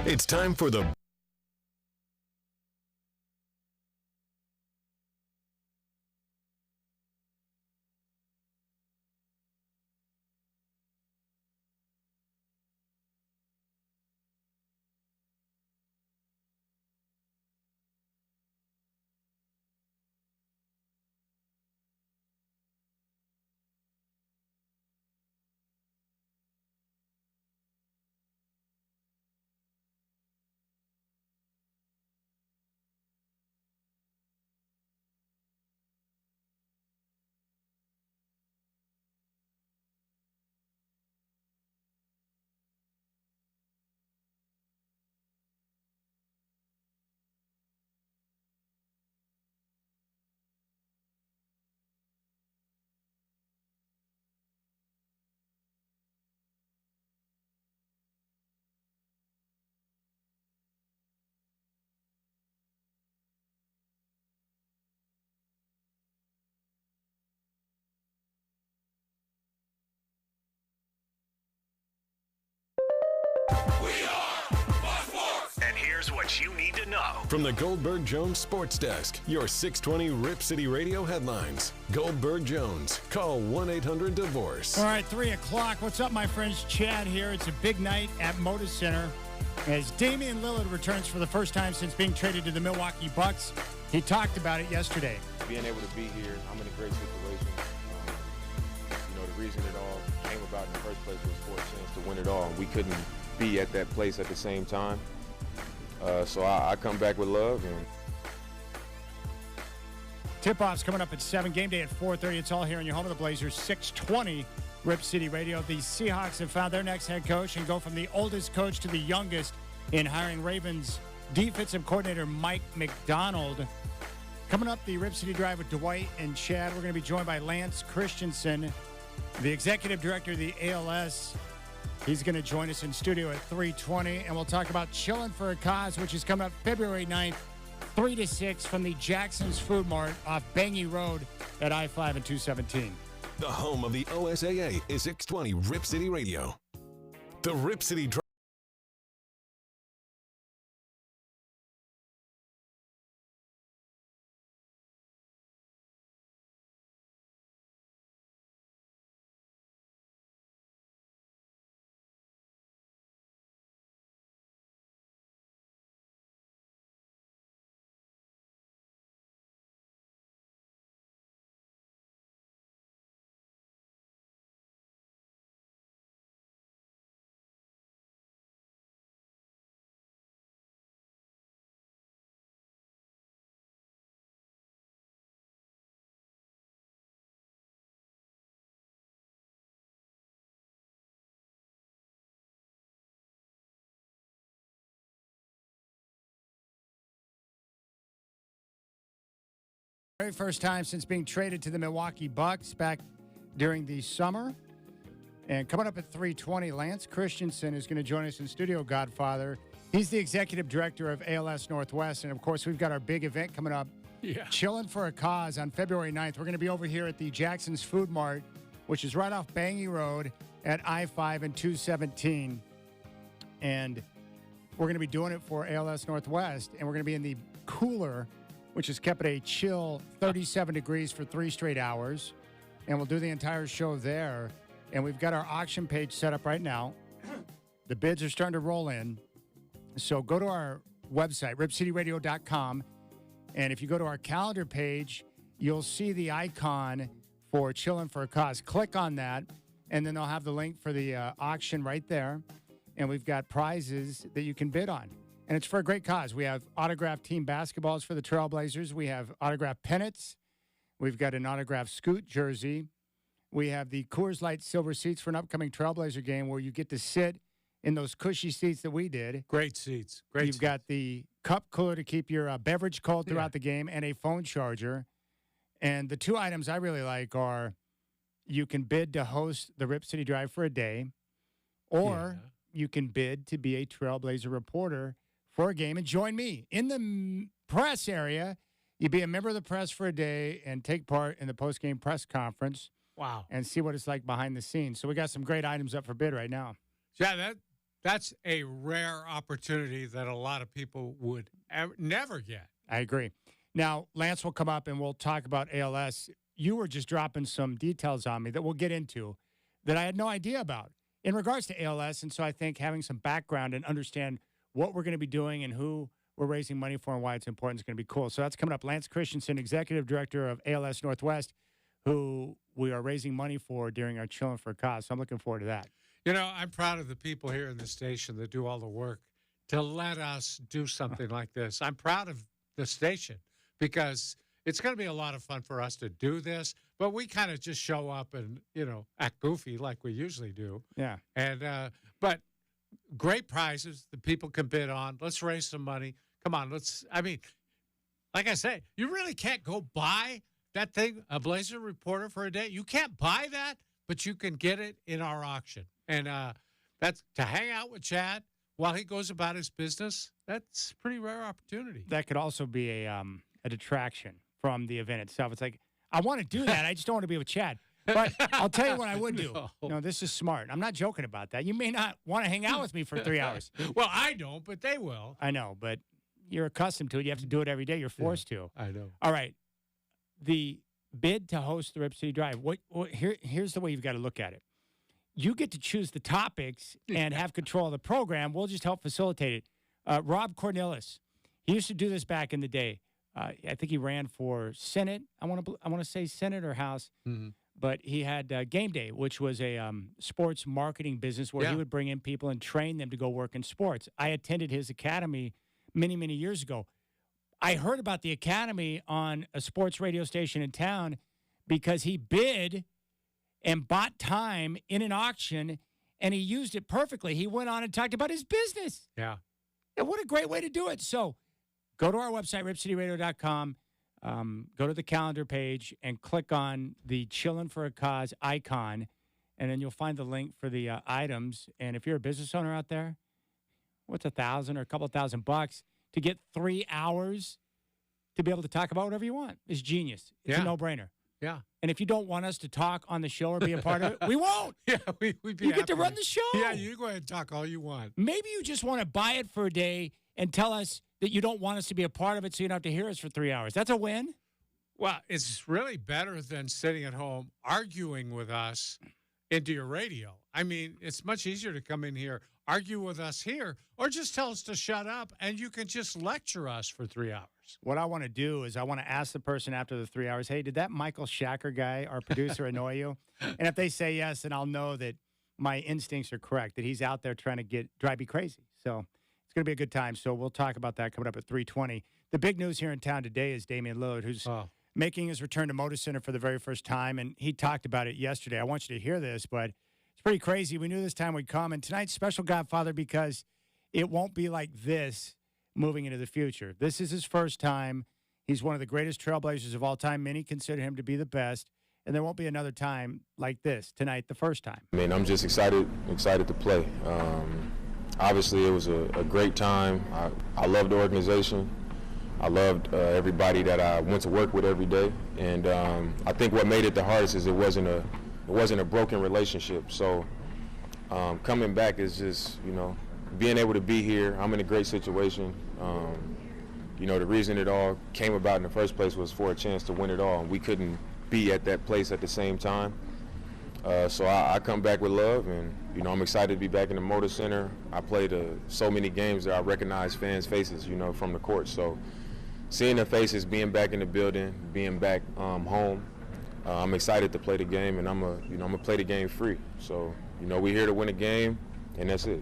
It's time for the And here's what you need to know. From the Goldberg Jones Sports Desk, your 620 Rip City Radio headlines. Goldberg Jones. Call 1-800-DIVORCE. All right, 3 o'clock. What's up, my friends? Chad here. It's a big night at Moda Center as Damian Lillard returns for the first time since being traded to the Milwaukee Bucks. He talked about it yesterday. Being able to be here, I'm in a great situation. The reason it all came about in the first place was for a chance to win it all. We couldn't be at that place at the same time. So I come back with love. And Tip-off's coming up at 7. Game day at 4:30. It's all here in your home of the Blazers, 620 Rip City Radio. The Seahawks have found their next head coach and go from the oldest coach to the youngest in hiring Ravens defensive coordinator Mike McDonald. Coming up, the Rip City Drive with Dwight and Chad. We're going to be joined by Lance Christensen, the executive director of the ALS. He's going to join us in studio at 3:20, and we'll talk about Chillin' for a Cause, which is coming up February 9th, 3 to 6 from the Jackson's Food Mart off Bangy Road at I-5 and 217. The home of the OSAA is 620 Rip City Radio. The Rip City Drive. Very first time since being traded to the Milwaukee Bucks back during the summer. And coming up at 3:20, Lance Christensen is going to join us in studio, Godfather. He's the executive director of ALS Northwest. And, of course, we've got our big event coming up, Chillin' for a Cause on February 9th. We're going to be over here at the Jackson's Food Mart, which is right off Bangy Road at I-5 and 217. And we're going to be doing it for ALS Northwest. And we're going to be in the cooler, which is kept at a chill 37 degrees for 3 straight hours. And we'll do the entire show there. And we've got our auction page set up right now. The bids are starting to roll in. So go to our website, ripcityradio.com. And if you go to our calendar page, you'll see the icon for Chillin' for a Cause. Click on that, and then they'll have the link for the auction right there. And we've got prizes that you can bid on. And it's for a great cause. We have autographed team basketballs for the Trailblazers. We have autographed pennants. We've got an autographed Scoot jersey. We have the Coors Light silver seats for an upcoming Trailblazer game where you get to sit in those cushy seats that we did. Great seats. You've got the cup cooler to keep your beverage cold throughout the game and a phone charger. And the 2 items I really like are you can bid to host the Rip City Drive for a day, or you can bid to be a Trailblazer reporter for a game and join me in the press area. You be a member of the press for a day and take part in the post-game press conference. Wow. And see what it's like behind the scenes. So we got some great items up for bid right now. Yeah, that's a rare opportunity that a lot of people would never get. I agree. Now, Lance will come up and we'll talk about ALS. You were just dropping some details on me that we'll get into that I had no idea about in regards to ALS. And so I think having some background and understand what we're going to be doing and who we're raising money for and why it's important is going to be cool. So that's coming up. Lance Christensen, Executive Director of ALS Northwest, who we are raising money for during our Chillin' for a Cause. So I'm looking forward to that. You know, I'm proud of the people here in the station that do all the work to let us do something like this. I'm proud of the station because it's going to be a lot of fun for us to do this, but we kind of just show up and, act goofy like we usually do. Yeah. And, but great prizes that people can bid on. Let's raise some money. Come on, like I say, you really can't go buy that thing, a Blazer Reporter for a day. You can't buy that, but you can get it in our auction. And that's to hang out with Chad while he goes about his business. That's a pretty rare opportunity. That could also be a detraction from the event itself. It's like, I want to do that. I just don't want to be with Chad. But I'll tell you what I would do. No, this is smart. I'm not joking about that. You may not want to hang out with me for 3 hours. Well, I don't, but they will. I know, but you're accustomed to it. You have to do it every day. You're forced to. I know. All right. The bid to host the Rip City Drive. Here's the way you've got to look at it. You get to choose the topics and have control of the program. We'll just help facilitate it. Rob Cornelis, he used to do this back in the day. I think he ran for Senate. I want to say Senate or House. Mm-hmm. But he had Gameday, which was a sports marketing business where he would bring in people and train them to go work in sports. I attended his academy many, many years ago. I heard about the academy on a sports radio station in town because he bid and bought time in an auction, and he used it perfectly. He went on and talked about his business. Yeah. And what a great way to do it. So go to our website, ripcityradio.com. Go to the calendar page and click on the Chillin' for a Cause icon, and then you'll find the link for the items. And if you're a business owner out there, what's $1,000 or a couple of $1,000 to get 3 hours to be able to talk about whatever you want? It's genius. It's a no-brainer. Yeah. And if you don't want us to talk on the show or be a part of it, we won't. Yeah, we'd be You get to run the show. Yeah, you go ahead and talk all you want. Maybe you just want to buy it for a day and tell us that you don't want us to be a part of it so you don't have to hear us for 3 hours. That's a win. Well, it's really better than sitting at home arguing with us into your radio. I mean, it's much easier to come in here, argue with us here, or just tell us to shut up, and you can just lecture us for 3 hours. What I want to do is I want to ask the person after the 3 hours, hey, did that Michael Shacker guy, our producer, annoy you? And if they say yes, then I'll know that my instincts are correct, that he's out there trying to drive me crazy. So it's going to be a good time. So we'll talk about that coming up at 3:20. The big news here in town today is Damian Lillard, who's making his return to Motor Center for the very first time, and he talked about it yesterday. I want you to hear this, but it's pretty crazy. We knew this time would come, and tonight's special, Godfather, because it won't be like this moving into the future. This is his first time. He's one of the greatest trailblazers of all time. Many consider him to be the best, and there won't be another time like this tonight, the first time. I mean, I'm just excited to play. Obviously, it was a great time. I love the organization. I loved everybody that I went to work with every day, and I think what made it the hardest is it wasn't a broken relationship. So coming back is just being able to be here. I'm in a great situation. The reason it all came about in the first place was for a chance to win it all, and we couldn't be at that place at the same time. So I come back with love, and I'm excited to be back in the Motor Center. I played so many games that I recognize fans' faces, from the court. So seeing their faces, being back in the building, being back home, I'm excited to play the game, and I'm gonna play the game free. So we're here to win a game, and that's it.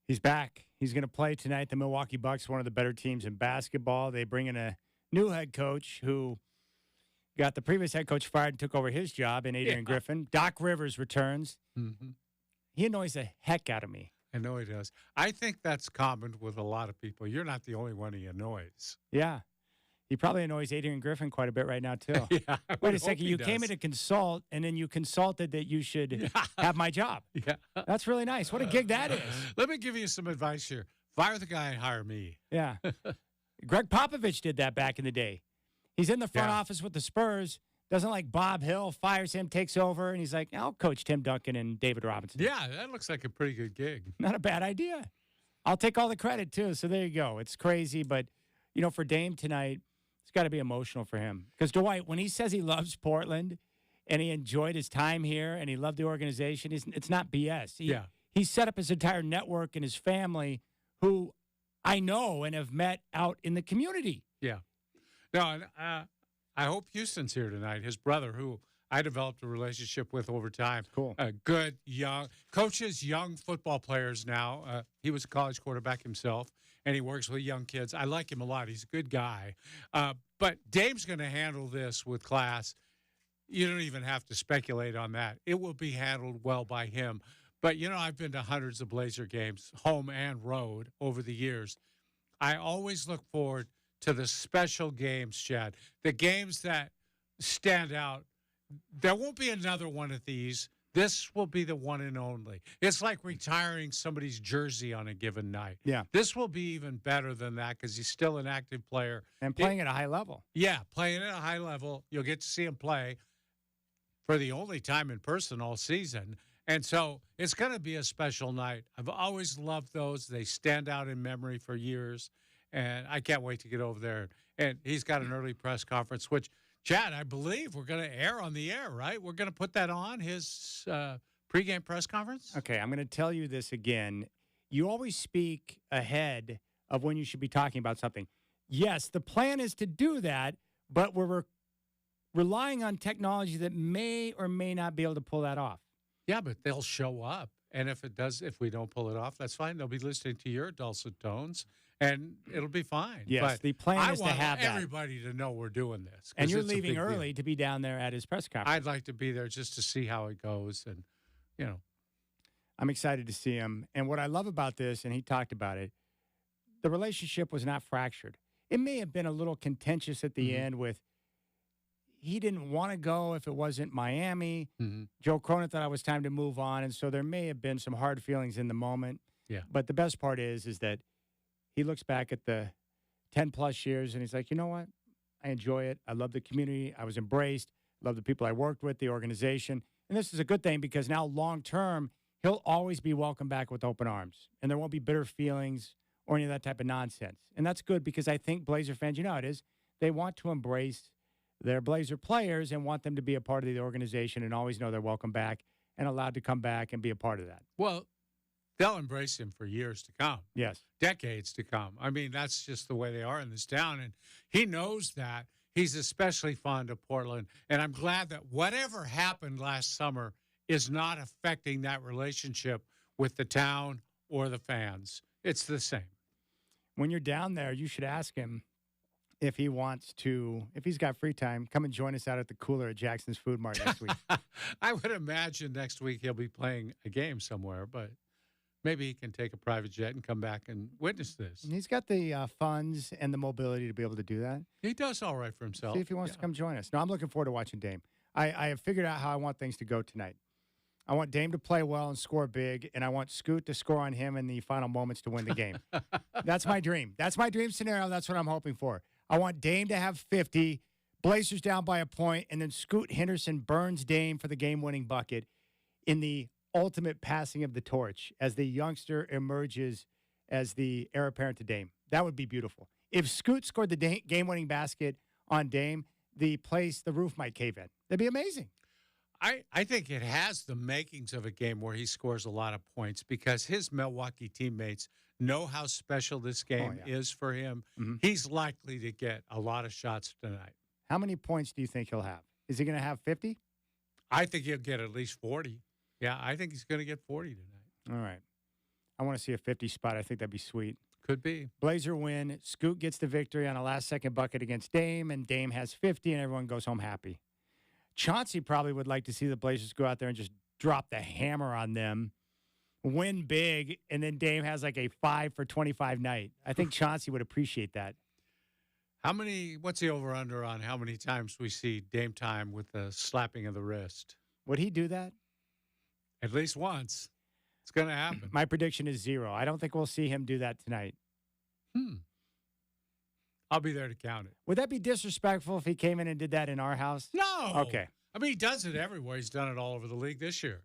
He's back. He's going to play tonight. The Milwaukee Bucks, one of the better teams in basketball. They bring in a new head coach who got the previous head coach fired and took over his job in Adrian Griffin. Doc Rivers returns. Mm-hmm. He annoys the heck out of me. I know he does. I think that's common with a lot of people. You're not the only one he annoys. Yeah. He probably annoys Adrian Griffin quite a bit right now, too. Yeah, wait a second. You came in to consult, and then you consulted that you should have my job. Yeah. That's really nice. What a gig that is. Let me give you some advice here. Fire the guy and hire me. Yeah. Greg Popovich did that back in the day. He's in the front office with the Spurs. Doesn't like Bob Hill, fires him, takes over, and he's like, I'll coach Tim Duncan and David Robinson. Yeah, that looks like a pretty good gig. Not a bad idea. I'll take all the credit, too. So there you go. It's crazy, but, for Dame tonight, it's got to be emotional for him. Because Dwight, when he says he loves Portland and he enjoyed his time here and he loved the organization, it's not BS. He set up his entire network and his family, who I know and have met out in the community. Yeah. No, and I hope Houston's here tonight. His brother, who I developed a relationship with over time. Cool. Good, young, coaches young football players now. He was a college quarterback himself, and he works with young kids. I like him a lot. He's a good guy. But Dame's going to handle this with class. You don't even have to speculate on that. It will be handled well by him. But, I've been to hundreds of Blazer games, home and road, over the years. I always look forward to the special games, Chad, the games that stand out. There won't be another one of these. This will be the one and only. It's like retiring somebody's jersey on a given night. Yeah. This will be even better than that because he's still an active player. And playing at a high level. Yeah, playing at a high level. You'll get to see him play for the only time in person all season. And so it's going to be a special night. I've always loved those. They stand out in memory for years. And I can't wait to get over there. And he's got an early press conference, which, Chad, I believe we're going to air on the air, right? We're going to put that on, his pregame press conference? Okay, I'm going to tell you this again. You always speak ahead of when you should be talking about something. Yes, the plan is to do that, but we're relying on technology that may or may not be able to pull that off. Yeah, but they'll show up. And if we don't pull it off, that's fine. They'll be listening to your dulcet tones, and it'll be fine. Yes, but the plan is to have I want that. everybody to know we're doing this. And you're leaving early to be down there at his press conference. I'd like to be there just to see how it goes. And, I'm excited to see him. And what I love about this, and he talked about it, the relationship was not fractured. It may have been a little contentious at the end with he didn't want to go if it wasn't Miami. Joe Cronin thought it was time to move on, and so there may have been some hard feelings in the moment. Yeah. But the best part is that he looks back at the 10-plus years, and he's like, you know what? I enjoy it. I love the community. I was embraced. Love the people I worked with, the organization. And this is a good thing because now long-term, he'll always be welcomed back with open arms, and there won't be bitter feelings or any of that type of nonsense. And that's good because I think Blazer fans, you know how it is, they want to embrace their Blazer players and want them to be a part of the organization and always know they're welcome back and allowed to come back and be a part of that. Well, they'll embrace him for years to come. Yes. Decades to come. I mean, that's just the way they are in this town. And he knows that. He's especially fond of Portland. And I'm glad that whatever happened last summer is not affecting that relationship with the town or the fans. It's the same. When you're down there, you should ask him if he wants to, if he's got free time, come and join us out at the cooler at Jackson's Food Mart next week. I would imagine next week he'll be playing a game somewhere, but maybe he can take a private jet and come back and witness this. And he's got the funds and the mobility to be able to do that. He does all right for himself. See if he wants to come join us. No, I'm looking forward to watching Dame. I have figured out how I want things to go tonight. I want Dame to play well and score big, and I want Scoot to score on him in the final moments to win the game. That's my dream. That's my dream scenario. That's what I'm hoping for. I want Dame to have 50, Blazers down by a point, and then Scoot Henderson burns Dame for the game-winning bucket in the ultimate passing of the torch as the youngster emerges as the heir apparent to Dame. That would be beautiful. If Scoot scored the game-winning basket on Dame, the roof might cave in. That'd be amazing. I think it has the makings of a game where he scores a lot of points because his Milwaukee teammates know how special this game is for him. He's likely to get a lot of shots tonight. How many points do you think he'll have? Is he going to have 50? I think he'll get at least 40. Yeah, I think he's going to get 40 tonight. All right. I want to see a 50 spot. I think that'd be sweet. Could be. Blazer win. Scoot gets the victory on a last-second bucket against Dame, and Dame has 50, and everyone goes home happy. Chauncey probably would like to see the Blazers go out there and just drop the hammer on them, win big, and then Dame has like a 5 for 25 night. I think Chauncey would appreciate that. What's the over-under on how many times we see Dame time with the slapping of the wrist? Would he do that? At least once. It's going to happen. My prediction is 0. I don't think we'll see him do that tonight. I'll be there to count it. Would that be disrespectful if he came in and did that in our house? No. Okay. I mean, he does it everywhere. He's done it all over the league this year.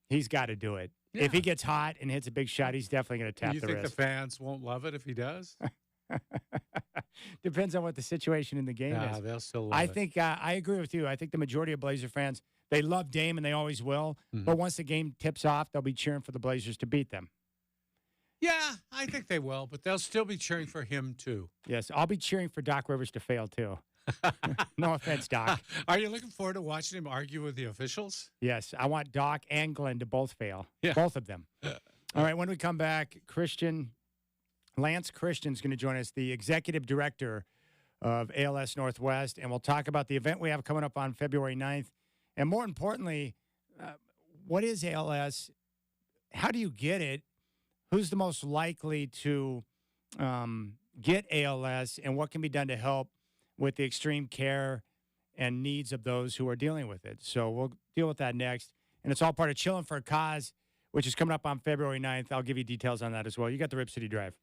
He's got to do it. Yeah. If he gets hot and hits a big shot, he's definitely going to tap You the think wrist. the fans won't love it if he does? Depends on what the situation in the game Nah, is. they'll still love I it. think I agree with you. I think the majority of Blazer fans, they love Dame and they always will. Mhm. But once the game tips off, they'll be cheering for the Blazers to beat them. Yeah, I think they will, but they'll still be cheering for him, too. Yes, I'll be cheering for Doc Rivers to fail, too. No offense, Doc. Are you looking forward to watching him argue with the officials? Yes, I want Doc and Glenn to both fail. Yeah. Both of them. All right, when we come back, Lance Christian's going to join us, the executive director of ALS Northwest, and we'll talk about the event we have coming up on February 9th. And more importantly, what is ALS? How do you get it? Who's the most likely to get ALS, and what can be done to help with the extreme care and needs of those who are dealing with it? So we'll deal with that next. And it's all part of Chillin' for a Cause, which is coming up on February 9th. I'll give you details on that as well. You got the Rip City Drive.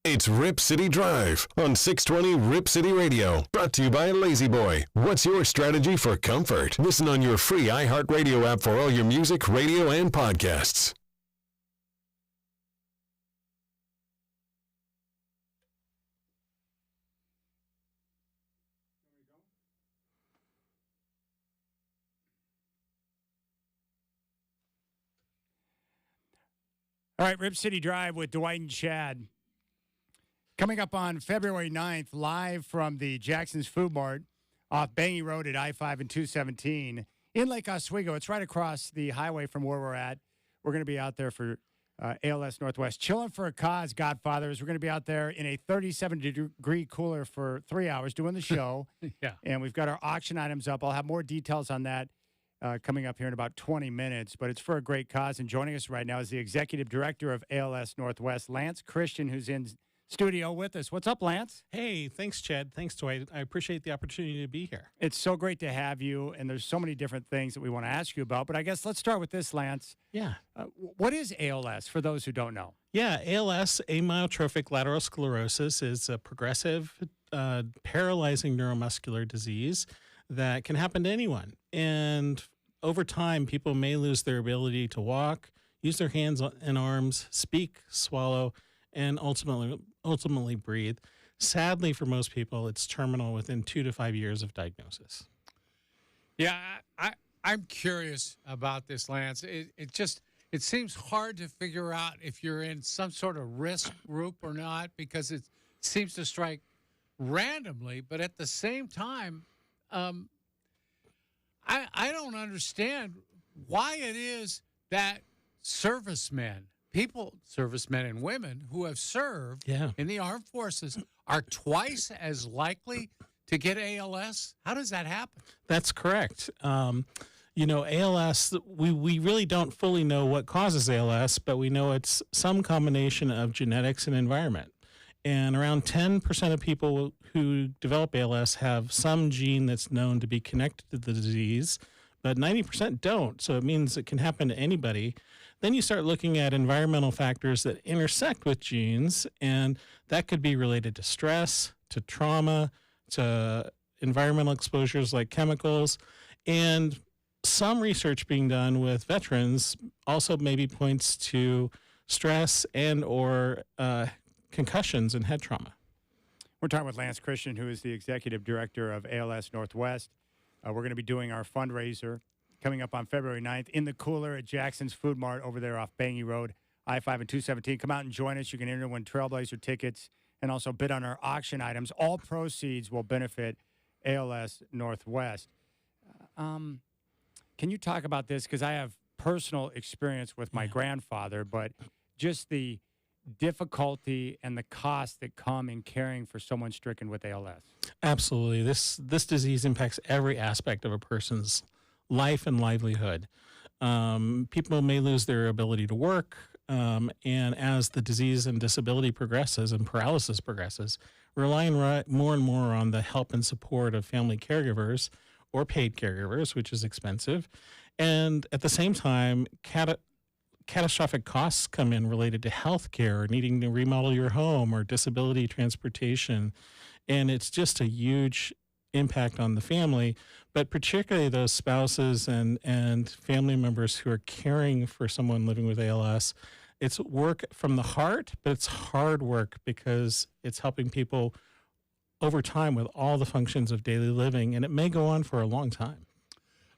It's Rip City Drive on 620 Rip City Radio. Brought to you by Lazy Boy. What's your strategy for comfort? Listen on your free iHeartRadio app for all your music, radio, and podcasts. All right, Rip City Drive with Dwight and Chad. Coming up on February 9th, live from the Jackson's Food Mart off Bangy Road at I-5 and 217 in Lake Oswego. It's right across the highway from where we're at. We're going to be out there for ALS Northwest. Chilling for a cause, Godfathers. We're going to be out there in a 37-degree cooler for 3 hours doing the show. Yeah. And we've got our auction items up. I'll have more details on that coming up here in about 20 minutes. But it's for a great cause. And joining us right now is the executive director of ALS Northwest, Lance Christian, who's in studio with us. What's up, Lance? Hey, thanks, Chad. Thanks, Dwight. I appreciate the opportunity to be here. It's so great to have you, and there's so many different things that we want to ask you about. But I guess let's start with this, Lance. Yeah. What is ALS, for those who don't know? Yeah, ALS, amyotrophic lateral sclerosis, is a progressive, paralyzing neuromuscular disease that can happen to anyone. And over time, people may lose their ability to walk, use their hands and arms, speak, swallow, and ultimately breathe. Sadly, for most people, it's terminal within 2 to 5 years of diagnosis. Yeah, I'm curious about this, Lance. It seems hard to figure out if you're in some sort of risk group or not, because it seems to strike randomly. But at the same time, I don't understand why it is that servicemen and women who have served in the armed forces are twice as likely to get ALS. How does that happen? That's correct. ALS, we really don't fully know what causes ALS, but we know it's some combination of genetics and environment. And around 10% of people who develop ALS have some gene that's known to be connected to the disease, but 90% don't. So it means it can happen to anybody. Then you start looking at environmental factors that intersect with genes, and that could be related to stress, to trauma, to environmental exposures like chemicals. And some research being done with veterans also maybe points to stress and or concussions and head trauma. We're talking with Lance Christian, who is the executive director of ALS Northwest. We're going to be doing our fundraiser coming up on February 9th in the cooler at Jackson's Food Mart over there off Bangy Road, I-5 and 217. Come out and join us. You can enter to win Trailblazer tickets and also bid on our auction items. All proceeds will benefit ALS Northwest. Can you talk about this? Because I have personal experience with my grandfather, but just the difficulty and the cost that come in caring for someone stricken with ALS. Absolutely. This disease impacts every aspect of a person's life and livelihood. People may lose their ability to work, and as the disease and disability progresses and paralysis progresses, relying more and more on the help and support of family caregivers or paid caregivers, which is expensive. And at the same time, catastrophic costs come in related to health care, needing to remodel your home, or disability transportation. And it's just a huge impact on the family, but particularly those spouses and family members who are caring for someone living with ALS. It's work from the heart, but it's hard work because it's helping people over time with all the functions of daily living, and it may go on for a long time.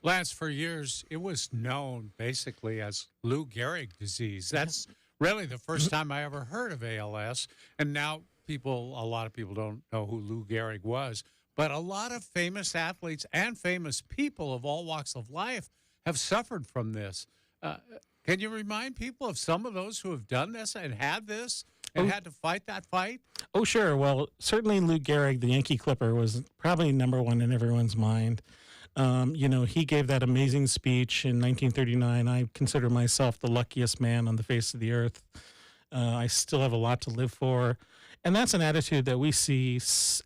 Lance, for years, it was known basically as Lou Gehrig disease. That's really the first time I ever heard of ALS. And now a lot of people don't know who Lou Gehrig was. But a lot of famous athletes and famous people of all walks of life have suffered from this. Can you remind people of some of those who have done this and had this and had to fight that fight? Oh, sure. Well, certainly Lou Gehrig, the Yankee Clipper, was probably number one in everyone's mind. He gave that amazing speech in 1939. I consider myself the luckiest man on the face of the earth. I still have a lot to live for. And that's an attitude that we see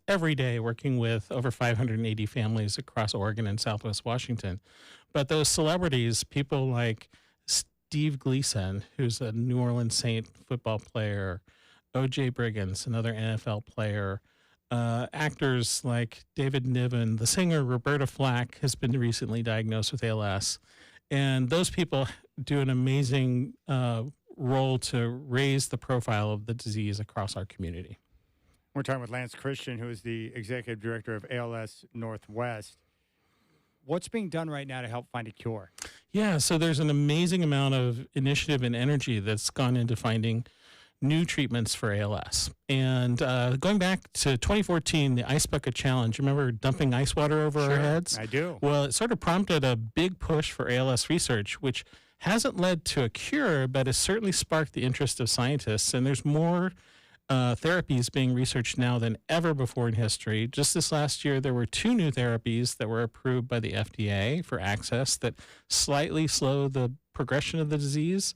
every day working with over 580 families across Oregon and Southwest Washington. But those celebrities, people like Steve Gleason, who's a New Orleans Saint football player, O.J. Briggins, another NFL player, actors like David Niven, the singer Roberta Flack has been recently diagnosed with ALS. And those people do an amazing role to raise the profile of the disease across our community. We're talking with Lance Christian, who is the executive director of ALS Northwest. What's being done right now to help find a cure? Yeah, so there's an amazing amount of initiative and energy that's gone into finding new treatments for ALS. And going back to 2014, the Ice Bucket Challenge, remember dumping ice water over our heads? I do. Well, it sort of prompted a big push for ALS research, which hasn't led to a cure, but has certainly sparked the interest of scientists. And there's more therapies being researched now than ever before in history. Just this last year, there were 2 new therapies that were approved by the FDA for access that slightly slow the progression of the disease.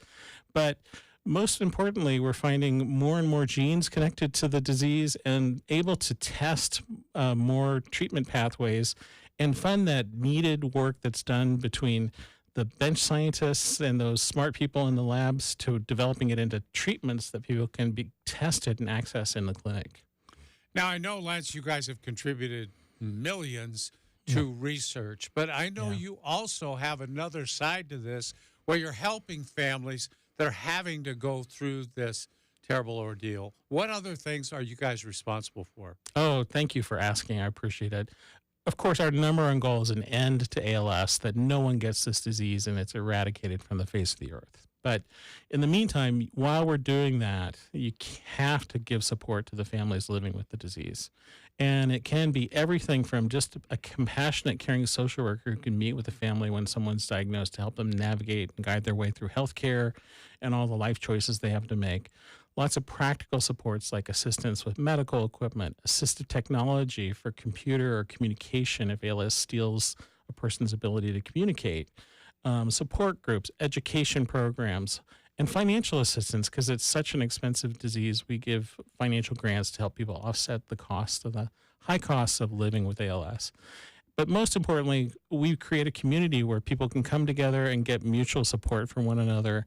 But most importantly, we're finding more and more genes connected to the disease and able to test more treatment pathways and fund that needed work that's done between the bench scientists and those smart people in the labs to developing it into treatments that people can be tested and access in the clinic. Now, I know, Lance, you guys have contributed millions to research, but I know you also have another side to this where you're helping families that are having to go through this terrible ordeal. What other things are you guys responsible for? Oh, thank you for asking. I appreciate it. Of course, our number one goal is an end to ALS, that no one gets this disease and it's eradicated from the face of the earth. But in the meantime, while we're doing that, you have to give support to the families living with the disease. And it can be everything from just a compassionate, caring social worker who can meet with the family when someone's diagnosed to help them navigate and guide their way through healthcare and all the life choices they have to make. Lots of practical supports like assistance with medical equipment, assistive technology for computer or communication if ALS steals a person's ability to communicate, support groups, education programs, and financial assistance, because it's such an expensive disease. We give financial grants to help people offset the cost of the high costs of living with ALS. But most importantly, we create a community where people can come together and get mutual support from one another,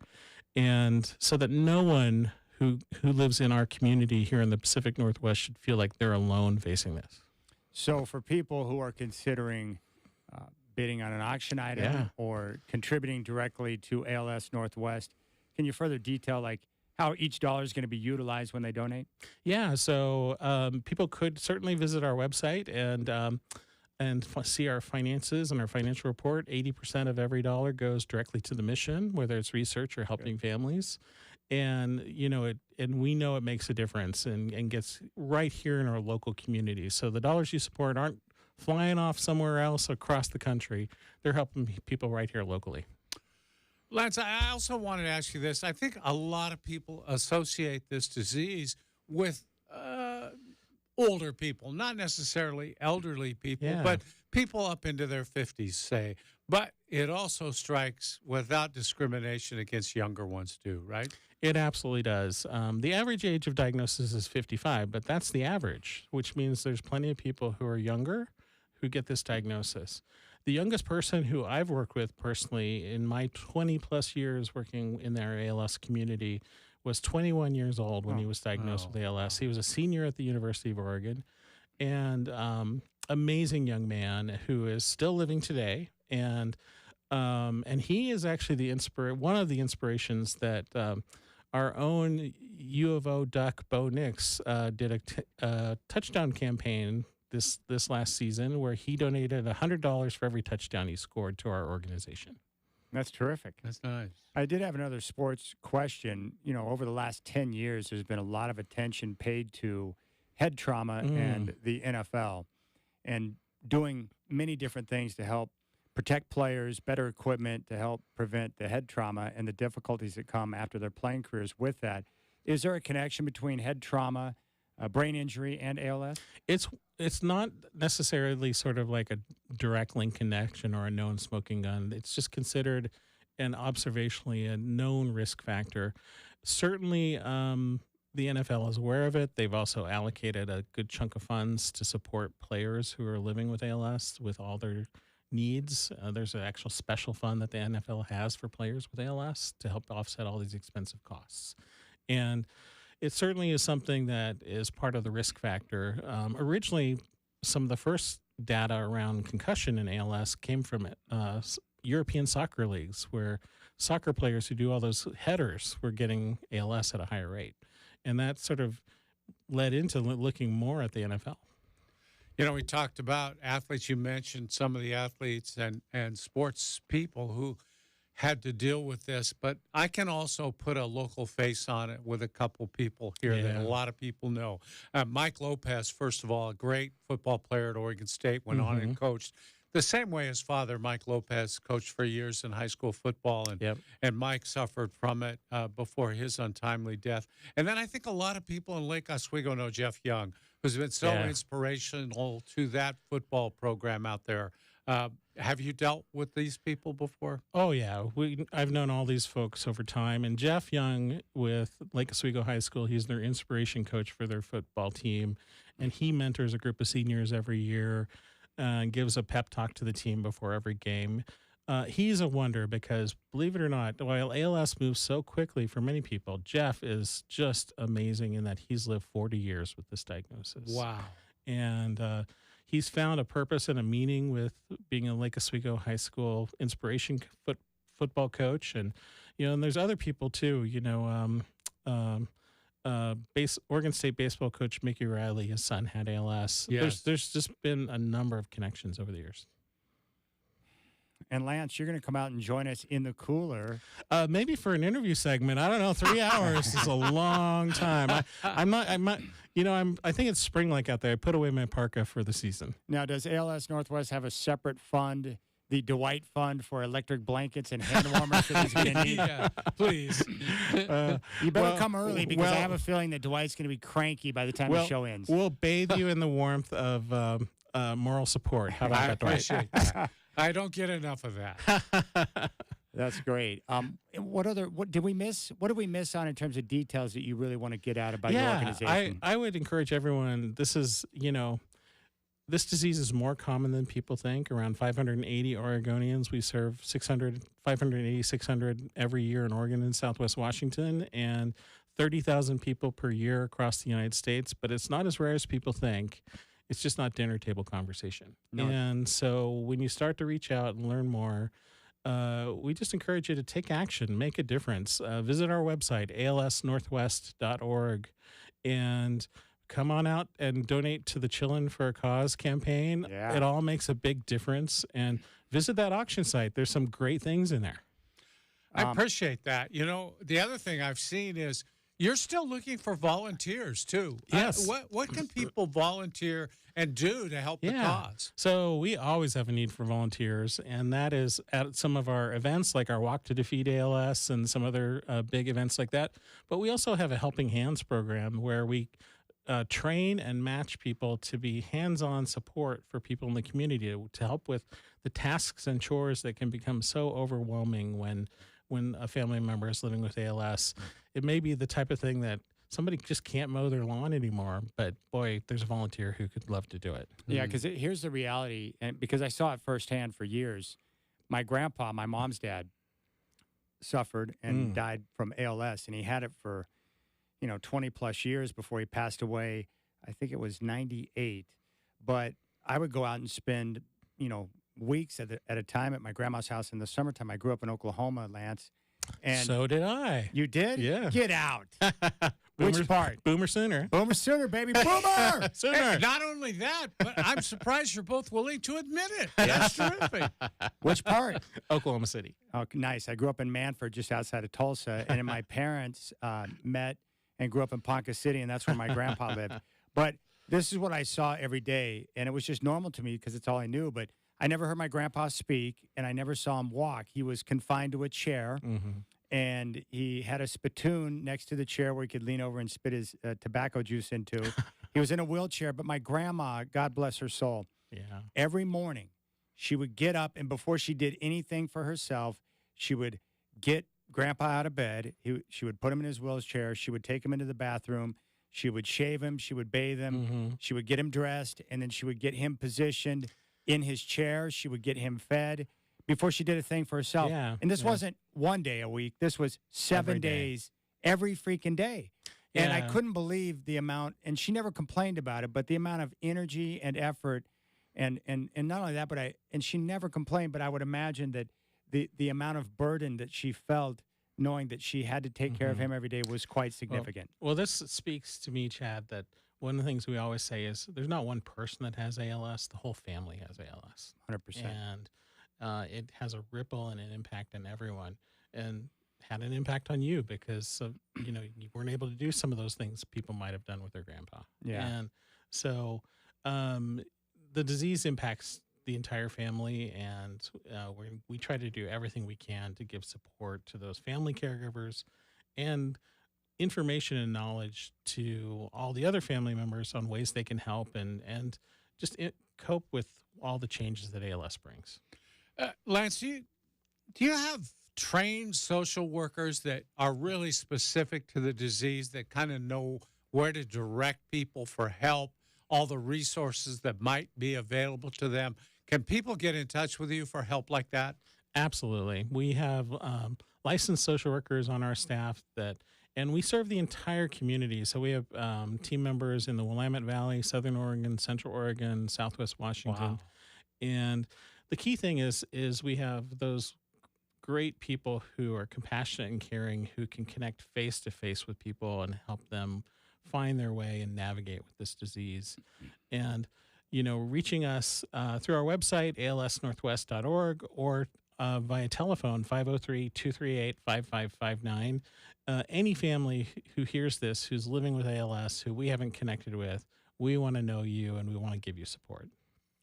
and so that no one who lives in our community here in the Pacific Northwest should feel like they're alone facing this. So for people who are considering bidding on an auction item or contributing directly to ALS Northwest, can you further detail like how each dollar is going to be utilized when they donate? Yeah, so people could certainly visit our website and see our finances and our financial report. 80% of every dollar goes directly to the mission, whether it's research or helping families. And, and we know it makes a difference and gets right here in our local community. So the dollars you support aren't flying off somewhere else across the country. They're helping people right here locally. Lance, I also wanted to ask you this. I think a lot of people associate this disease with older people, not necessarily elderly people, but people up into their 50s, say. But it also strikes without discrimination against younger ones too, right? It absolutely does. The average age of diagnosis is 55, but that's the average, which means there's plenty of people who are younger who get this diagnosis. The youngest person who I've worked with personally in my 20-plus years working in our ALS community was 21 years old when he was diagnosed with ALS. He was a senior at the University of Oregon, and amazing young man who is still living today. And he is actually one of the inspirations that our own U of O Duck Bo Nix did a touchdown campaign this last season where he donated $100 for every touchdown he scored to our organization. That's terrific. That's nice. I did have another sports question. Over the last 10 years, there's been a lot of attention paid to head trauma and the NFL, and doing many different things to help protect players, better equipment to help prevent the head trauma and the difficulties that come after their playing careers with that. Is there a connection between head trauma, brain injury, and ALS? It's not necessarily sort of like a direct link connection or a known smoking gun. It's just considered observationally a known risk factor. Certainly, the NFL is aware of it. They've also allocated a good chunk of funds to support players who are living with ALS with all their needs. There's an actual special fund that the NFL has for players with ALS to help offset all these expensive costs. And it certainly is something that is part of the risk factor. Originally, some of the first data around concussion in ALS came from European soccer leagues, where soccer players who do all those headers were getting ALS at a higher rate. And that sort of led into looking more at the NFL. You know, we talked about athletes. You mentioned some of the athletes and sports people who had to deal with this, but I can also put a local face on it with a couple people here that a lot of people know. Mike Lopez, first of all, a great football player at Oregon State, went on and coached the same way his father, Mike Lopez, coached for years in high school football, and Mike suffered from it before his untimely death. And then I think a lot of people in Lake Oswego know Jeff Young, who's been so inspirational to that football program out there. Have you dealt with these people before? Oh, yeah. I've known all these folks over time. And Jeff Young with Lake Oswego High School, he's their inspiration coach for their football team. And he mentors a group of seniors every year and gives a pep talk to the team before every game. He's a wonder because, believe it or not, while ALS moves so quickly for many people, Jeff is just amazing in that he's lived 40 years with this diagnosis. Wow. And he's found a purpose and a meaning with being a Lake Oswego High School inspiration football coach. And, and there's other people too, Oregon State baseball coach Mickey Riley, his son had ALS. Yes. There's just been a number of connections over the years. And Lance, you're going to come out and join us in the cooler. Maybe for an interview segment. I don't know. 3 hours is a long time. I think it's spring like out there. I put away my parka for the season. Now, does ALS Northwest have a separate fund, the Dwight Fund for electric blankets and hand warmers that he's going to need? Yeah, please. You better come early because I have a feeling that Dwight's going to be cranky by the time the show ends. We'll bathe you in the warmth of moral support. How about that, Dwight? Appreciate that. I don't get enough of that. That's great. What did we miss? What did we miss on in terms of details that you really want to get out about your organization? I would encourage everyone. This is, this disease is more common than people think. Around 580 Oregonians. We serve 580, 600 every year in Oregon and Southwest Washington, and 30,000 people per year across the United States. But it's not as rare as people think. It's just not dinner table conversation. No. And so when you start to reach out and learn more, we just encourage you to take action, make a difference. Visit our website, alsnorthwest.org, and come on out and donate to the Chillin' for a Cause campaign. Yeah. It all makes a big difference. And visit that auction site. There's some great things in there. I appreciate that. The other thing I've seen is you're still looking for volunteers, too. Yes. What can people volunteer and do to help the cause? So we always have a need for volunteers, and that is at some of our events like our Walk to Defeat ALS and some other big events like that. But we also have a Helping Hands program where we train and match people to be hands-on support for people in the community to help with the tasks and chores that can become so overwhelming when a family member is living with ALS. It may be the type of thing that somebody just can't mow their lawn anymore, but boy, there's a volunteer who could love to do it. Yeah, because here's the reality, and because I saw it firsthand for years. My grandpa, my mom's dad, suffered and died from ALS, and he had it for 20 plus years before he passed away. I think it was 98. But I would go out and spend weeks at a time at my grandma's house in the summertime. I grew up in Oklahoma, Lance. And so did I. You did? Yeah. Get out. Which part? Boomer Sooner. Boomer Sooner, baby. Boomer! Sooner. Hey, not only that, but I'm surprised you're both willing to admit it. That's terrific. Which part? Oklahoma City. Oh, nice. I grew up in Manford, just outside of Tulsa, and my parents met and grew up in Ponca City, and that's where my grandpa lived. But this is what I saw every day, and it was just normal to me because it's all I knew, but I never heard my grandpa speak, and I never saw him walk. He was confined to a chair, and he had a spittoon next to the chair where he could lean over and spit his tobacco juice into. He was in a wheelchair, but my grandma, God bless her soul, every morning she would get up, and before she did anything for herself, she would get Grandpa out of bed. She would put him in his wheelchair. She would take him into the bathroom. She would shave him. She would bathe him. She would get him dressed, and then she would get him positioned in his chair. She would get him fed before she did a thing for herself. Yeah, and this wasn't one day a week. This was 7 days, every freaking day. And I Yeah. couldn't believe the amount, and she never complained about it, but the amount of energy and effort, and not only that, and she never complained, but I would imagine that the amount of burden that she felt knowing that she had to take care of him every day was quite significant. Well, this speaks to me, Chad, that one of the things we always say is there's not one person that has ALS, the whole family has ALS. 100%. And it has a ripple and an impact on everyone, and had an impact on you because of, you weren't able to do some of those things people might have done with their grandpa. Yeah. And so the disease impacts the entire family, and we try to do everything we can to give support to those family caregivers and information and knowledge to all the other family members on ways they can help and just cope with all the changes that ALS brings. Lance, do you have trained social workers that are really specific to the disease, that kind of know where to direct people for help, all the resources that might be available to them? Can people get in touch with you for help like that? Absolutely. We have licensed social workers on our staff and we serve the entire community. So we have team members in the Willamette Valley, Southern Oregon, Central Oregon, Southwest Washington. Wow. And the key thing is we have those great people who are compassionate and caring, who can connect face to face with people and help them find their way and navigate with this disease. And, reaching us through our website, alsnorthwest.org, or via telephone, 503-238-5559. Any family who hears this, who's living with ALS, who we haven't connected with, we want to know you and we want to give you support.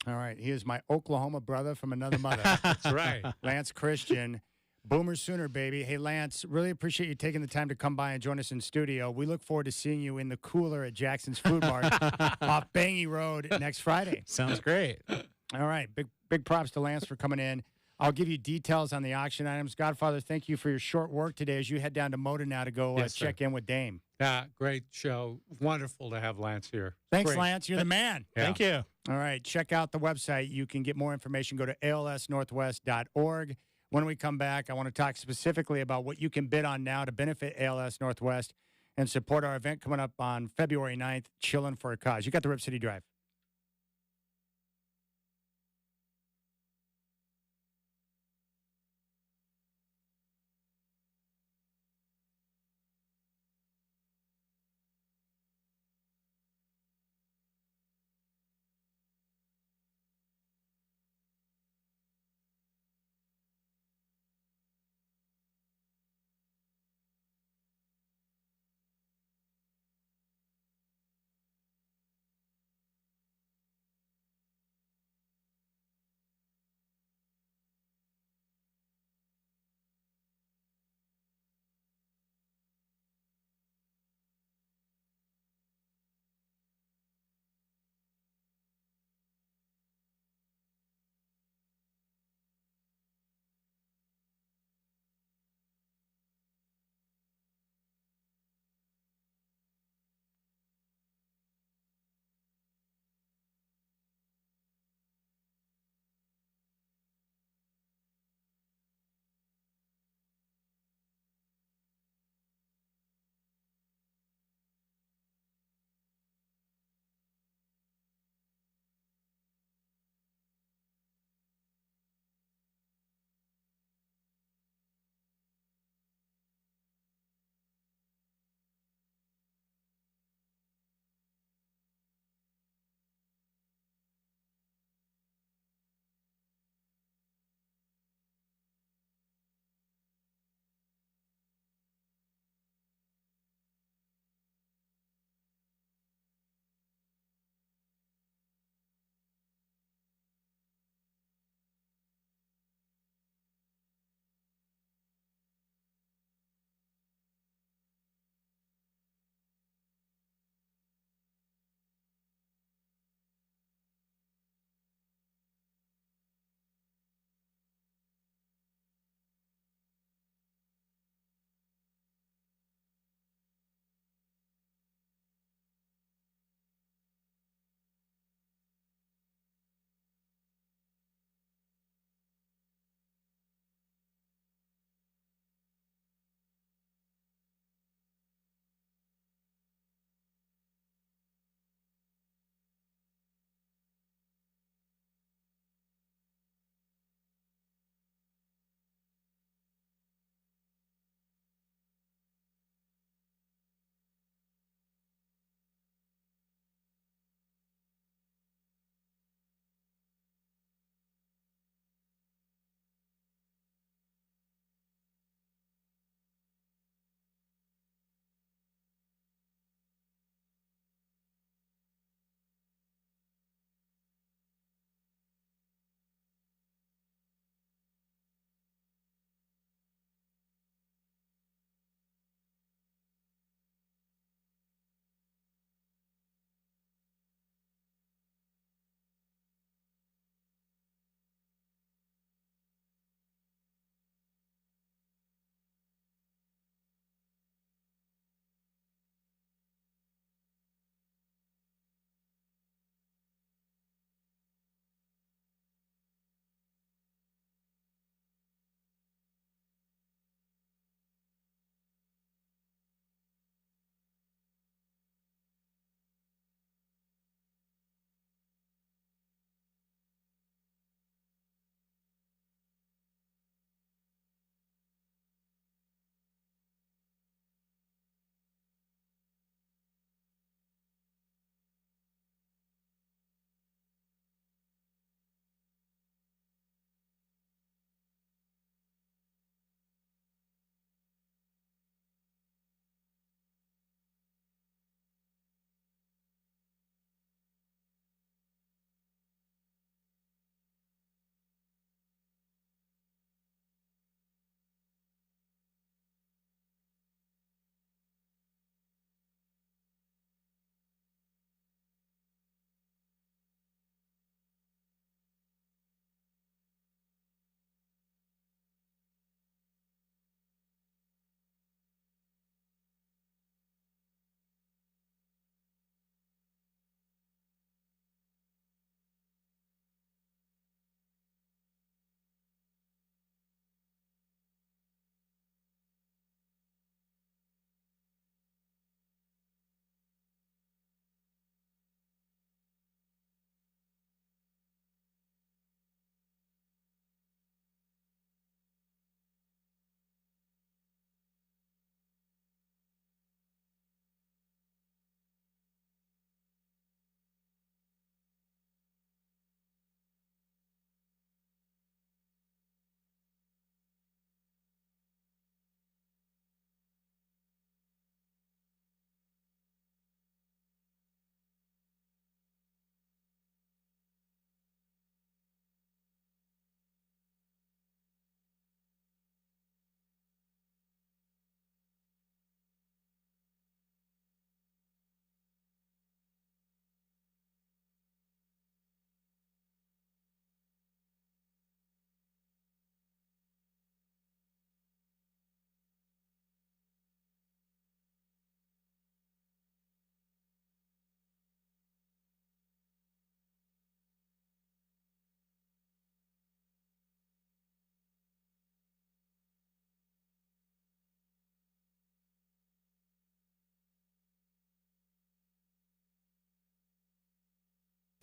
All right. He is my Oklahoma brother from another mother. That's right. Lance Christian. Boomer Sooner, baby. Hey, Lance, really appreciate you taking the time to come by and join us in studio. We look forward to seeing you in the cooler at Jackson's Food Mart off Bangy Road next Friday. Sounds great. All right. Big props to Lance for coming in. I'll give you details on the auction items. Godfather, thank you for your short work today as you head down to Moda now to go Yes, sir. check in with Dame. Yeah, great show. Wonderful to have Lance here. Thanks, Great. Lance. You're the man. Yeah. Thank you. All right. Check out the website. You can get more information. Go to alsnorthwest.org. When we come back, I want to talk specifically about what you can bid on now to benefit ALS Northwest and support our event coming up on February 9th, Chillin' for a Cause. You got the Rip City Drive.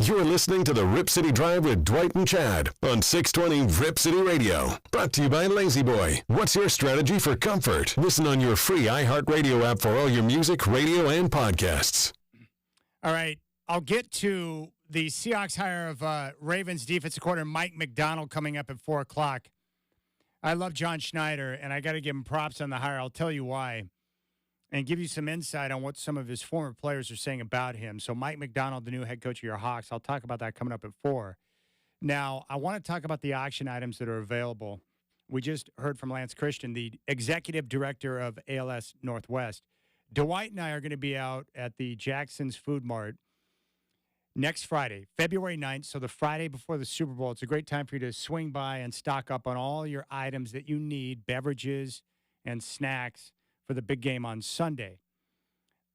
You're listening to the Rip City Drive with Dwight and Chad on 620 Rip City Radio. Brought to you by Lazy Boy. What's your strategy for comfort? Listen on your free iHeartRadio app for all your music, radio, and podcasts. All right. I'll get to the Seahawks hire of Ravens defensive coordinator Mike McDonald coming up at 4 o'clock. I love John Schneider, and I got to give him props on the hire. I'll tell you why, and give you some insight on what some of his former players are saying about him. So Mike McDonald, the new head coach of your Hawks, I'll talk about that coming up at 4. Now, I want to talk about the auction items that are available. We just heard from Lance Christian, the executive director of ALS Northwest. Dwight and I are going to be out at the Jackson's Food Mart next Friday, February 9th, so the Friday before the Super Bowl. It's a great time for you to swing by and stock up on all your items that you need, beverages and snacks for the big game on Sunday.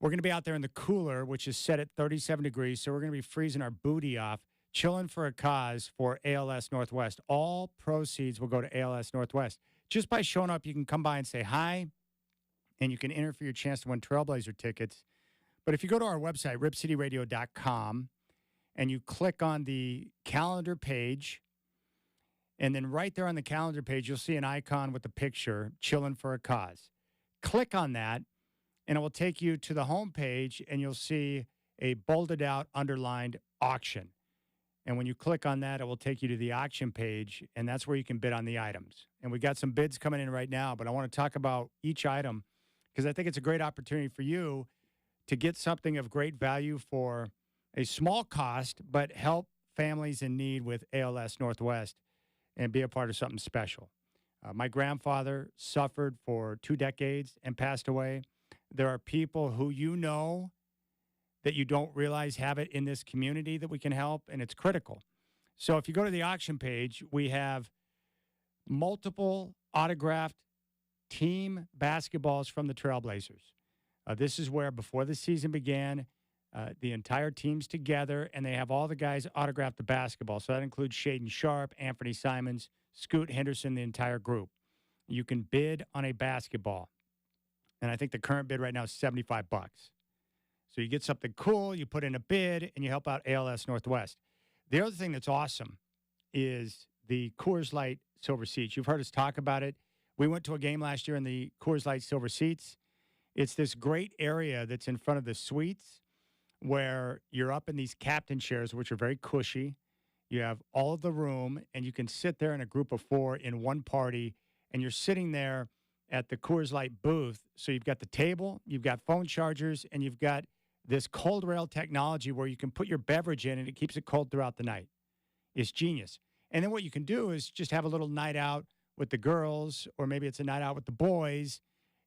We're going to be out there in the cooler, which is set at 37 degrees, so we're going to be freezing our booty off, chilling for a cause for ALS Northwest. All proceeds will go to ALS Northwest. Just by showing up, you can come by and say hi, and you can enter for your chance to win Trailblazer tickets. But if you go to our website, ripcityradio.com, and you click on the calendar page, and then right there on the calendar page, you'll see an icon with a picture, chilling for a cause. Click on that, and it will take you to the home page, and you'll see a bolded out, underlined auction. And when you click on that, it will take you to the auction page, and that's where you can bid on the items. And we got some bids coming in right now, but I want to talk about each item because I think it's a great opportunity for you to get something of great value for a small cost, but help families in need with ALS Northwest and be a part of something special. My grandfather suffered for 2 decades and passed away. There are people who you know that you don't realize have it in this community that we can help, and it's critical. So if you go to the auction page, we have multiple autographed team basketballs from the Trailblazers. This is where, before the season began, the entire team's together, and they have all the guys autograph the basketball. So that includes Shaden Sharp, Anthony Simons, Scoot Henderson, the entire group. You can bid on a basketball. And I think the current bid right now is $75. So you get something cool, you put in a bid, and you help out ALS Northwest. The other thing that's awesome is the Coors Light Silver Seats. You've heard us talk about it. We went to a game last year in the Coors Light Silver Seats. It's this great area that's in front of the suites where you're up in these captain chairs, which are very cushy. You have all of the room, and you can sit there in a group of 4 in one party, and you're sitting there at the Coors Light booth. So you've got the table, you've got phone chargers, and you've got this cold rail technology where you can put your beverage in, and it keeps it cold throughout the night. It's genius. And then what you can do is just have a little night out with the girls, or maybe it's a night out with the boys,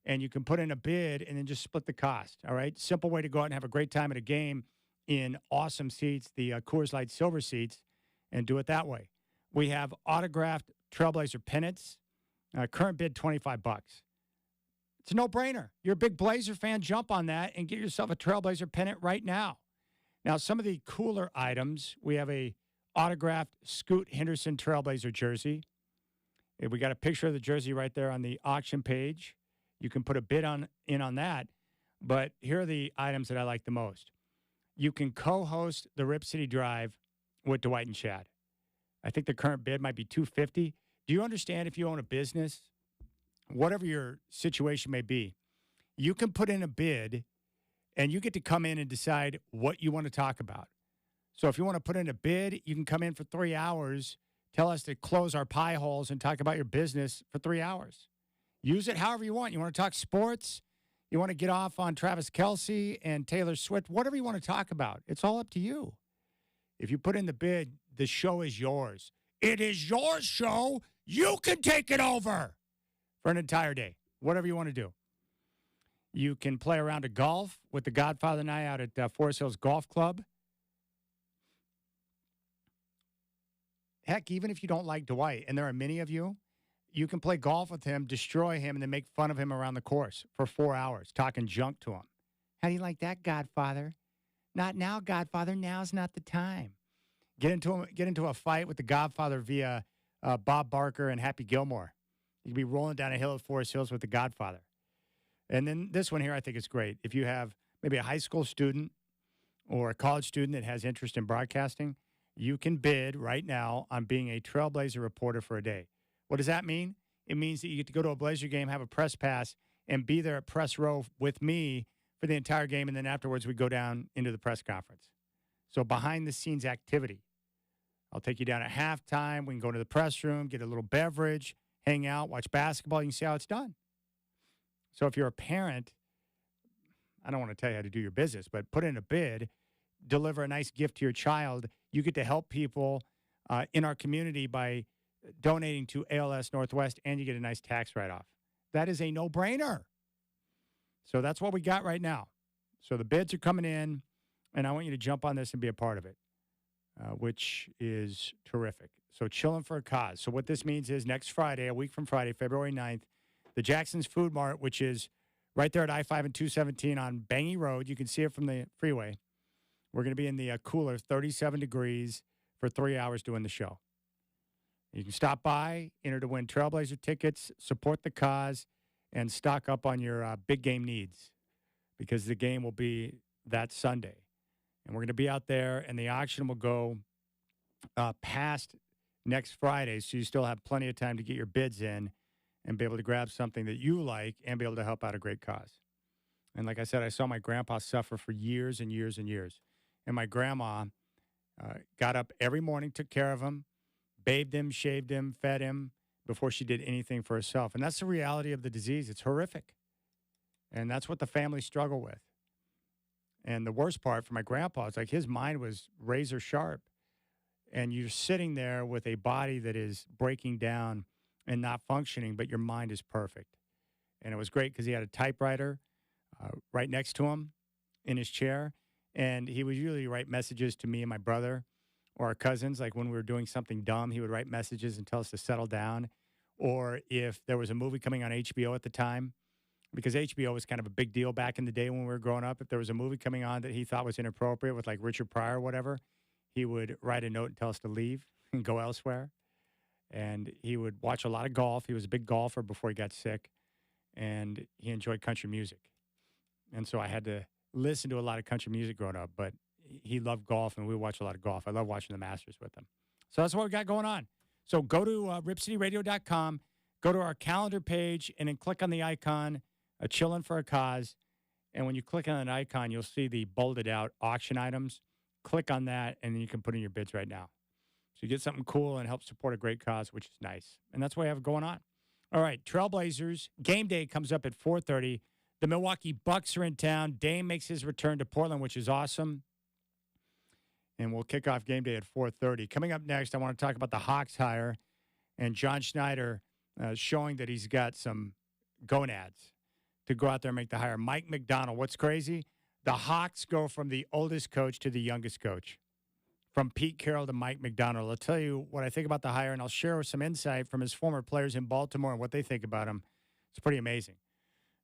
and you can put in a bid and then just split the cost, all right? Simple way to go out and have a great time at a game in awesome seats, the Coors Light Silver Seats, and do it that way. We have autographed Trailblazer pennants. Current bid, $25. It's a no-brainer. You're a big Blazer fan, jump on that and get yourself a Trailblazer pennant right now. Now, some of the cooler items, we have a autographed Scoot Henderson Trailblazer jersey. We got a picture of the jersey right there on the auction page. You can put a bid in on that. But here are the items that I like the most. You can co-host the Rip City Drive with Dwight and Chad. I think the current bid might be $250. Do you understand if you own a business, whatever your situation may be, you can put in a bid and you get to come in and decide what you want to talk about. So if you want to put in a bid, you can come in for 3 hours, tell us to close our pie holes and talk about your business for 3 hours. Use it however you want. You want to talk sports? You want to get off on Travis Kelce and Taylor Swift? Whatever you want to talk about. It's all up to you. If you put in the bid, the show is yours. It is your show. You can take it over for an entire day. Whatever you want to do. You can play around a golf with the Godfather and I out at Forest Hills Golf Club. Heck, even if you don't like Dwight, and there are many of you, you can play golf with him, destroy him, and then make fun of him around the course for 4 hours, talking junk to him. How do you like that, Godfather? Not now, Godfather. Now's not the time. Get into a fight with the Godfather via Bob Barker and Happy Gilmore. You can be rolling down a hill at Forest Hills with the Godfather. And then this one here, I think is great. If you have maybe a high school student or a college student that has interest in broadcasting, you can bid right now on being a Trailblazer reporter for a day. What does that mean? It means that you get to go to a Blazer game, have a press pass, and be there at press row with me for the entire game, and then afterwards we go down into the press conference. So behind-the-scenes activity. I'll take you down at halftime. We can go to the press room, get a little beverage, hang out, watch basketball. You can see how it's done. So if you're a parent, I don't want to tell you how to do your business, but put in a bid, deliver a nice gift to your child. You get to help people in our community by donating to ALS Northwest, and you get a nice tax write-off. That is a no-brainer. So that's what we got right now. So the bids are coming in, and I want you to jump on this and be a part of it, which is terrific. So chilling for a cause. So what this means is next Friday, a week from Friday, February 9th, the Jackson's Food Mart, which is right there at I-5 and 217 on Bangy Road. You can see it from the freeway. We're going to be in the cooler, 37 degrees, for 3 hours doing the show. You can stop by, enter to win Trailblazer tickets, support the cause, and stock up on your big game needs because the game will be that Sunday. And we're going to be out there, and the auction will go past next Friday, so you still have plenty of time to get your bids in and be able to grab something that you like and be able to help out a great cause. And like I said, I saw my grandpa suffer for years and years and years. And my grandma got up every morning, took care of him, bathed him, shaved him, fed him before she did anything for herself. And that's the reality of the disease. It's horrific. And that's what the family struggle with. And the worst part for my grandpa is like his mind was razor sharp. And you're sitting there with a body that is breaking down and not functioning, but your mind is perfect. And it was great because he had a typewriter right next to him in his chair. And he would usually write messages to me and my brother or our cousins. Like when we were doing something dumb, he would write messages and tell us to settle down. Or if there was a movie coming on HBO at the time, because HBO was kind of a big deal back in the day when we were growing up. If there was a movie coming on that he thought was inappropriate with like Richard Pryor or whatever, he would write a note and tell us to leave and go elsewhere. And he would watch a lot of golf. He was a big golfer before he got sick, and he enjoyed country music. And so I had to listen to a lot of country music growing up, but he loved golf, and we would watch a lot of golf. I love watching the Masters with him. So that's what we got going on. So go to ripcityradio.com, go to our calendar page, and then click on the icon, Chillin' for a Cause. And when you click on an icon, you'll see the bolded out auction items. Click on that, and then you can put in your bids right now. So you get something cool and help support a great cause, which is nice. And that's what I have going on. All right, Trailblazers. Game day comes up at 4:30. The Milwaukee Bucks are in town. Dame makes his return to Portland, which is awesome. And we'll kick off game day at 4:30. Coming up next, I want to talk about the Hawks hire and John Schneider showing that he's got some gonads to go out there and make the hire. Mike McDonald. What's crazy? The Hawks go from the oldest coach to the youngest coach, from Pete Carroll to Mike McDonald. I'll tell you what I think about the hire, and I'll share some insight from his former players in Baltimore and what they think about him. It's pretty amazing.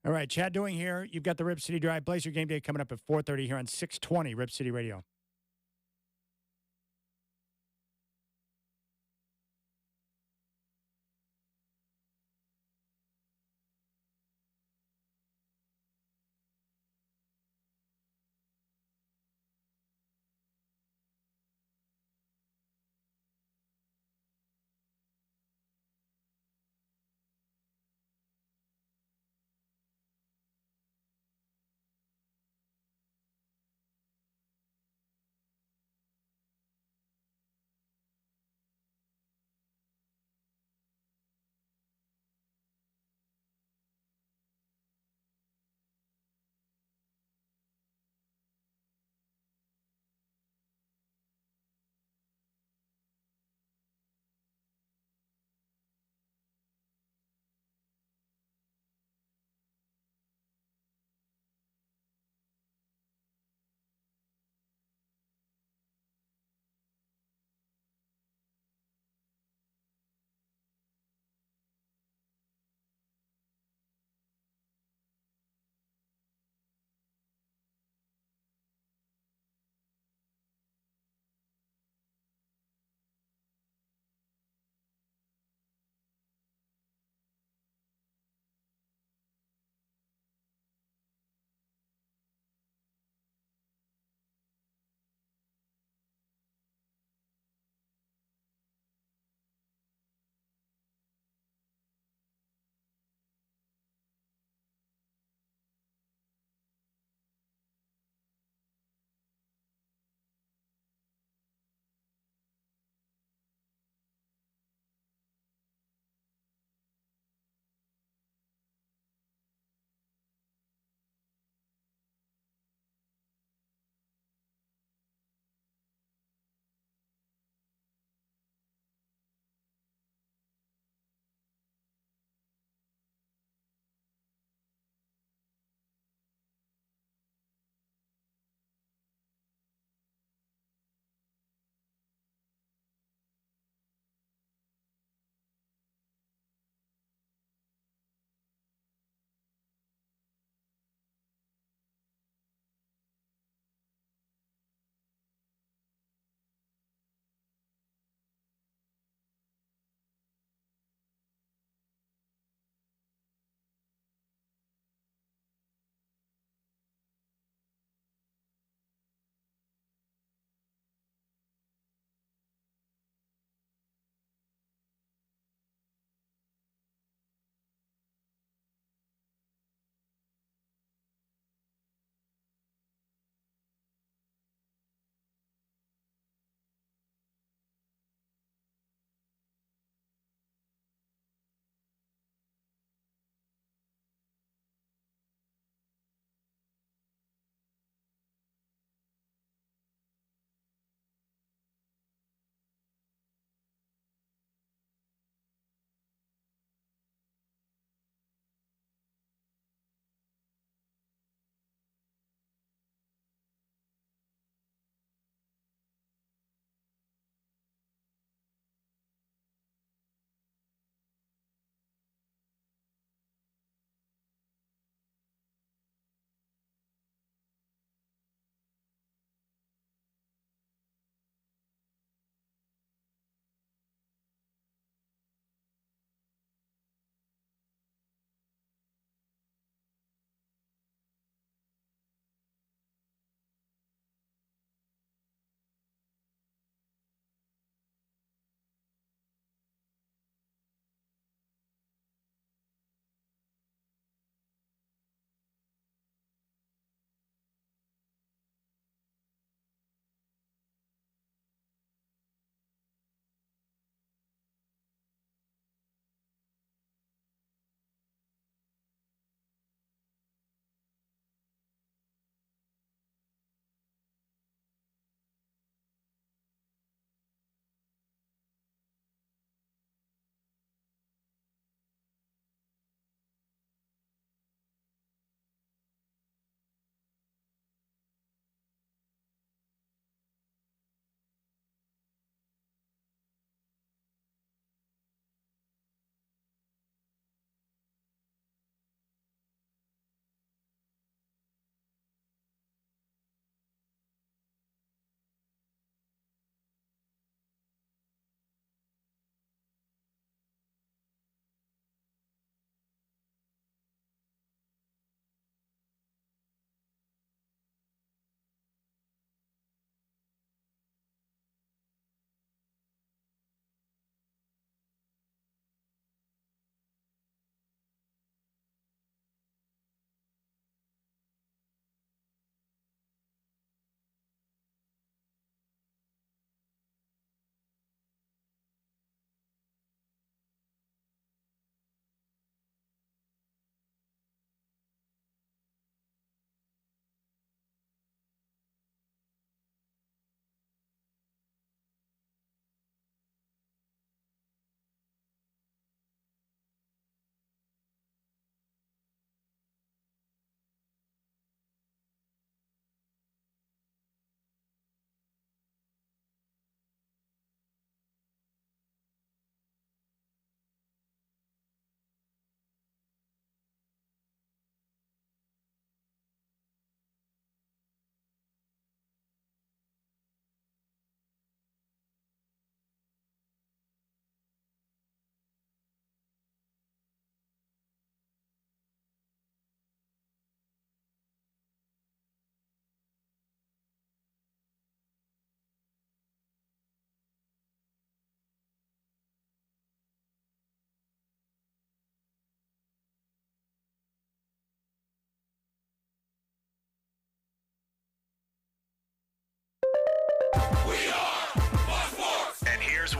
All right, Chad Doing here. You've got the Rip City Drive Blazer Game Day coming up at 4:30 here on 620 Rip City Radio.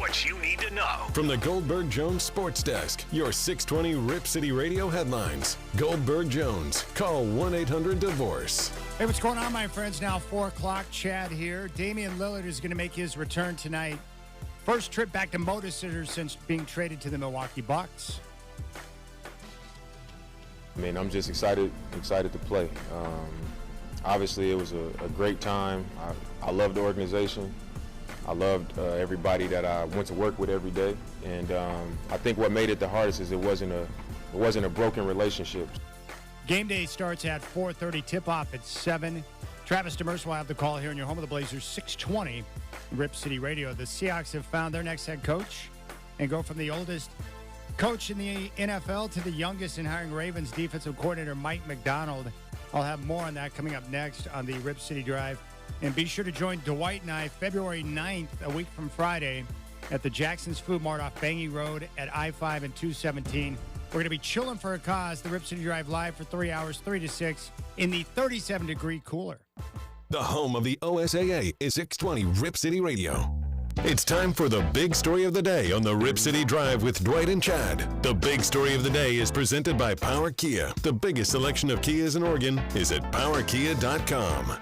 what you need to know. From the Goldberg Jones Sports Desk, your 620 Rip City Radio headlines. Goldberg Jones. Call 1-800-DIVORCE. Hey, what's going on, my friends? Now 4 o'clock. Chad here. Damian Lillard is going to make his return tonight. First trip back to Moda Center since being traded to the Milwaukee Bucks. I mean, I'm just excited to play. Obviously, it was a great time. I loved the organization. I loved everybody that I went to work with every day. And I think what made it the hardest is it wasn't a broken relationship. Game day starts at 4:30. Tip-off at 7. Travis Demers will have the call here in your home of the Blazers, 620 Rip City Radio. The Seahawks have found their next head coach and go from the oldest coach in the NFL to the youngest in hiring Ravens defensive coordinator Mike McDonald. I'll have more on that coming up next on the Rip City Drive. And be sure to join Dwight and I February 9th, a week from Friday, at the Jackson's Food Mart off Bangy Road at I-5 and 217. We're going to be chilling for a cause. The Rip City Drive live for 3 hours, 3 to 6, in the 37-degree cooler. The home of the OSAA is 620 Rip City Radio. It's time for the big story of the day on the Rip City Drive with Dwight and Chad. The big story of the day is presented by Power Kia. The biggest selection of Kias in Oregon is at powerkia.com.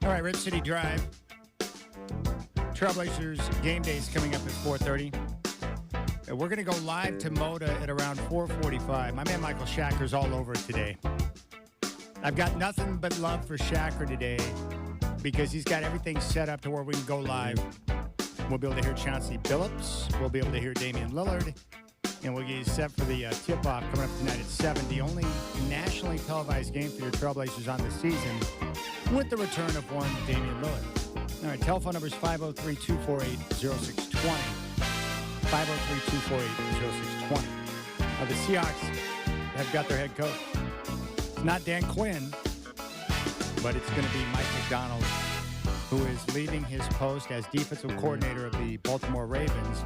All right, Rip City Drive. Trailblazers game day is coming up at 4:30. We're going to go live to Moda at around 4:45. My man Michael Shacker's all over it today. I've got nothing but love for Shacker today because he's got everything set up to where we can go live. We'll be able to hear Chauncey Billups. We'll be able to hear Damian Lillard. And we'll get you set for the tip-off coming up tonight at 7. The only nationally televised game for your Trailblazers on the season with the return of one Damian Lillard. All right, telephone number is 503-248-0620. 503-248-0620. The Seahawks have got their head coach. It's not Dan Quinn, but it's going to be Mike McDonald, who is leaving his post as defensive coordinator of the Baltimore Ravens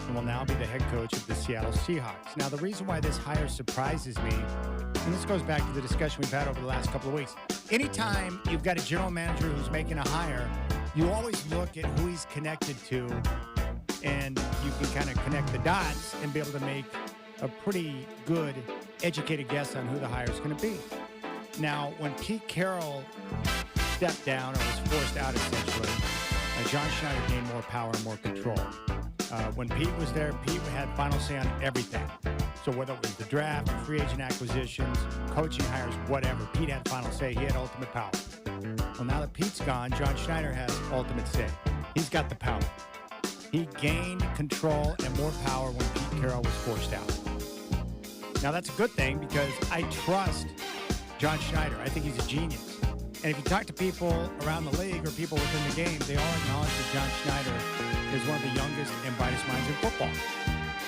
and will now be the head coach of the Seattle Seahawks. Now, the reason why this hire surprises me, and this goes back to the discussion we've had over the last couple of weeks, anytime you've got a general manager who's making a hire, you always look at who he's connected to, and you can kind of connect the dots and be able to make a pretty good, educated guess on who the hire is going to be. Now, when Pete Carroll stepped down or was forced out, essentially, John Schneider gained more power and more control. When Pete was there, Pete had final say on everything. So whether it was the draft, free agent acquisitions, coaching hires, whatever, Pete had final say. He had ultimate power. Well, now that Pete's gone, John Schneider has ultimate say. He's got the power. He gained control and more power when Pete Carroll was forced out. Now, that's a good thing because I trust John Schneider. I think he's a genius. And if you talk to people around the league or people within the game, they all acknowledge that John Schneider is one of the youngest and brightest minds in football.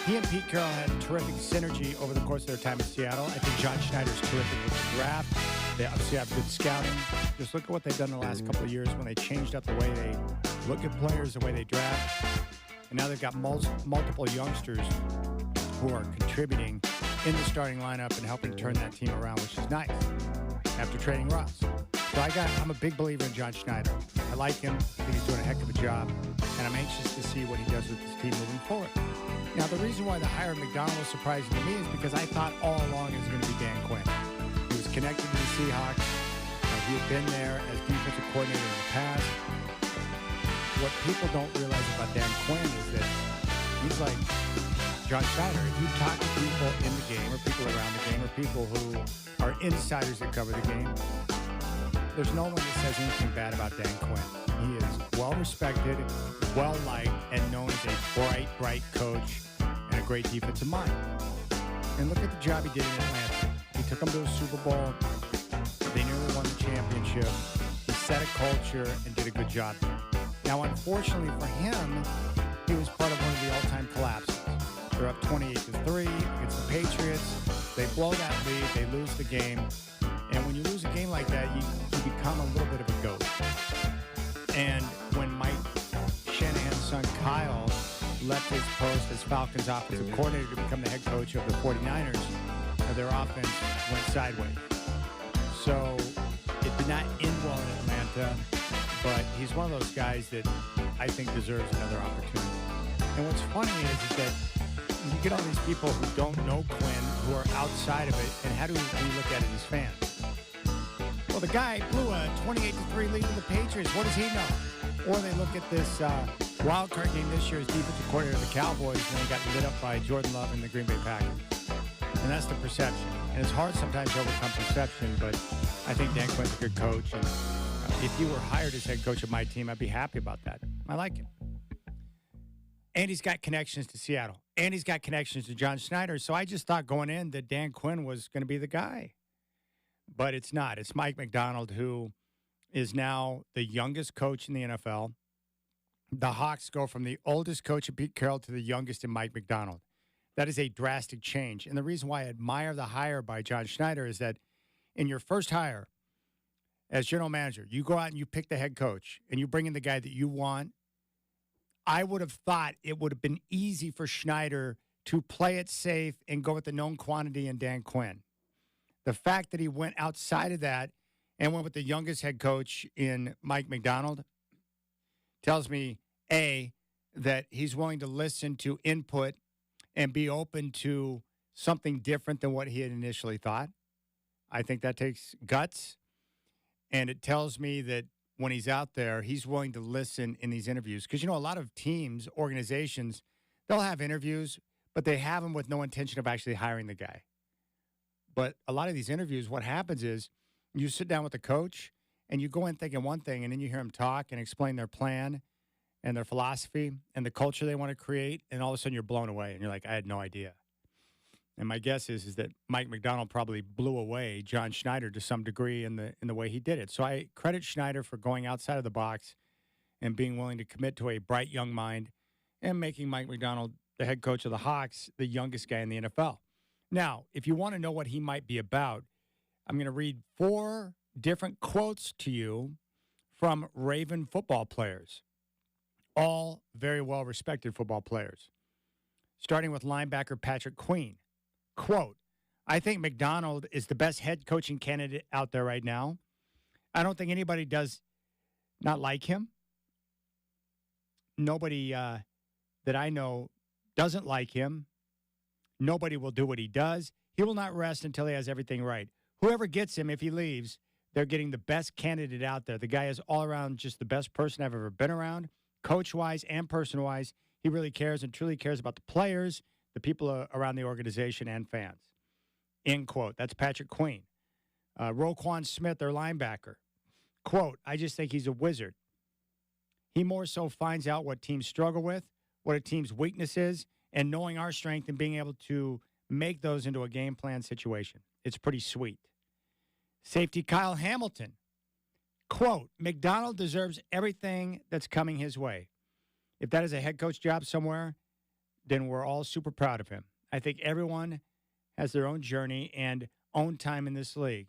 He and Pete Carroll had terrific synergy over the course of their time in Seattle. I think John Schneider's terrific with the draft. They obviously have good scouting. Just look at what they've done in the last couple of years when they changed up the way they look at players, the way they draft. And now they've got multiple youngsters who are contributing in the starting lineup and helping turn that team around, which is nice after trading Russ. So I'm a big believer in John Schneider. I like him. I think he's doing a heck of a job. And I'm anxious to see what he does with this team moving forward. Now, the reason why the hire of McDonald was surprising to me is because I thought all along it was going to be Dan Quinn. He was connected to the Seahawks. He had been there as defensive coordinator in the past. What people don't realize about Dan Quinn is that he's like John Schneider. If you talk to people in the game or people around the game or people who are insiders that cover the game, there's no one that says anything bad about Dan Quinn. He is well-respected, well-liked, and known as a bright coach and a great defensive mind. And look at the job he did in Atlanta. He took them to a Super Bowl. They nearly won the championship. He set a culture and did a good job there. Now, unfortunately for him, he was part of one of the all-time collapses. They're up 28-3 against the Patriots. They blow that lead. They lose the game. And when you lose a game like that, you become a little bit of a ghost. And when Mike Shanahan's son, Kyle, left his post as Falcons offensive coordinator to become the head coach of the 49ers, their offense went sideways. So it did not end well in Atlanta, but he's one of those guys that I think deserves another opportunity. And what's funny is that you get all these people who don't know Quinn, who are outside of it, and how do we look at it as fans? Well, the guy blew a 28-3 lead to the Patriots. What does he know? Or they look at this wild card game this year as defensive coordinator of the Cowboys when he got lit up by Jordan Love and the Green Bay Packers. And that's the perception. And it's hard sometimes to overcome perception, but I think Dan Quinn's a good coach. And if you were hired as head coach of my team, I'd be happy about that. I like him. And he's got connections to Seattle. And he's got connections to John Schneider. So I just thought going in that Dan Quinn was going to be the guy. But it's not. It's Mike Macdonald, who is now the youngest coach in the NFL. The Hawks go from the oldest coach in Pete Carroll to the youngest in Mike Macdonald. That is a drastic change. And the reason why I admire the hire by John Schneider is that in your first hire as general manager, you go out and you pick the head coach and you bring in the guy that you want. I would have thought it would have been easy for Schneider to play it safe and go with the known quantity in Dan Quinn. The fact that he went outside of that and went with the youngest head coach in Mike Macdonald tells me, A, that he's willing to listen to input and be open to something different than what he had initially thought. I think that takes guts. And it tells me that when he's out there, he's willing to listen in these interviews. Because, you know, a lot of teams, organizations, they'll have interviews, but they have them with no intention of actually hiring the guy. But a lot of these interviews, what happens is you sit down with the coach and you go in thinking one thing, and then you hear them talk and explain their plan and their philosophy and the culture they want to create, and all of a sudden you're blown away, and you're like, I had no idea. And my guess is that Mike Macdonald probably blew away John Schneider to some degree in the way he did it. So I credit Schneider for going outside of the box and being willing to commit to a bright young mind and making Mike Macdonald the head coach of the Hawks, the youngest guy in the NFL. Now, if you want to know what he might be about, I'm going to read 4 different quotes to you from Raven football players, all very well-respected football players, starting with linebacker Patrick Queen. Quote, I think Macdonald is the best head coaching candidate out there right now. I don't think anybody does not like him. Nobody that I know doesn't like him. Nobody will do what he does. He will not rest until he has everything right. Whoever gets him, if he leaves, they're getting the best candidate out there. The guy is all around just the best person I've ever been around, coach-wise and person-wise. He really cares and truly cares about the players, the people around the organization, and fans. End quote. That's Patrick Queen. Roquan Smith, their linebacker. Quote, I just think he's a wizard. He more so finds out what teams struggle with, what a team's weakness is, and knowing our strength and being able to make those into a game plan situation. It's pretty sweet. Safety Kyle Hamilton. Quote, Macdonald deserves everything that's coming his way. If that is a head coach job somewhere, then we're all super proud of him. I think everyone has their own journey and own time in this league.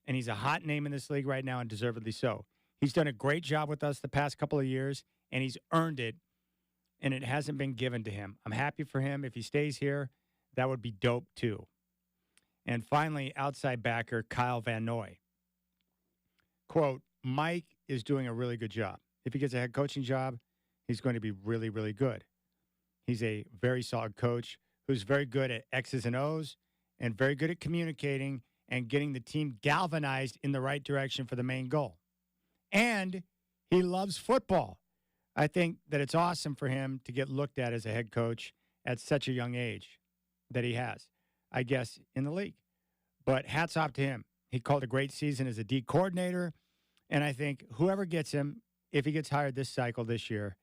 And he's a hot name in this league right now, and deservedly so. He's done a great job with us the past couple of years, and he's earned it, and it hasn't been given to him. I'm happy for him. If he stays here, that would be dope too. And finally, outside backer Kyle Van Noy. Quote, Mike is doing a really good job. If he gets a head coaching job, he's going to be really, really good. He's a very solid coach who's very good at X's and O's and very good at communicating and getting the team galvanized in the right direction for the main goal. And he loves football. I think that it's awesome for him to get looked at as a head coach at such a young age that he has, I guess, in the league. But hats off to him. He called a great season as a D coordinator. And I think whoever gets him, if he gets hired this cycle this year,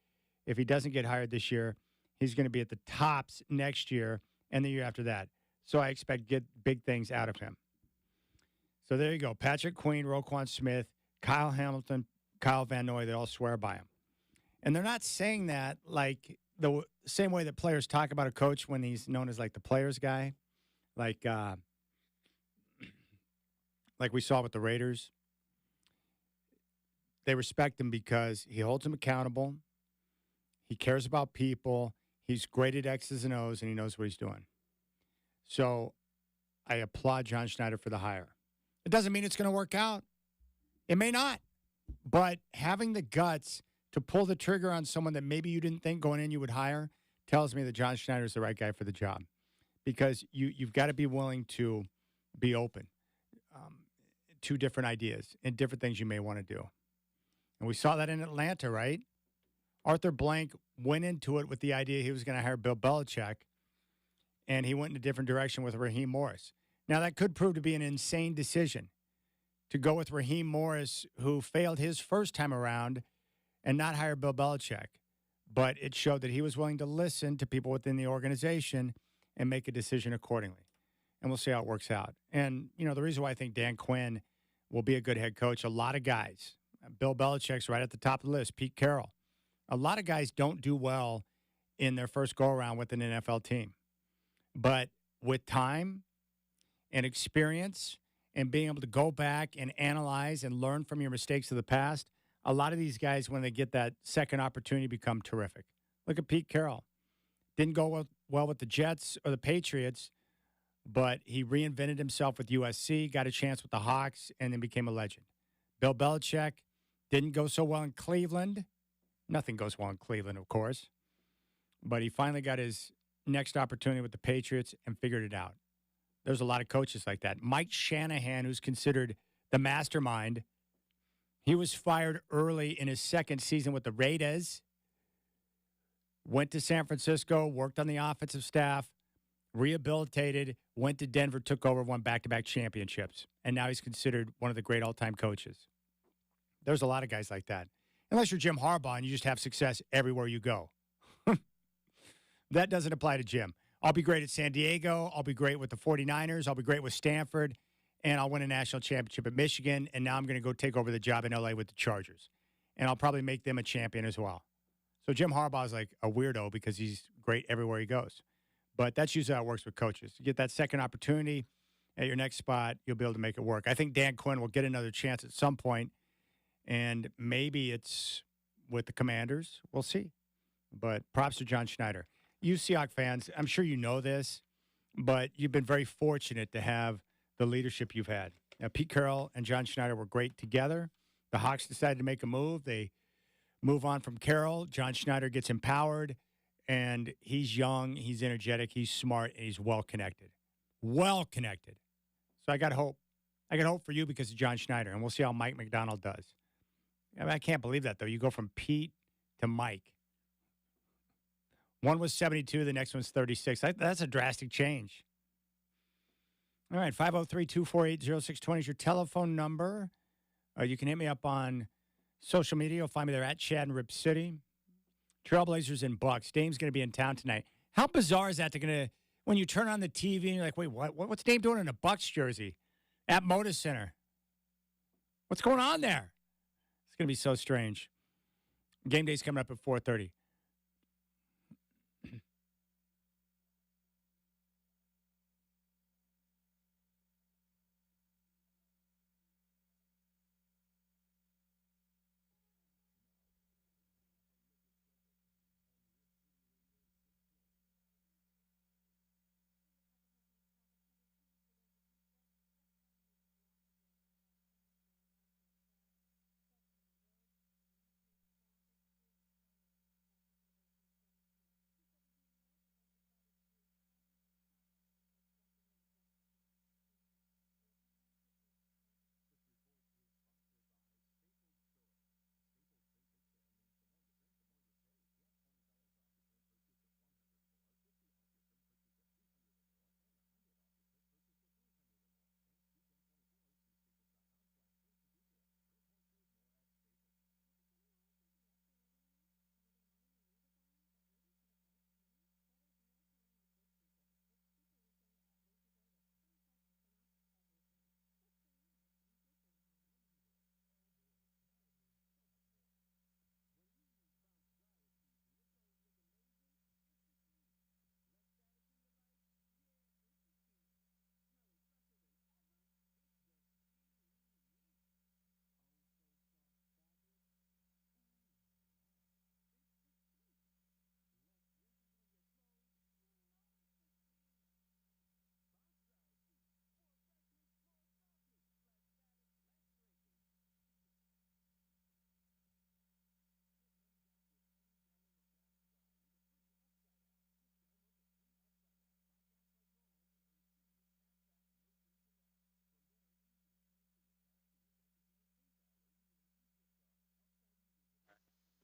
if he doesn't get hired this year, he's going to be at the tops next year and the year after that. So I expect get big things out of him. So there you go. Patrick Queen, Roquan Smith, Kyle Hamilton, Kyle Van Noy, they all swear by him. And they're not saying that like the same way that players talk about a coach when he's known as like the players guy. Like like we saw with the Raiders, they respect him because he holds them accountable. He cares about people. He's great at X's and O's, and he knows what he's doing. So I applaud John Schneider for the hire. It doesn't mean it's going to work out. It may not. But having the guts to pull the trigger on someone that maybe you didn't think going in you would hire tells me that John Schneider is the right guy for the job. Because you've got to be willing to be open to different ideas and different things you may want to do. And we saw that in Atlanta, right? Arthur Blank went into it with the idea he was going to hire Bill Belichick, and he went in a different direction with Raheem Morris. Now, that could prove to be an insane decision to go with Raheem Morris, who failed his first time around, and not hire Bill Belichick. But it showed that he was willing to listen to people within the organization and make a decision accordingly. And we'll see how it works out. And, you know, the reason why I think Dan Quinn will be a good head coach, a lot of guys, Bill Belichick's right at the top of the list, Pete Carroll. A lot of guys don't do well in their first go-around with an NFL team. But with time and experience and being able to go back and analyze and learn from your mistakes of the past, a lot of these guys, when they get that second opportunity, become terrific. Look at Pete Carroll. Didn't go well with the Jets or the Patriots, but he reinvented himself with USC, got a chance with the Hawks, and then became a legend. Bill Belichick didn't go so well in Cleveland. Nothing goes well in Cleveland, of course. But he finally got his next opportunity with the Patriots and figured it out. There's a lot of coaches like that. Mike Shanahan, who's considered the mastermind, he was fired early in his second season with the Raiders, went to San Francisco, worked on the offensive staff, rehabilitated, went to Denver, took over, won back-to-back championships. And now he's considered one of the great all-time coaches. There's a lot of guys like that. Unless you're Jim Harbaugh and you just have success everywhere you go. That doesn't apply to Jim. I'll be great at San Diego. I'll be great with the 49ers. I'll be great with Stanford. And I'll win a national championship at Michigan. And now I'm going to go take over the job in L.A. with the Chargers. And I'll probably make them a champion as well. So Jim Harbaugh is like a weirdo because he's great everywhere he goes. But that's usually how it works with coaches. You get that second opportunity at your next spot, you'll be able to make it work. I think Dan Quinn will get another chance at some point, and maybe it's with the Commanders. We'll see. But props to John Schneider. You Seahawks fans, I'm sure you know this, but you've been very fortunate to have the leadership you've had. Now, Pete Carroll and John Schneider were great together. The Hawks decided to make a move. They move on from Carroll. John Schneider gets empowered, and he's young, he's energetic, he's smart, and he's well-connected. Well-connected. So I got hope. I got hope for you because of John Schneider, and we'll see how Mike McDonald does. I mean, I can't believe that, though. You go from Pete to Mike. One was 72, the next one's 36. That's a drastic change. All right, 503-248-0620 is your telephone number. You can hit me up on social media. You'll find me there at Chad and Rip City. Trailblazers and Bucks. Dame's going to be in town tonight. How bizarre is that? They're going to, when you turn on the TV and you're like, wait, what's Dame doing in a Bucks jersey at Moda Center? What's going on there? It's going to be so strange. Game day's coming up at 4:30.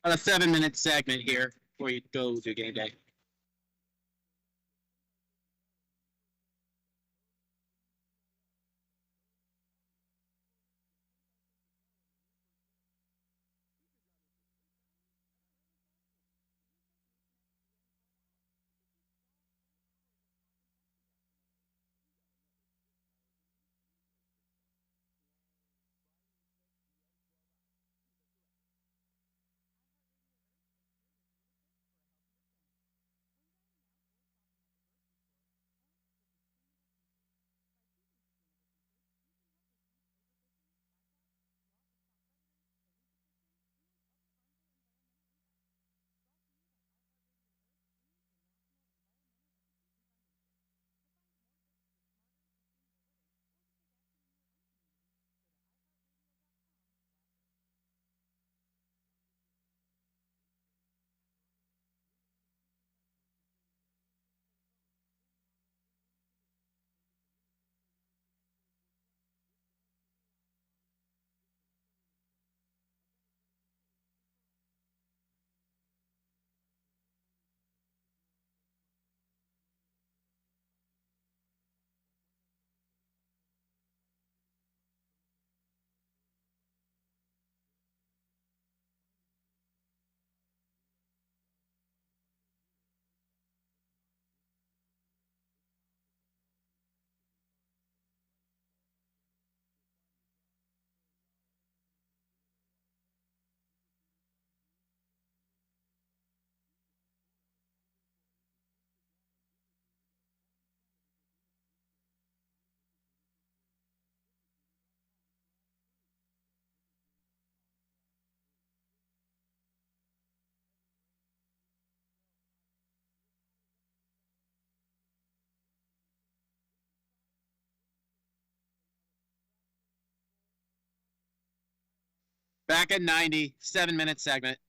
a 7-minute segment here before you go to game day. Back at 90, 7-minute segment.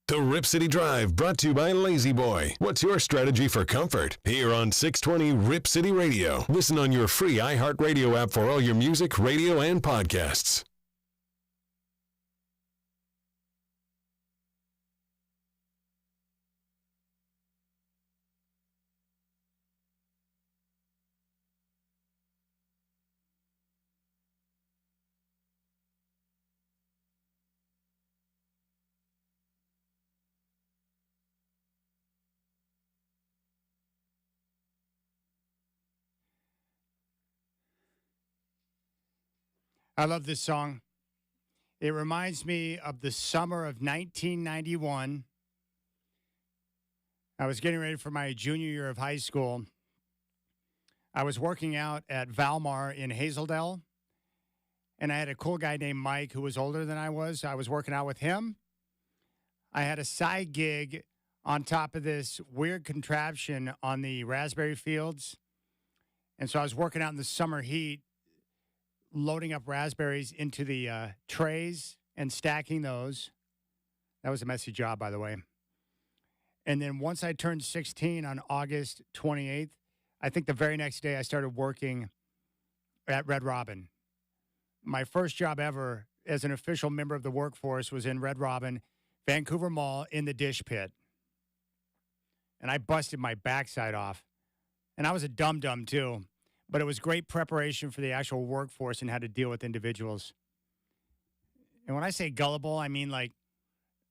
The Rip City Drive, brought to you by Lazy Boy. What's your strategy for comfort? Here on 620 Rip City Radio. Listen on your free iHeartRadio app for all your music, radio, and podcasts. I love this song. It reminds me of the summer of 1991. I was getting ready for my junior year of high school. I was working out at Valmar in Hazeldale, and I had a cool guy named Mike who was older than I was. I was working out with him. I had a side gig on top of this weird contraption on the raspberry fields. And so I was working out in the summer heat, loading up raspberries into the trays and stacking those. That was a messy job, by the way. And then once I turned 16 on August 28th, I think the very next day I started working at Red Robin. My first job ever as an official member of the workforce was in Red Robin, Vancouver Mall, in the dish pit. And I busted my backside off. And I was a dum-dum too. But it was great preparation for the actual workforce and how to deal with individuals. And when I say gullible, I mean like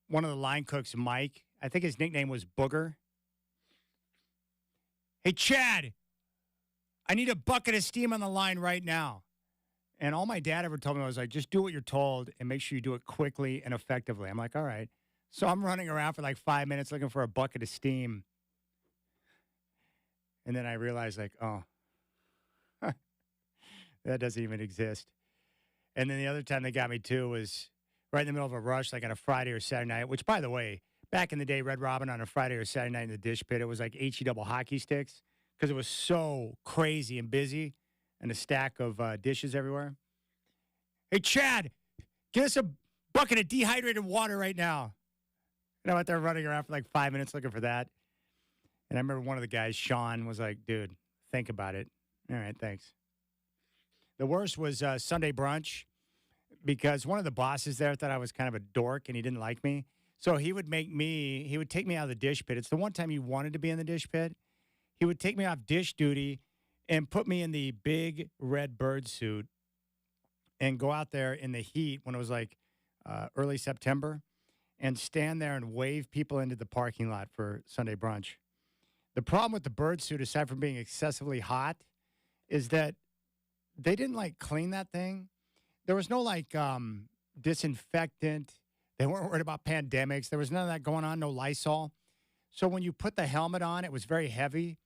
one of the line cooks, Mike, I think his nickname was Booger. Hey, Chad, I need a bucket of steam on the line right now. And all my dad ever told me was like, just do what you're told and make sure you do it quickly and effectively. I'm like, all right. So I'm running around for like 5 minutes looking for a bucket of steam. And then I realized like, oh, that doesn't even exist. And then the other time they got me too was right in the middle of a rush, like on a Friday or Saturday night, which, by the way, back in the day, Red Robin on a Friday or Saturday night in the dish pit, it was like HE double hockey sticks because it was so crazy and busy and a stack of dishes everywhere. Hey, Chad, get us a bucket of dehydrated water right now. And I went there running around for like 5 minutes looking for that. And I remember one of the guys, Sean, was like, dude, think about it. All right, thanks. The worst was Sunday brunch because one of the bosses there thought I was kind of a dork and he didn't like me. So he would take me out of the dish pit. It's the one time he wanted to be in the dish pit. He would take me off dish duty and put me in the big red bird suit and go out there in the heat when it was like early September and stand there and wave people into the parking lot for Sunday brunch. The problem with the bird suit, aside from being excessively hot, is that they didn't like clean that thing. There was no like disinfectant. They weren't worried about pandemics. There was none of that going on, no Lysol. So when you put the helmet on, it was very heavy.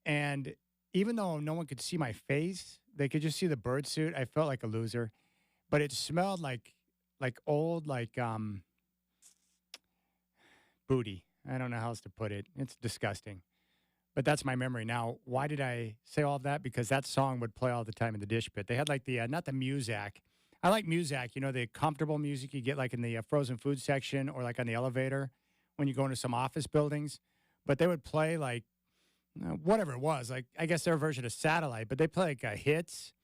And even though no one could see my face, they could just see the bird suit. I felt like a loser. But it smelled like old, booty. I don't know how else to put it. It's disgusting. But that's my memory. Now, why did I say all of that? Because that song would play all the time in the dish pit. They had like the, not the Muzak. I like Muzak, you know, the comfortable music you get like in the frozen food section or like on the elevator when you go into some office buildings. But they would play like, whatever it was. Like, I guess their version of Satellite. But they play like hits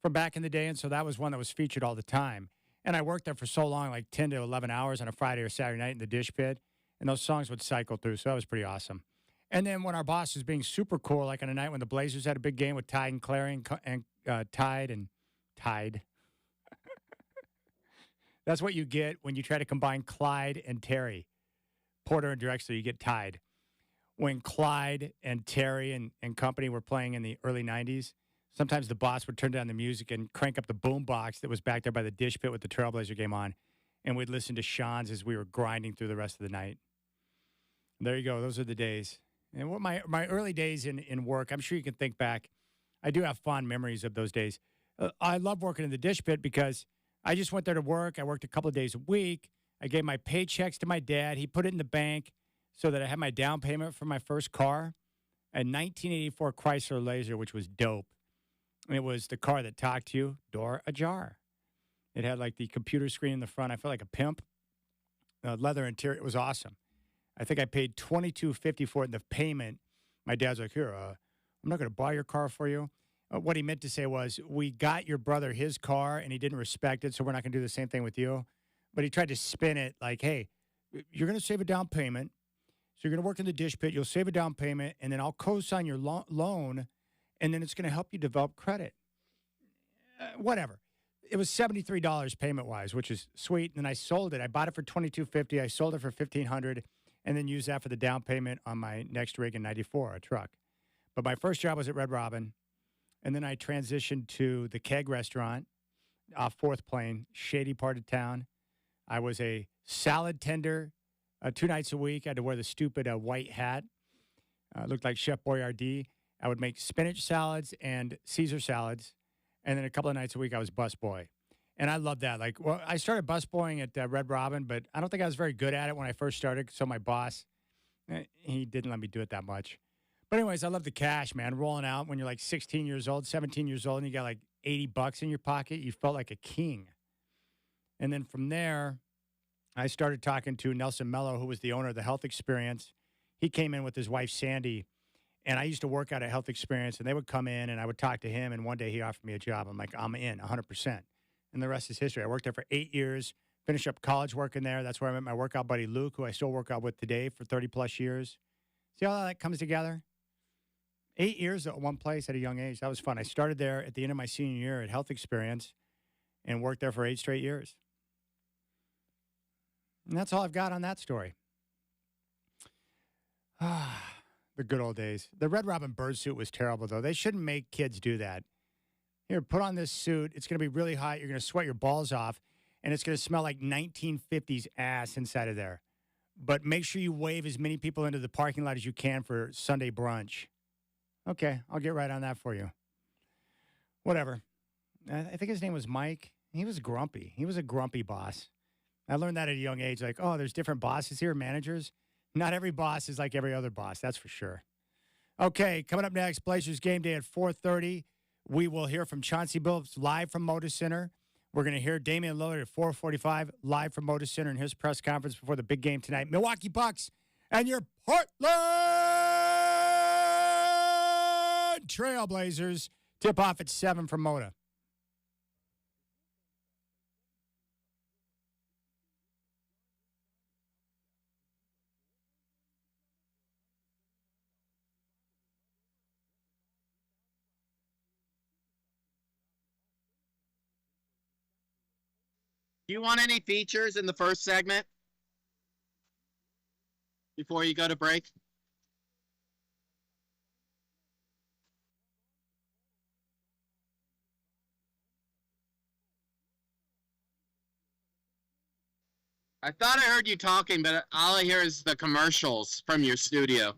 from back in the day. And so that was one that was featured all the time. And I worked there for so long, like 10 to 11 hours on a Friday or Saturday night in the dish pit. And those songs would cycle through. So that was pretty awesome. And then when our boss was being super cool, like on a night when the Blazers had a big game with Tide and Clarion and Tide. That's what you get when you try to combine Clyde and Terry. Porter and Drexler, you get Tide. When Clyde and Terry and company were playing in the early 90s, sometimes the boss would turn down the music and crank up the boom box that was back there by the dish pit with the Trailblazer game on. And we'd listen to Sean's as we were grinding through the rest of the night. There you go. Those are the days. And what my early days in work, I'm sure you can think back. I do have fond memories of those days. I love working in the dish pit because I just went there to work. I worked a couple of days a week. I gave my paychecks to my dad. He put it in the bank so that I had my down payment for my first car, a 1984 Chrysler Laser, which was dope. It was the car that talked to you, door ajar. It had like the computer screen in the front. I felt like a pimp. Leather interior. It was awesome. I think I paid $22.50 for it in the payment. My dad's like, here, I'm not going to buy your car for you. What he meant to say was, we got your brother his car, and he didn't respect it, so we're not going to do the same thing with you. But he tried to spin it like, hey, you're going to save a down payment, so you're going to work in the dish pit, you'll save a down payment, and then I'll co-sign your loan, and then it's going to help you develop credit. Whatever. It was $73 payment-wise, which is sweet, and then I sold it. I bought it for $22.50. I sold it for $1,500. And then use that for the down payment on my next rig in 94, a truck. But my first job was at Red Robin. And then I transitioned to the Keg restaurant off 4th Plain, shady part of town. I was a salad tender 2 nights a week. I had to wear the stupid white hat. Looked like Chef Boyardee. I would make spinach salads and Caesar salads. And then a couple of nights a week, I was busboy. And I love that. Like, well, I started busboying at Red Robin, but I don't think I was very good at it when I first started. So my boss, he didn't let me do it that much. But anyways, I love the cash, man. Rolling out when you're like 16 years old, 17 years old, and you got like $80 in your pocket. You felt like a king. And then from there, I started talking to Nelson Mello, who was the owner of the Health Experience. he came in with his wife, Sandy, and I used to work out at Health Experience, and they would come in, and I would talk to him, and one day he offered me a job. I'm like, I'm in 100%. And the rest is history. I worked there for 8 years, finished up college working there. That's where I met my workout buddy, Luke, who I still work out with today for 30-plus years. See how that comes together? 8 years at one place at a young age. That was fun. I started there at the end of my senior year at Health Experience and worked there for 8 straight years. And that's all I've got on that story. The good old days. The Red Robin bird suit was terrible, though. They shouldn't make kids do that. Here, put on this suit. It's going to be really hot. You're going to sweat your balls off, and it's going to smell like 1950s ass inside of there. But make sure you wave as many people into the parking lot as you can for Sunday brunch. Okay, I'll get right on that for you. Whatever. I think his name was Mike. He was grumpy. He was a grumpy boss. I learned that at a young age. Like, oh, there's different bosses here, managers. Not every boss is like every other boss, that's for sure. Okay, coming up next, Blazers game day at 4:30. We will hear from Chauncey Billups live from Moda Center. We're going to hear Damian Lillard at 4:45 live from Moda Center in his press conference before the big game tonight. Milwaukee Bucks and your Portland Trailblazers tip off at 7 from Moda. Do you want any features in the first segment before you go to break? I thought I heard you talking, but all I hear is the commercials from your studio.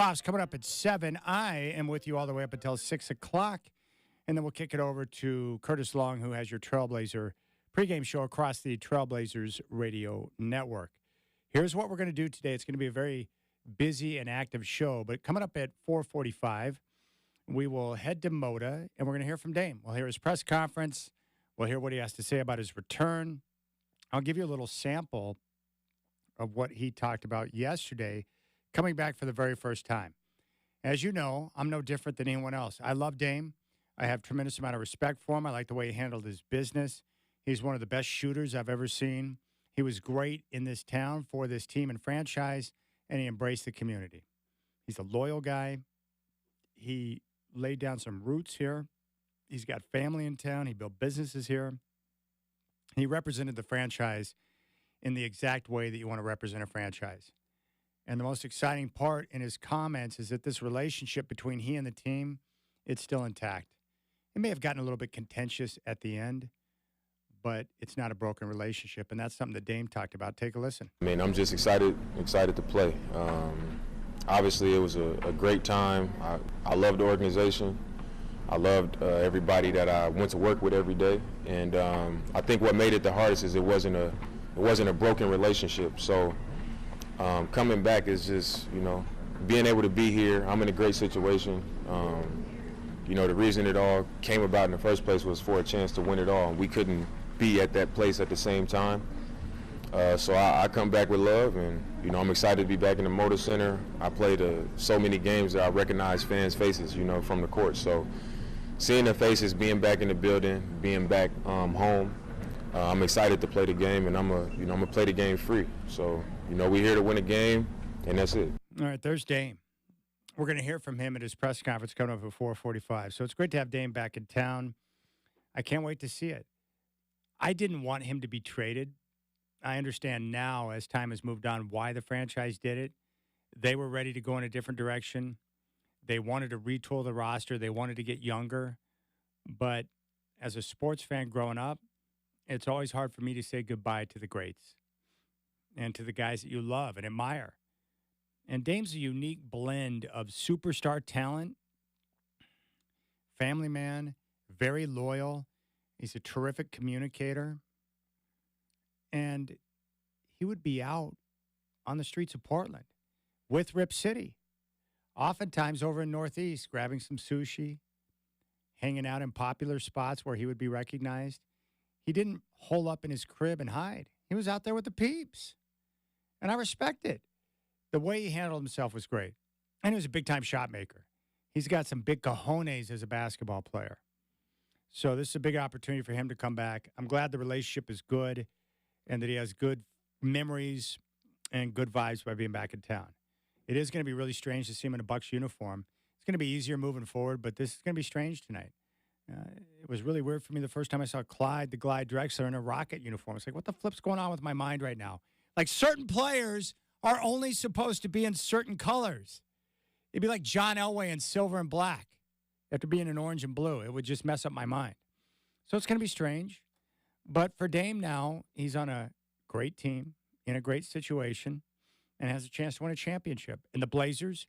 Tip-off's coming up at 7. I am with you all the way up until 6 o'clock, and then we'll kick it over to Curtis Long, who has your Trailblazer pregame show across the Trailblazers radio network. Here's what we're going to do today. It's going to be a very busy and active show, but coming up at 4:45, we will head to Moda, and we're going to hear from Dame. We'll hear his press conference. We'll hear what he has to say about his return. I'll give you a little sample of what he talked about yesterday, coming back for the very first time. As you know, I'm no different than anyone else. I love Dame. I have tremendous amount of respect for him. I like the way he handled his business. He's one of the best shooters I've ever seen. He was great in this town for this team and franchise, and he embraced the community. He's a loyal guy. He laid down some roots here. He's got family in town. He built businesses here. He represented the franchise in the exact way that you want to represent a franchise. And the most exciting part in his comments is that this relationship between he and the team, it's still intact. It may have gotten a little bit contentious at the end, but it's not a broken relationship, and that's something that Dame talked about. Take a listen. I mean, I'm just excited to play. Obviously, it was a great time. I loved the organization. I loved everybody that I went to work with every day, and I think what made it the hardest is it wasn't a broken relationship. So coming back is just, being able to be here. I'm in a great situation. The reason it all came about in the first place was for a chance to win it all, and we couldn't be at that place at the same time. So I come back with love, and I'm excited to be back in the Motor Center. I played so many games that I recognize fans' faces, from the court. So seeing their faces, being back in the building, being back home, I'm excited to play the game, and I'm gonna play the game free. So we're here to win a game, and that's it. All right, there's Dame. We're going to hear from him at his press conference coming up at 4:45. So it's great to have Dame back in town. I can't wait to see it. I didn't want him to be traded. I understand now, as time has moved on, why the franchise did it. They were ready to go in a different direction. They wanted to retool the roster. They wanted to get younger. But as a sports fan growing up, it's always hard for me to say goodbye to the greats and to the guys that you love and admire. And Dame's a unique blend of superstar talent, family man, very loyal. He's a terrific communicator. And he would be out on the streets of Portland with Rip City, oftentimes over in Northeast, grabbing some sushi, hanging out in popular spots where he would be recognized. He didn't hole up in his crib and hide. He was out there with the peeps. And I respect it. The way he handled himself was great. And he was a big-time shot maker. He's got some big cojones as a basketball player. So this is a big opportunity for him to come back. I'm glad the relationship is good and that he has good memories and good vibes by being back in town. It is going to be really strange to see him in a Bucks uniform. It's going to be easier moving forward, but this is going to be strange tonight. It was really weird for me the first time I saw Clyde, the Glide Drexler, in a Rocket uniform. It's like, what the flip's going on with my mind right now? Like, certain players are only supposed to be in certain colors. It'd be like John Elway in silver and black after being in orange and blue. It would just mess up my mind. So it's going to be strange. But for Dame now, he's on a great team, in a great situation, and has a chance to win a championship. And the Blazers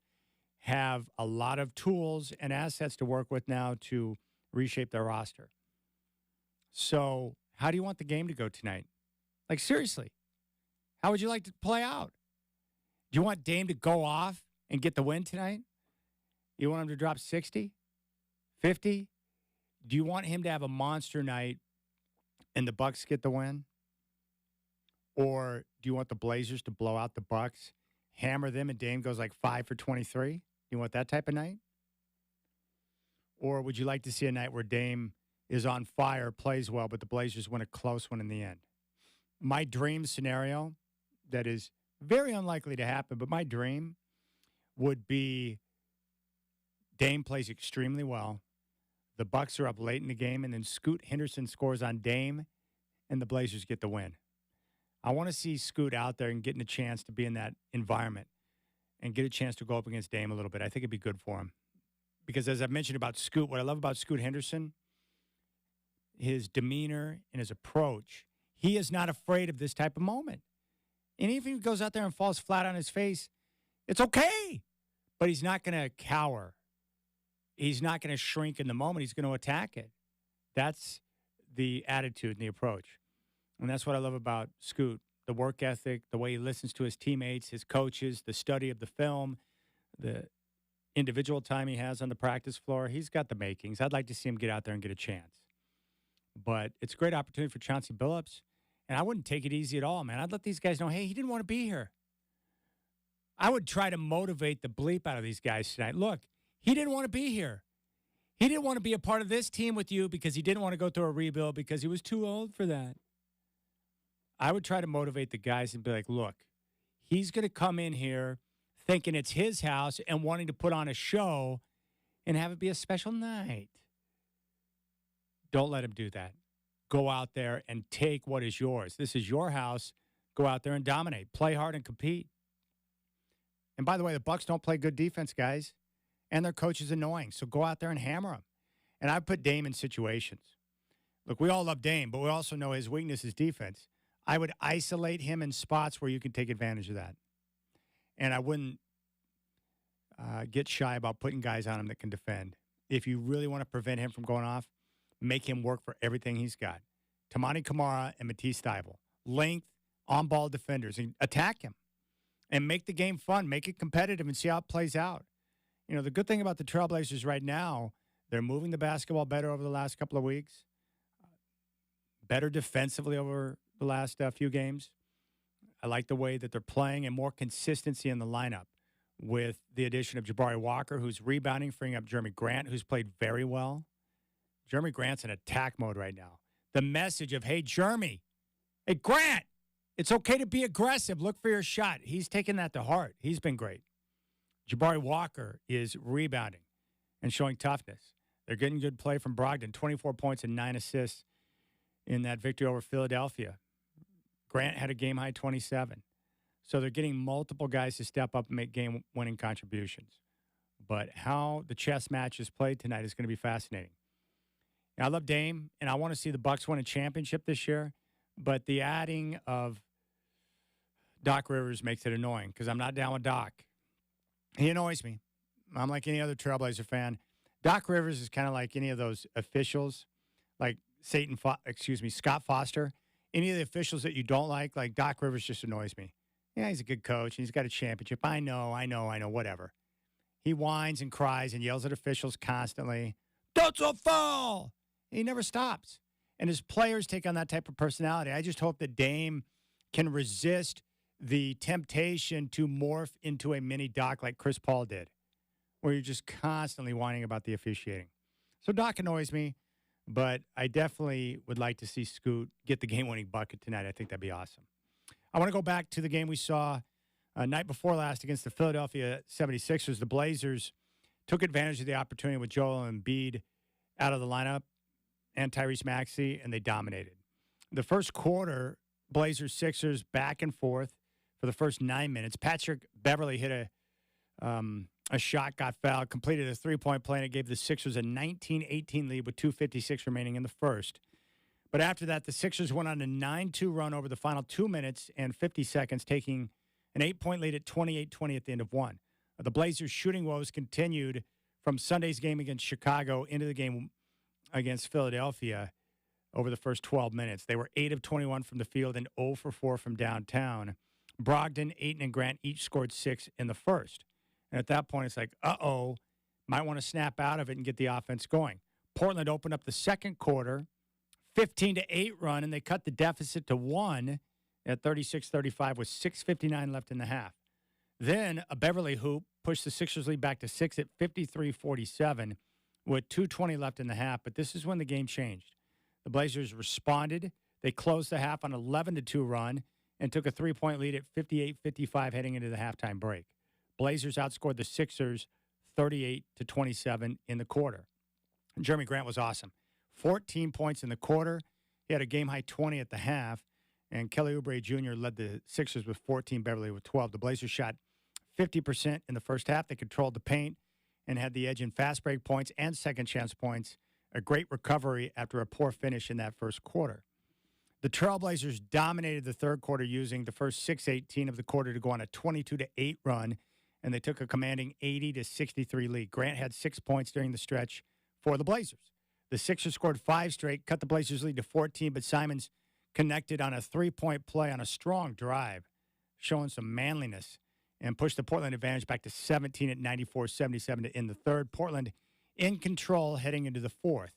have a lot of tools and assets to work with now to reshape their roster. So how do you want the game to go tonight? Like, seriously, how would you like to play out? Do you want Dame to go off and get the win tonight? You want him to drop 60, 50? Do you want him to have a monster night and the Bucks get the win? Or do you want the Blazers to blow out the Bucks, hammer them, and Dame goes like 5 for 23? You want that type of night? Or would you like to see a night where Dame is on fire, plays well, but the Blazers win a close one in the end? My dream scenario, that is very unlikely to happen, but my dream would be Dame plays extremely well. The Bucks are up late in the game, and then Scoot Henderson scores on Dame, and the Blazers get the win. I want to see Scoot out there and getting a chance to be in that environment and get a chance to go up against Dame a little bit. I think it'd be good for him. Because as I've mentioned about Scoot, what I love about Scoot Henderson, his demeanor and his approach, he is not afraid of this type of moment. And even if he goes out there and falls flat on his face, it's okay. but he's not going to cower. He's not going to shrink in the moment. He's going to attack it. That's the attitude and the approach. And that's what I love about Scoot, the work ethic, the way he listens to his teammates, his coaches, the study of the film, the individual time he has on the practice floor. He's got the makings. I'd like to see him get out there and get a chance. But it's a great opportunity for Chauncey Billups. And I wouldn't take it easy at all, man. I'd let these guys know, hey, he didn't want to be here. I would try to motivate the bleep out of these guys tonight. Look, he didn't want to be here. He didn't want to be a part of this team with you because he didn't want to go through a rebuild because he was too old for that. I would try to motivate the guys and be like, look, he's going to come in here thinking it's his house and wanting to put on a show and have it be a special night. Don't let him do that. Go out there and take what is yours. This is your house. Go out there and dominate. Play hard and compete. And by the way, the Bucks don't play good defense, guys. And their coach is annoying. So go out there and hammer him. And I put Dame in situations. Look, we all love Dame, but we also know his weakness is defense. I would isolate him in spots where you can take advantage of that. And I wouldn't get shy about putting guys on him that can defend. If you really want to prevent him from going off, make him work for everything he's got. Tamani Kamara and Matisse Thybulle. Length, on-ball defenders. And attack him. And make the game fun. Make it competitive and see how it plays out. You know, the good thing about the Trailblazers right now, they're moving the basketball better over the last couple of weeks. Better defensively over the last few games. I like the way that they're playing and more consistency in the lineup with the addition of Jabari Walker, who's rebounding, freeing up Jeremy Grant, who's played very well. Jeremy Grant's in attack mode right now. The message of, hey, Jeremy, hey, Grant, it's okay to be aggressive. Look for your shot. He's taken that to heart. He's been great. Jabari Walker is rebounding and showing toughness. They're getting good play from Brogdon, 24 points and 9 assists in that victory over Philadelphia. Grant had a game-high 27. So they're getting multiple guys to step up and make game-winning contributions. But how the chess match is played tonight is going to be fascinating. Now, I love Dame, and I want to see the Bucks win a championship this year. But the adding of Doc Rivers makes it annoying because I'm not down with Doc. He annoys me. I'm like any other Trailblazer fan. Doc Rivers is kind of like any of those officials, like Scott Foster. Any of the officials that you don't like Doc Rivers just annoys me. Yeah, he's a good coach, and he's got a championship. I know, whatever. He whines and cries and yells at officials constantly. That's a foul! He never stops. And his players take on that type of personality. I just hope that Dame can resist the temptation to morph into a mini Doc like Chris Paul did, where you're just constantly whining about the officiating. So Doc annoys me, but I definitely would like to see Scoot get the game-winning bucket tonight. I think that'd be awesome. I want to go back to the game we saw night before last against the Philadelphia 76ers. The Blazers took advantage of the opportunity with Joel Embiid out of the lineup and Tyrese Maxey, and they dominated. The first quarter, Blazers-Sixers back and forth for the first 9 minutes. Patrick Beverley hit a shot, got fouled, completed a three-point play, and it gave the Sixers a 19-18 lead with 2:56 remaining in the first. But after that, the Sixers went on a 9-2 run over the final 2 minutes and 50 seconds, taking an 8-point lead at 28-20 at the end of one. The Blazers' shooting woes continued from Sunday's game against Chicago into the game against Philadelphia over the first 12 minutes. They were 8 of 21 from the field and 0 for 4 from downtown. Brogdon, Ayton, and Grant each scored 6 in the first. And at that point, it's like, might want to snap out of it and get the offense going. Portland opened up the second quarter, 15-8 run, and they cut the deficit to 1 at 36-35 with 6:59 left in the half. Then a Beverly hoop pushed the Sixers lead back to 6 at 53-47 with 2:20 left in the half. But this is when the game changed. The Blazers responded. They closed the half on an 11-2 run and took a 3-point lead at 58-55 heading into the halftime break. Blazers outscored the Sixers 38-27 in the quarter. And Jeremy Grant was awesome. 14 points in the quarter. He had a game-high 20 at the half. And Kelly Oubre Jr. led the Sixers with 14, Beverly with 12. The Blazers shot 50% in the first half. They controlled the paint and had the edge in fast break points and second chance points. A great recovery after a poor finish in that first quarter. The Trailblazers dominated the third quarter using the first 6:18 of the quarter to go on a 22-8 run and they took a commanding 80-63 lead. Grant had 6 points during the stretch for the Blazers. The Sixers scored 5 straight, cut the Blazers' lead to 14, but Simons connected on a 3-point play on a strong drive, showing some manliness, and pushed the Portland advantage back to 17 at 94-77 to end the third. Portland in control heading into the fourth.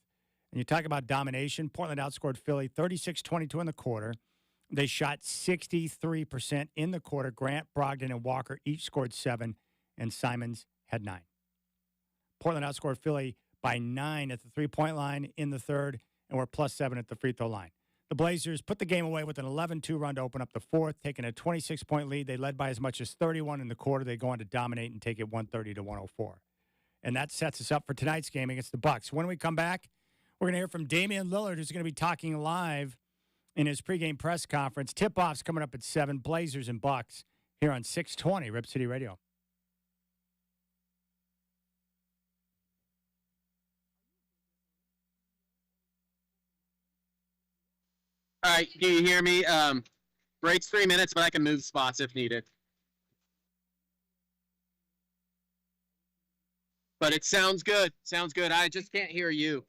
And you talk about domination, Portland outscored Philly 36-22 in the quarter. They shot 63% in the quarter. Grant, Brogdon, and Walker each scored 7, and Simons had 9. Portland outscored Philly by 9 at the three-point line in the third, and were +7 at the free throw line. The Blazers put the game away with an 11-2 run to open up the fourth, taking a 26-point lead. They led by as much as 31 in the quarter. They go on to dominate and take it 130-104. And that sets us up for tonight's game against the Bucks. When we come back, we're going to hear from Damian Lillard, who's going to be talking live in his pregame press conference. Tip-off's coming up at 7, Blazers and Bucks, here on 620 Rip City Radio. All right, can you hear me? Breaks 3 minutes, but I can move spots if needed. But it sounds good. Sounds good. I just can't hear you.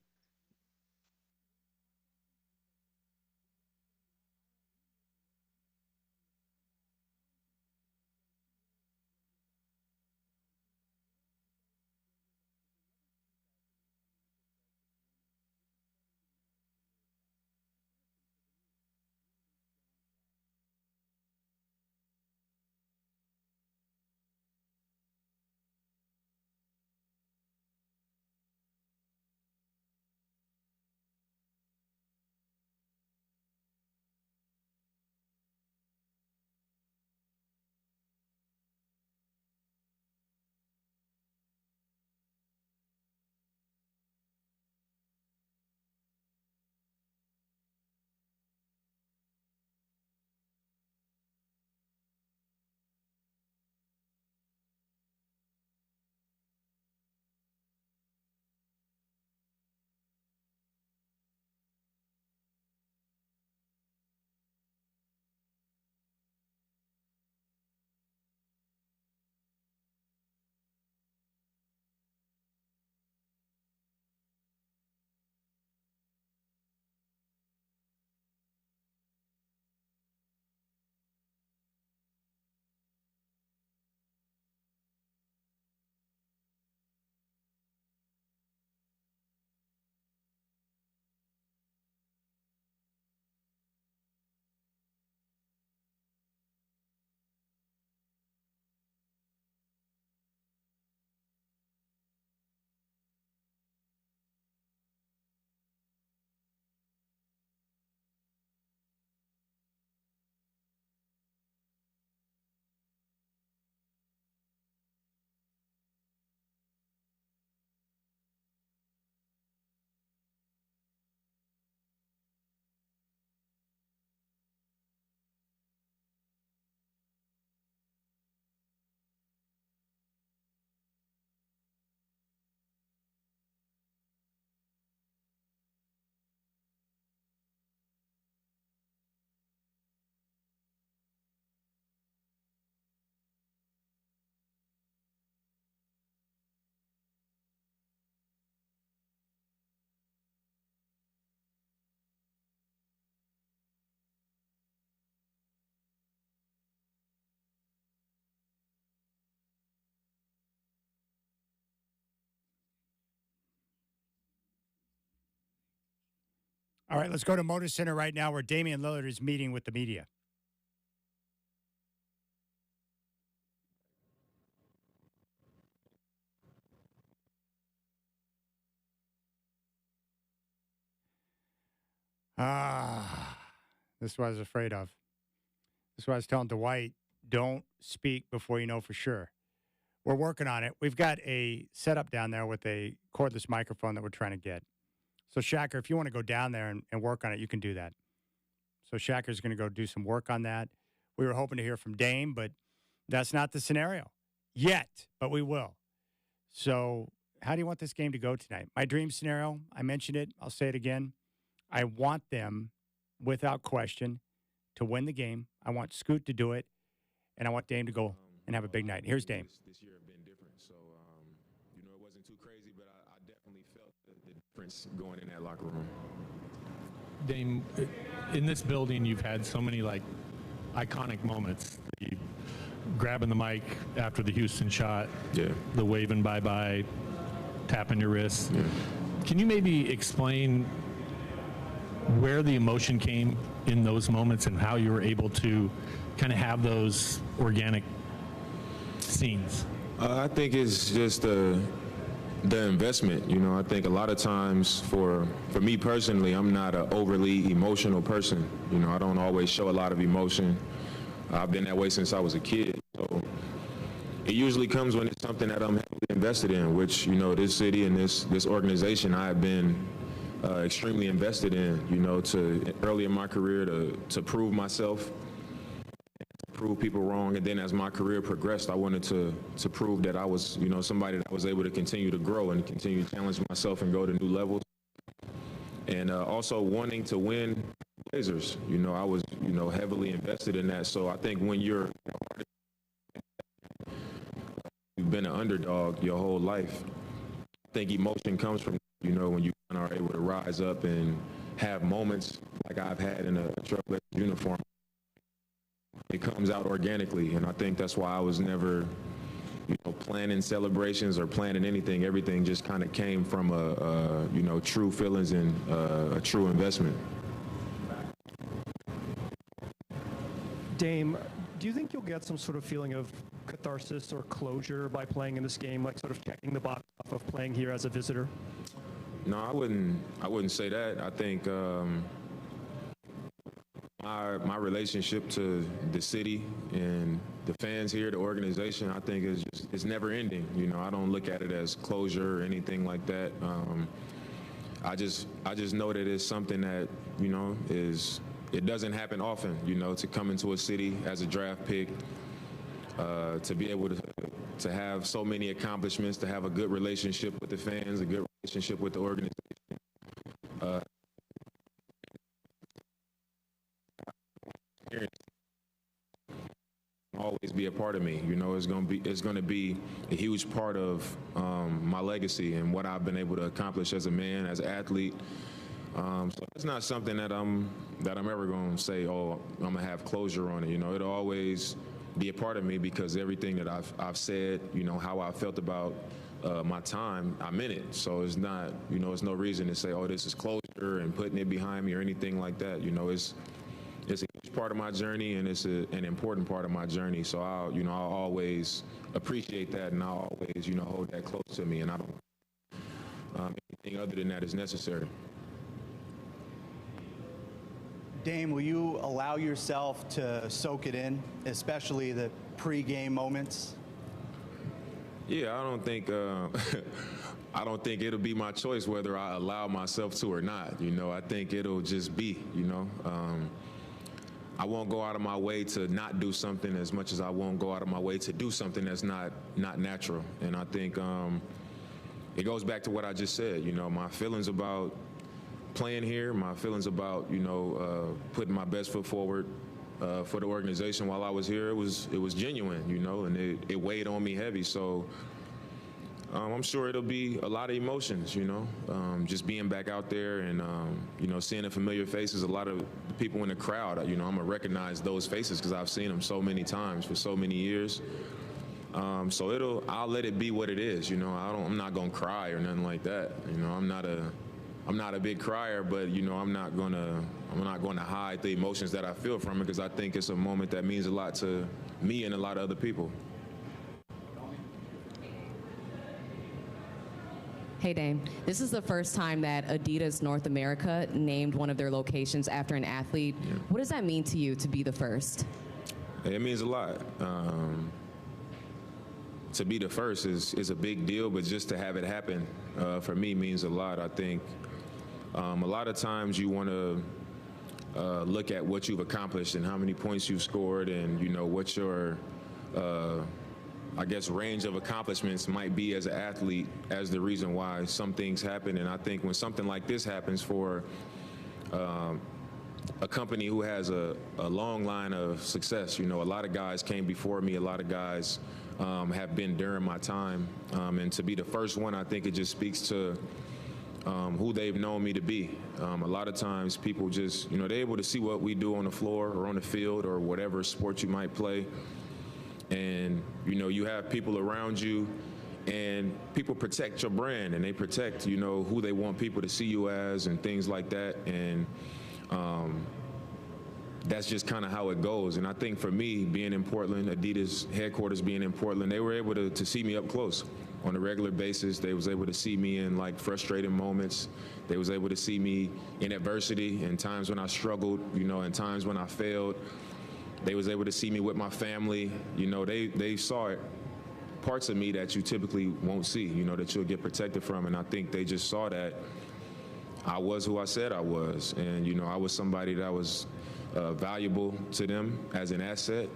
All right, let's go to Motor Center right now where Damian Lillard is meeting with the media. This is what I was afraid of. This is what I was telling Dwight, don't speak before you know for sure. We're working on it. We've got a setup down there with a cordless microphone that we're trying to get. So, Shacker, if you want to go down there and work on it, you can do that. So, Shacker's going to go do some work on that. We were hoping to hear from Dame, but that's not the scenario yet, but we will. So, how do you want this game to go tonight? My dream scenario, I mentioned it. I'll say it again. I want them, without question, to win the game. I want Scoot to do it, and I want Dame to go and have a big night. Here's Dame. This year have been different, so it wasn't too crazy, but I definitely felt the difference going in that locker room. Dame, in this building, you've had so many iconic moments. The grabbing the mic after the Houston shot, the waving bye-bye, tapping your wrist. Yeah. Can you maybe explain where the emotion came in those moments and how you were able to kind of have those organic scenes? I think it's just the investment. I think a lot of times for me personally, I'm not an overly emotional person. I don't always show a lot of emotion. I've been that way since I was a kid. So it usually comes when it's something that I'm heavily invested in, which, this city and this organization I have been extremely invested in, early in my career to prove myself, to prove people wrong. And then as my career progressed, I wanted to prove that I was, somebody that was able to continue to grow and continue to challenge myself and go to new levels. And also wanting to win Blazers. I was, heavily invested in that. So I think when you've been an underdog your whole life, I think emotion comes from, when you are able to rise up and have moments like I've had in a Trailblazer uniform. It comes out organically, and I think that's why I was never, planning celebrations or planning anything. Everything just kind of came from true feelings and a true investment. Dame, do you think you'll get some sort of feeling of catharsis or closure by playing in this game, like sort of checking the box off of playing here as a visitor? No, I wouldn't say that. I think my relationship to the city and the fans here, the organization, I think it's never ending. I don't look at it as closure or anything like that. I just know that it's something that it doesn't happen often. To come into a city as a draft pick, to be able to have so many accomplishments, to have a good relationship with the fans, a good relationship with the organization. Always be a part of me. It's going to be a huge part of my legacy and what I've been able to accomplish as a man, as an athlete. So it's not something that I'm ever going to say, oh, I'm going to have closure on it. It'll always be a part of me because everything that I've said, how I felt about my time, I meant it. So it's not, it's no reason to say, oh, this is closure and putting it behind me or anything like that. It's a huge part of my journey, and it's an important part of my journey. So I'll always appreciate that, and I'll always, hold that close to me. And I don't anything other than that is necessary. Dame, will you allow yourself to soak it in, especially the pre-game moments? Yeah, I don't think it'll be my choice whether I allow myself to or not. I think it'll just be. I won't go out of my way to not do something as much as I won't go out of my way to do something that's not natural. And I think it goes back to what I just said. My feelings about playing here, my feelings about putting my best foot forward for the organization while I was here, it was genuine, and it weighed on me heavy. So I'm sure it'll be a lot of emotions, just being back out there and seeing the familiar faces. A lot of the people in the crowd, I'm gonna recognize those faces because I've seen them so many times for so many years. So I'll let it be what it is. I'm not gonna cry or nothing like that. I'm not a big crier, but I'm not gonna hide the emotions that I feel from it because I think it's a moment that means a lot to me and a lot of other people. Hey, Dame. This is the first time that Adidas North America named one of their locations after an athlete. Yeah. What does that mean to you to be the first? It means a lot. To be the first is a big deal, but just to have it happen for me means a lot. I think a lot of times you want to look at what you've accomplished and how many points you've scored and, what your range of accomplishments might be as an athlete as the reason why some things happen. And I think when something like this happens for a company who has a long line of success. You know, a lot of guys came before me. A lot of guys have been during my time. And to be the first one, I think it just speaks to who they've known me to be. A lot of times people just, you know, they're able to see what we do on the floor or on the field or whatever sport you might play. And, you know, you have people around you, and people protect your brand, and they protect, you know, who they want people to see you as and things like that. And that's just kind of how it goes. And I think for me, being in Portland, Adidas headquarters being in Portland, they were able to see me up close on a regular basis. They was able to see me in like frustrating moments. They was able to see me in adversity, in times when I struggled, you know, in times when I failed. They was able to see me with my family. You know, they saw it, parts of me that you typically won't see, you know, that you'll get protected from. And I think they just saw that I was who I said I was. And, you know, I was somebody that was valuable to them as an asset,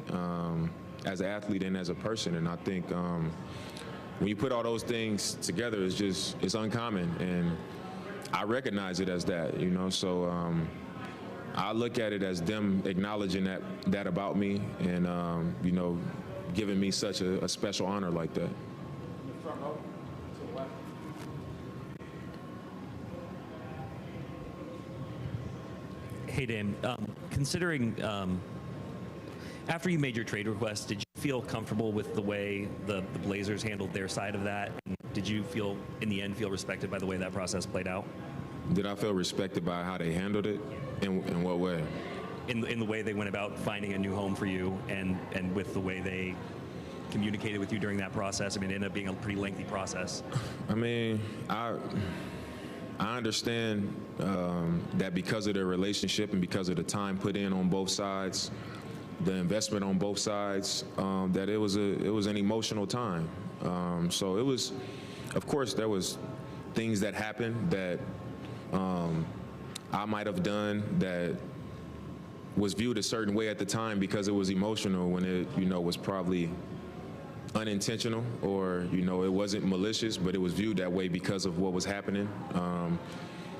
as an athlete and as a person. And I think when you put all those things together, it's uncommon. And I recognize it as that, you know. So I look at it as them acknowledging that about me and, you know, giving me such a special honor like that. Hey, Dame, considering after you made your trade request, did you feel comfortable with the way the Blazers handled their side of that? And did you feel, in the end, respected by the way that process played out? Did I feel respected by how they handled it? In what way? In the way they went about finding a new home for you, and with the way they communicated with you during that process. I mean, it ended up being a pretty lengthy process. I mean, I understand that because of their relationship and because of the time put in on both sides, the investment on both sides, that it was an emotional time. So it was, of course, there was things that happened that I might have done that was viewed a certain way at the time because it was emotional, when it, you know, was probably unintentional, or, you know, it wasn't malicious, but it was viewed that way because of what was happening.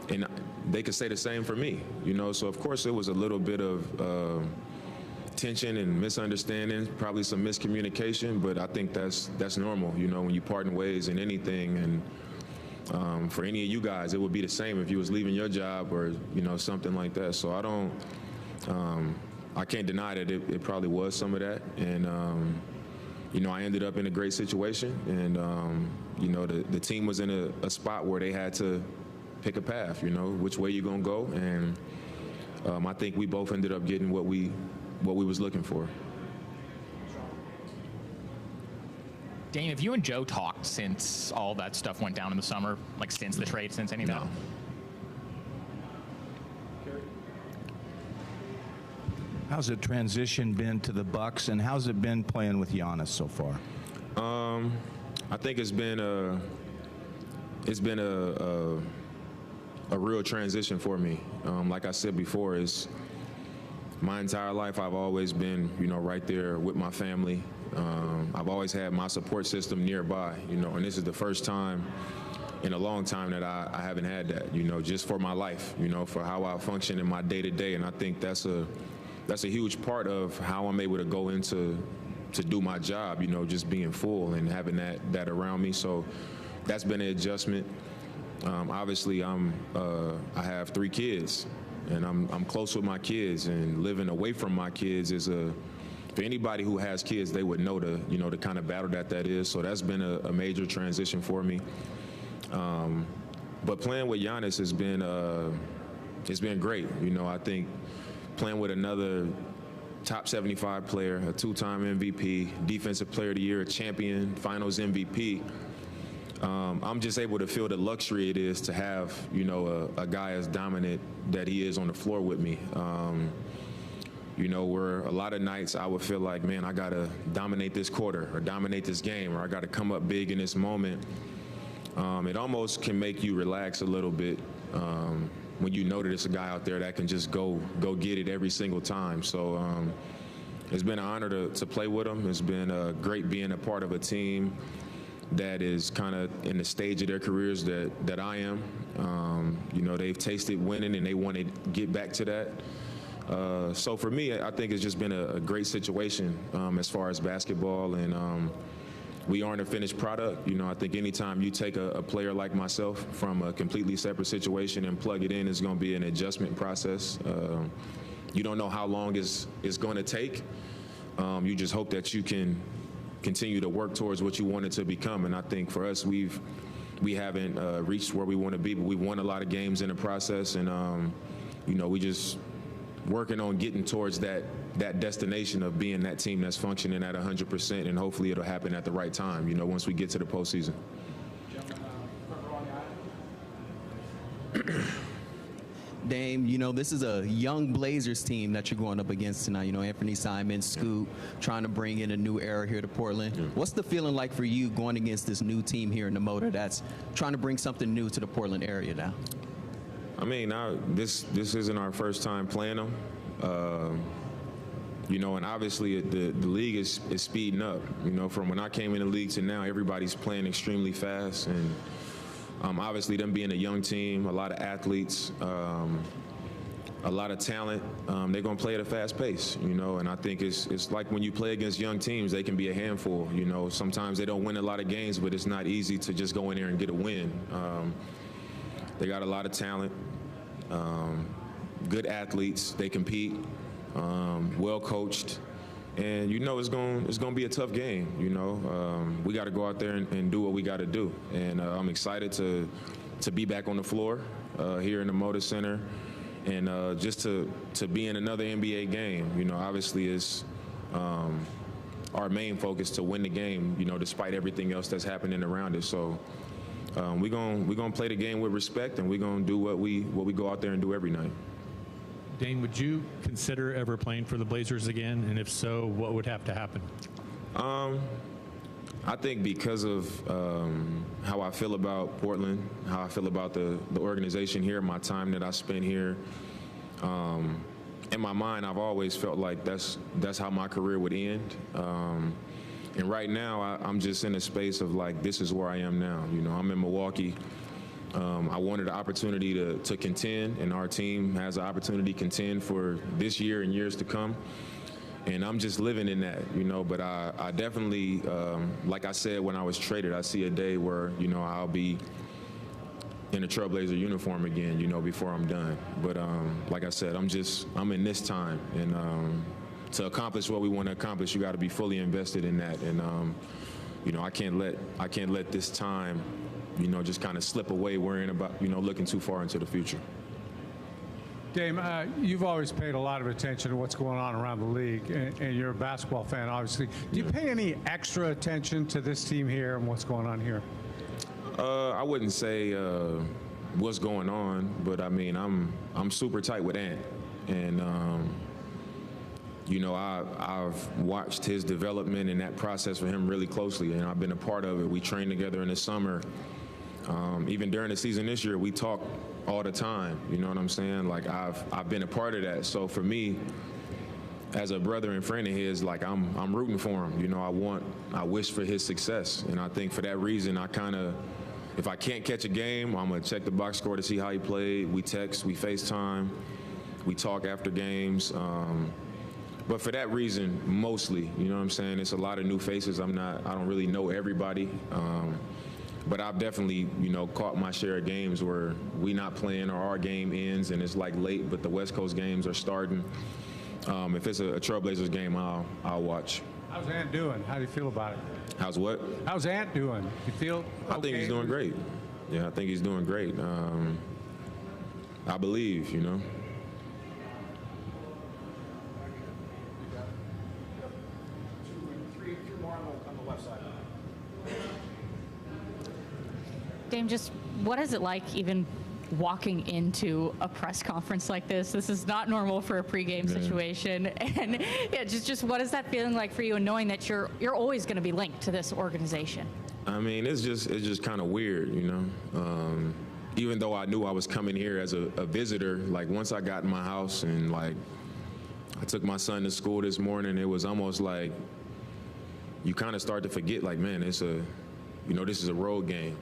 And they could say the same for me, you know. So of course it was a little bit of tension and misunderstanding, probably some miscommunication, but I think that's normal, you know, when you part in ways in anything. And for any of you guys, it would be the same if you was leaving your job or, you know, something like that. So I can't deny that it probably was some of that. And, you know, I ended up in a great situation. And, you know, the team was in a spot where they had to pick a path, you know, which way you're going to go. And I think we both ended up getting what we was looking for. Dame, have you and Joe talked since all that stuff went down in the summer, like since the trade, since any of that? How's the transition been to the Bucks, and how's it been playing with Giannis so far? I think it's been a real transition for me. Like I said before, it's my entire life I've always been, you know, right there with my family. I've always had my support system nearby, you know, and this is the first time in a long time that I haven't had that, you know, just for my life, you know, for how I function in my day-to-day. And I think that's a huge part of how I'm able to go into to do my job, you know, just being full and having that around me. So that's been an adjustment. Obviously, I have 3 kids, and I'm close with my kids, and living away from my kids is for anybody who has kids, they would know the kind of battle that is. So that's been a major transition for me. But playing with Giannis has been it's been great. You know, I think playing with another top 75 player, a 2-time MVP, Defensive Player of the Year, a champion, Finals MVP. I'm just able to feel the luxury it is to have, you know, a guy as dominant that he is on the floor with me. You know, where a lot of nights I would feel like, man, I got to dominate this quarter or dominate this game, or I got to come up big in this moment. It almost can make you relax a little bit when you know that it's a guy out there that can just go get it every single time. So it's been an honor to play with him. It's been great being a part of a team that is kind of in the stage of their careers that I am. You know, they've tasted winning and they want to get back to that. So for me, I think it's just been a great situation as far as basketball, and we aren't a finished product. You know, I think anytime you take a player like myself from a completely separate situation and plug it in, it's going to be an adjustment process. You don't know how long it's going to take. You just hope that you can continue to work towards what you want it to become. And I think for us, we haven't reached where we want to be, but we won a lot of games in the process, and you know, we just working on getting towards that destination of being that team that's functioning at 100%, and hopefully it'll happen at the right time, you know, once we get to the postseason. Dame, you know, this is a young Blazers team that you're going up against tonight. You know, Anthony Simons, Scoot, trying to bring in a new era here to Portland. Yeah. What's the feeling like for you going against this new team here in the Motor that's trying to bring something new to the Portland area now? I mean, this isn't our first time playing them. You know, and obviously the league is speeding up. You know, from when I came in the league to now, everybody's playing extremely fast. And obviously them being a young team, a lot of athletes, a lot of talent, they're going to play at a fast pace, you know. And I think it's like when you play against young teams, they can be a handful. You know, sometimes they don't win a lot of games, but it's not easy to just go in there and get a win. They got a lot of talent, good athletes. They compete, well coached, and you know it's going to be a tough game. You know, we got to go out there and do what we got to do. And I'm excited to be back on the floor here in the Motor Center, and just to be in another NBA game. You know, obviously it's our main focus to win the game. You know, despite everything else that's happening around us. So. We're gonna play the game with respect, and we're gonna do what we go out there and do every night. Dane, would you consider ever playing for the Blazers again? And if so, what would have to happen? I think because of how I feel about Portland, how I feel about the organization here, my time that I spent here, in my mind, I've always felt like that's how my career would end. And right now, I'm just in a space of like, this is where I am now. You know, I'm in Milwaukee. I wanted the opportunity to contend, and our team has an opportunity to contend for this year and years to come. And I'm just living in that, you know. But I definitely, like I said when I was traded, I see a day where, you know, I'll be in a Trailblazer uniform again, you know, before I'm done. But like I said, I'm in this time, and to accomplish what we want to accomplish, you got to be fully invested in that. And you know, I can't let this time, you know, just kind of slip away worrying about, you know, looking too far into the future. Dame, you've always paid a lot of attention to what's going on around the league, and you're a basketball fan, obviously. Do you pay any extra attention to this team here and what's going on here? I wouldn't say what's going on, but I mean, I'm super tight with Ant, and you know, I've watched his development and that process for him really closely, and I've been a part of it. We trained together in the summer. Even during the season this year, we talk all the time. You know what I'm saying? Like, I've been a part of that. So for me, as a brother and friend of his, like, I'm rooting for him. You know, I wish for his success, and I think for that reason, if I can't catch a game, I'm gonna check the box score to see how he played. We text, we FaceTime, we talk after games. But for that reason, mostly, you know what I'm saying? It's a lot of new faces. I don't really know everybody. But I've definitely, you know, caught my share of games where we not playing or our game ends and it's like late, but the West Coast games are starting. If it's a Trailblazers game, I'll watch. How's Ant doing? How do you feel about it? How's what? How's Ant doing? You feel okay? I think he's doing great. Yeah, I think he's doing great. I believe, you know. Dame, just what is it like even walking into a press conference like this? This is not normal for a pregame situation. And yeah, just what is that feeling like for you, and knowing that you're always going to be linked to this organization? I mean, it's just kind of weird, you know. Even though I knew I was coming here as a visitor, like once I got in my house and like I took my son to school this morning, it was almost like you kind of start to forget, like, man, this is a road game.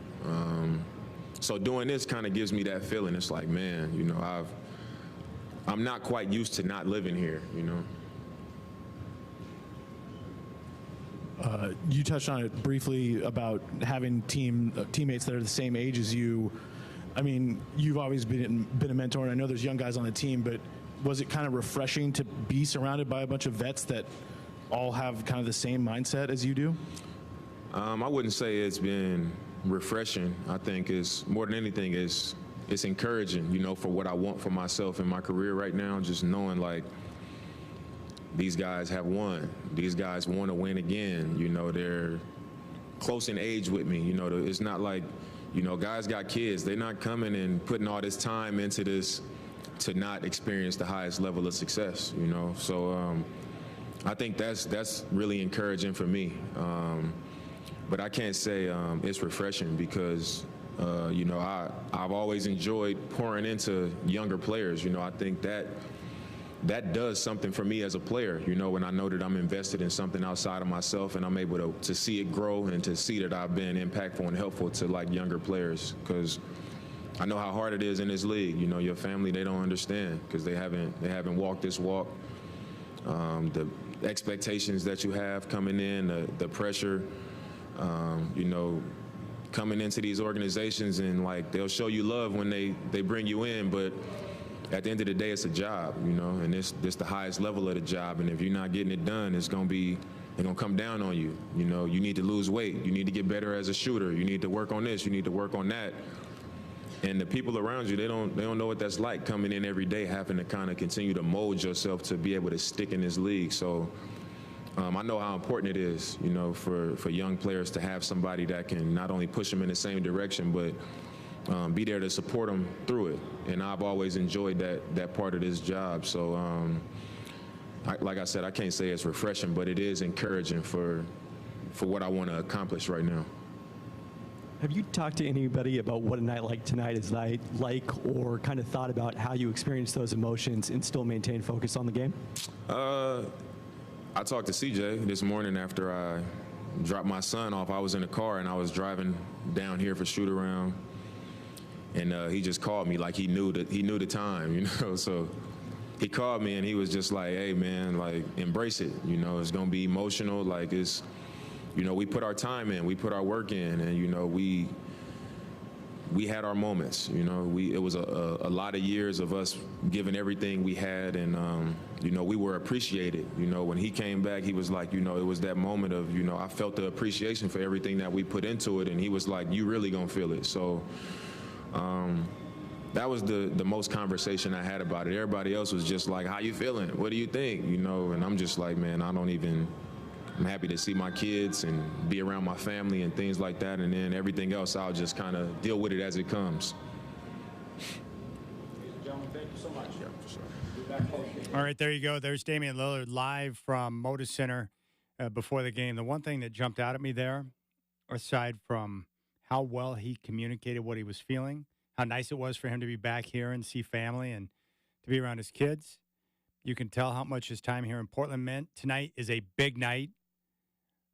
So doing this kind of gives me that feeling. It's like, man, you know, I'm not quite used to not living here, you know. You touched on it briefly about having teammates that are the same age as you. I mean, you've always been a mentor, and I know there's young guys on the team, but was it kind of refreshing to be surrounded by a bunch of vets that all have kind of the same mindset as you do? I wouldn't say it's been refreshing. I think it's more than anything it's encouraging, you know, for what I want for myself in my career right now, just knowing like these guys have won. These guys want to win again. You know, they're close in age with me. You know, it's not like, you know, guys got kids. They're not coming and putting all this time into this to not experience the highest level of success, you know. So I think that's really encouraging for me. But I can't say it's refreshing because, you know, I've always enjoyed pouring into younger players. You know, I think that does something for me as a player, you know, when I know that I'm invested in something outside of myself and I'm able to see it grow and to see that I've been impactful and helpful to like younger players, because I know how hard it is in this league. You know, your family, they don't understand because they haven't walked this walk. The expectations that you have coming in, the pressure, you know, coming into these organizations, and like they'll show you love when they bring you in, but at the end of the day, it's a job, you know, and it's the highest level of the job. And if you're not getting it done, they're gonna come down on you. You know, you need to lose weight. You need to get better as a shooter. You need to work on this. You need to work on that. And the people around you, they don't know what that's like, coming in every day, having to kind of continue to mold yourself to be able to stick in this league. So I know how important it is, you know, for young players to have somebody that can not only push them in the same direction, but be there to support them through it. And I've always enjoyed that part of this job. So like I said, I can't say it's refreshing, but it is encouraging for what I want to accomplish right now. Have you talked to anybody about what a night like tonight is like, or kind of thought about how you experience those emotions and still maintain focus on the game? I talked to CJ this morning after I dropped my son off. I was in the car and I was driving down here for shoot around. And he just called me like he knew the time, you know. So he called me and he was just like, "Hey man, like embrace it. You know, it's gonna be emotional. Like it's, you know, we put our time in, we put our work in, and you know we had our moments. You know, it was a lot of years of us giving everything we had, and you know, we were appreciated. You know, when he came back, he was like, you know, it was that moment of, you know, I felt the appreciation for everything that we put into it, and he was like, you really gonna feel it. So. That was the most conversation I had about it. Everybody else was just like, how you feeling? What do you think? You know, and I'm just like, man, I'm happy to see my kids and be around my family and things like that. And then everything else, I'll just kind of deal with it as it comes. Ladies and gentlemen, thank you so much. Yeah, for sure. All right, there you go. There's Damian Lillard live from Moda Center before the game. The one thing that jumped out at me there, aside from how well he communicated what he was feeling, how nice it was for him to be back here and see family and to be around his kids. You can tell how much his time here in Portland meant. Tonight is a big night.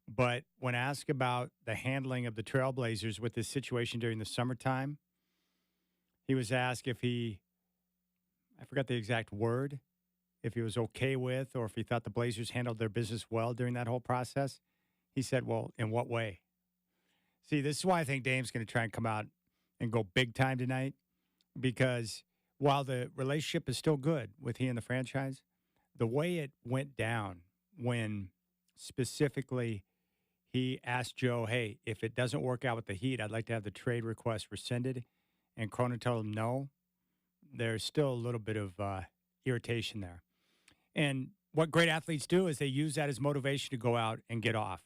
But when asked about the handling of the Trailblazers with this situation during the summertime, he was asked if I forgot the exact word, if he was okay with or if he thought the Blazers handled their business well during that whole process. He said, well, in what way? See, this is why I think Dame's going to try and come out and go big time tonight, because while the relationship is still good with he and the franchise, the way it went down when specifically he asked Joe, hey, if it doesn't work out with the Heat, I'd like to have the trade request rescinded, and Cronin told him no, there's still a little bit of irritation there. And what great athletes do is they use that as motivation to go out and get off.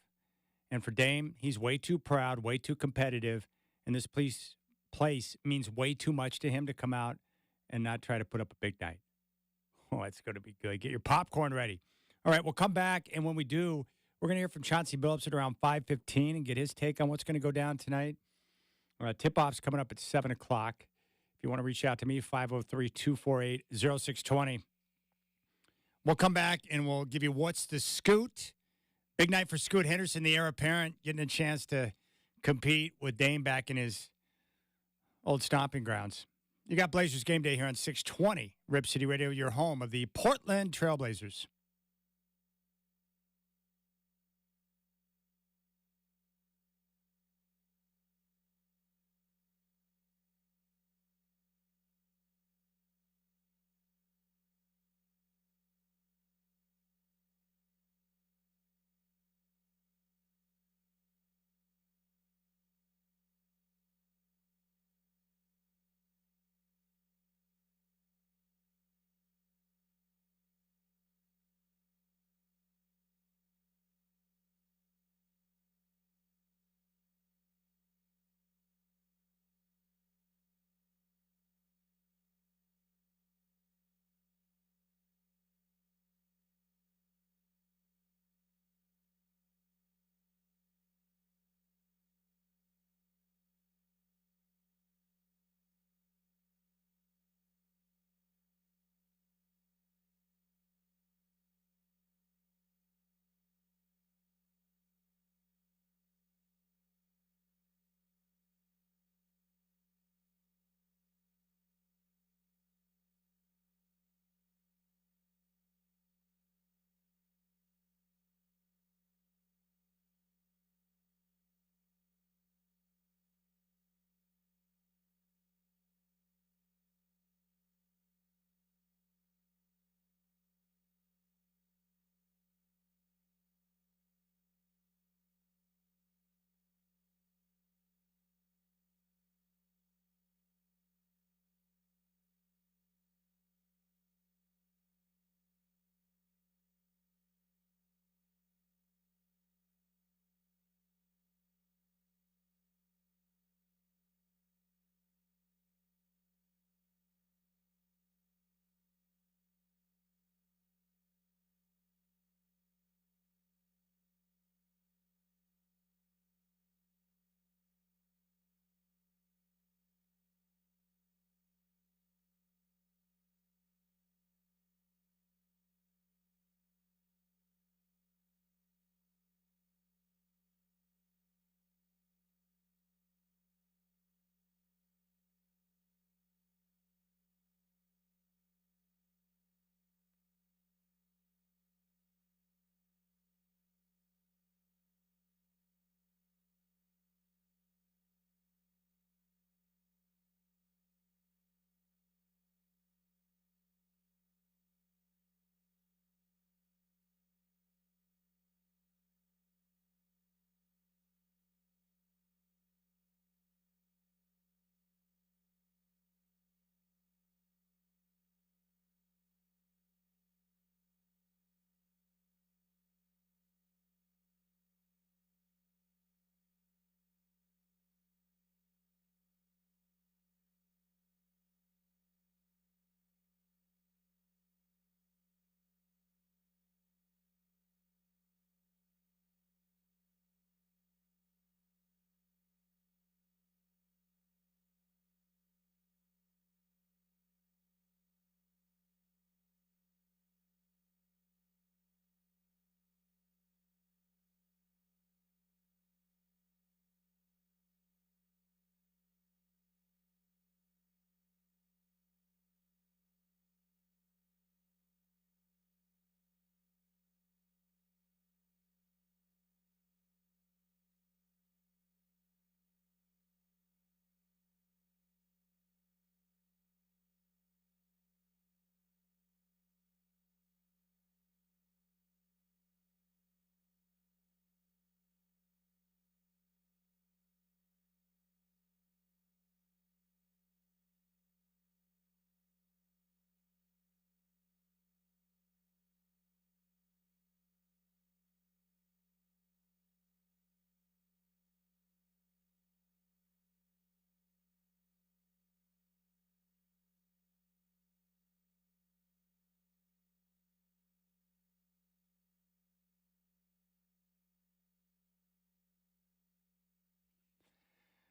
And for Dame, he's way too proud, way too competitive, and this place means way too much to him to come out and not try to put up a big night. Oh, it's going to be good. Get your popcorn ready. All right, we'll come back, and when we do, we're going to hear from Chauncey Billups at around 5:15 and get his take on what's going to go down tonight. Tip-off's coming up at 7 o'clock. If you want to reach out to me, 503-248-0620. We'll come back, and we'll give you what's the scoot. Big night for Scoot Henderson, the heir apparent, getting a chance to compete with Dame back in his old stomping grounds. You got Blazers Game Day here on 620 Rip City Radio, your home of the Portland Trailblazers.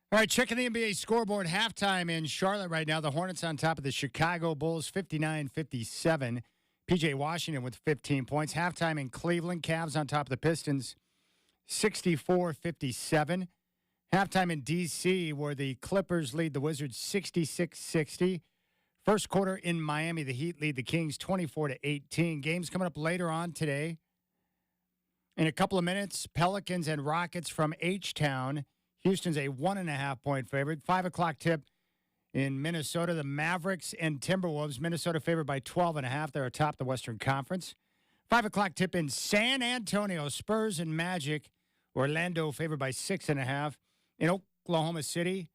All right, checking the NBA scoreboard. Halftime in Charlotte right now. The Hornets on top of the Chicago Bulls, 59-57. P.J. Washington with 15 points. Halftime in Cleveland. Cavs on top of the Pistons, 64-57. Halftime in D.C., where the Clippers lead the Wizards 66-60. First quarter in Miami, the Heat lead the Kings 24-18. Games coming up later on today. In a couple of minutes, Pelicans and Rockets from H-Town. Houston's a 1.5-point favorite. 5 o'clock tip in Minnesota, the Mavericks and Timberwolves. Minnesota favored by 12.5. They're atop the Western Conference. 5 o'clock tip in San Antonio, Spurs and Magic. Orlando favored by 6.5. In Oklahoma City,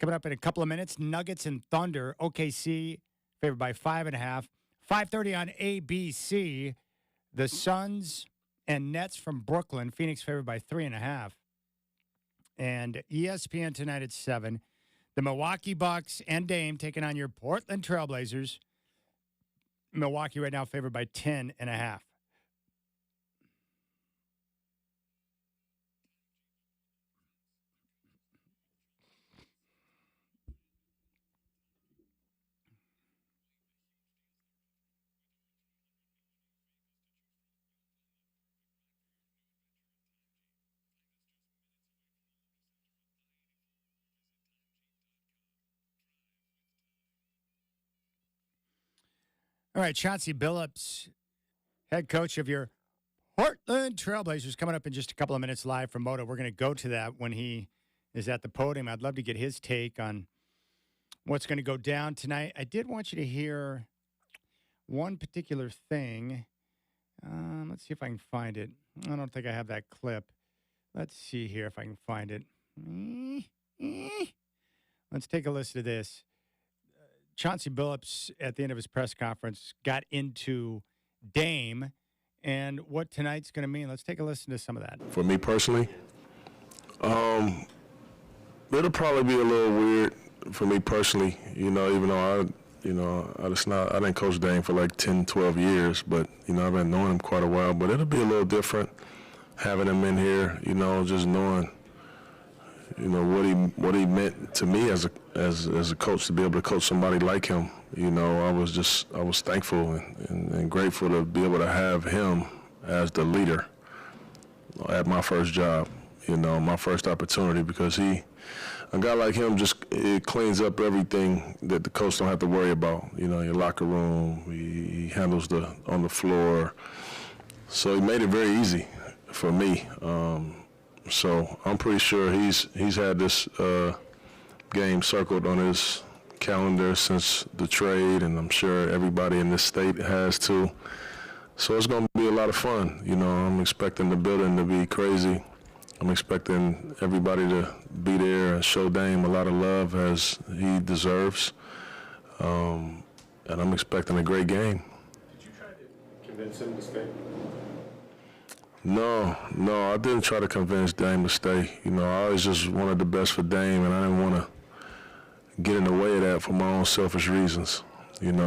coming up in a couple of minutes, Nuggets and Thunder. OKC favored by 5.5. 5:30 on ABC, the Suns and Nets from Brooklyn. Phoenix favored by 3.5. And ESPN tonight at 7. The Milwaukee Bucks and Dame taking on your Portland Trailblazers. Milwaukee right now favored by 10.5. All right, Chauncey Billups, head coach of your Portland Trailblazers, coming up in just a couple of minutes live from Moto. We're going to go to that when he is at the podium. I'd love to get his take on what's going to go down tonight. I did want you to hear one particular thing. Let's see if I can find it. I don't think I have that clip. Let's see here if I can find it. Let's take a listen to this. Chauncey Billups, at the end of his press conference, got into Dame and what tonight's going to mean. Let's take a listen to some of that. For me personally, it'll probably be a little weird for me personally, even though I didn't coach Dame for like 10, 12 years, but, I've been knowing him quite a while. But it'll be a little different having him in here, just knowing what he meant to me as a coach, to be able to coach somebody like him. I was thankful and grateful to be able to have him as the leader at my first job, my first opportunity, because a guy like him it cleans up everything that the coach don't have to worry about. Your locker room, he handles on the floor. So he made it very easy for me. So I'm pretty sure he's had this game circled on his calendar since the trade, and I'm sure everybody in this state has too. So it's going to be a lot of fun. I'm expecting the building to be crazy. I'm expecting everybody to be there and show Dame a lot of love as he deserves. And I'm expecting a great game. Did you try to convince him to stay? No, I didn't try to convince Dame to stay. I always just wanted the best for Dame, and I didn't want to get in the way of that for my own selfish reasons. Bigger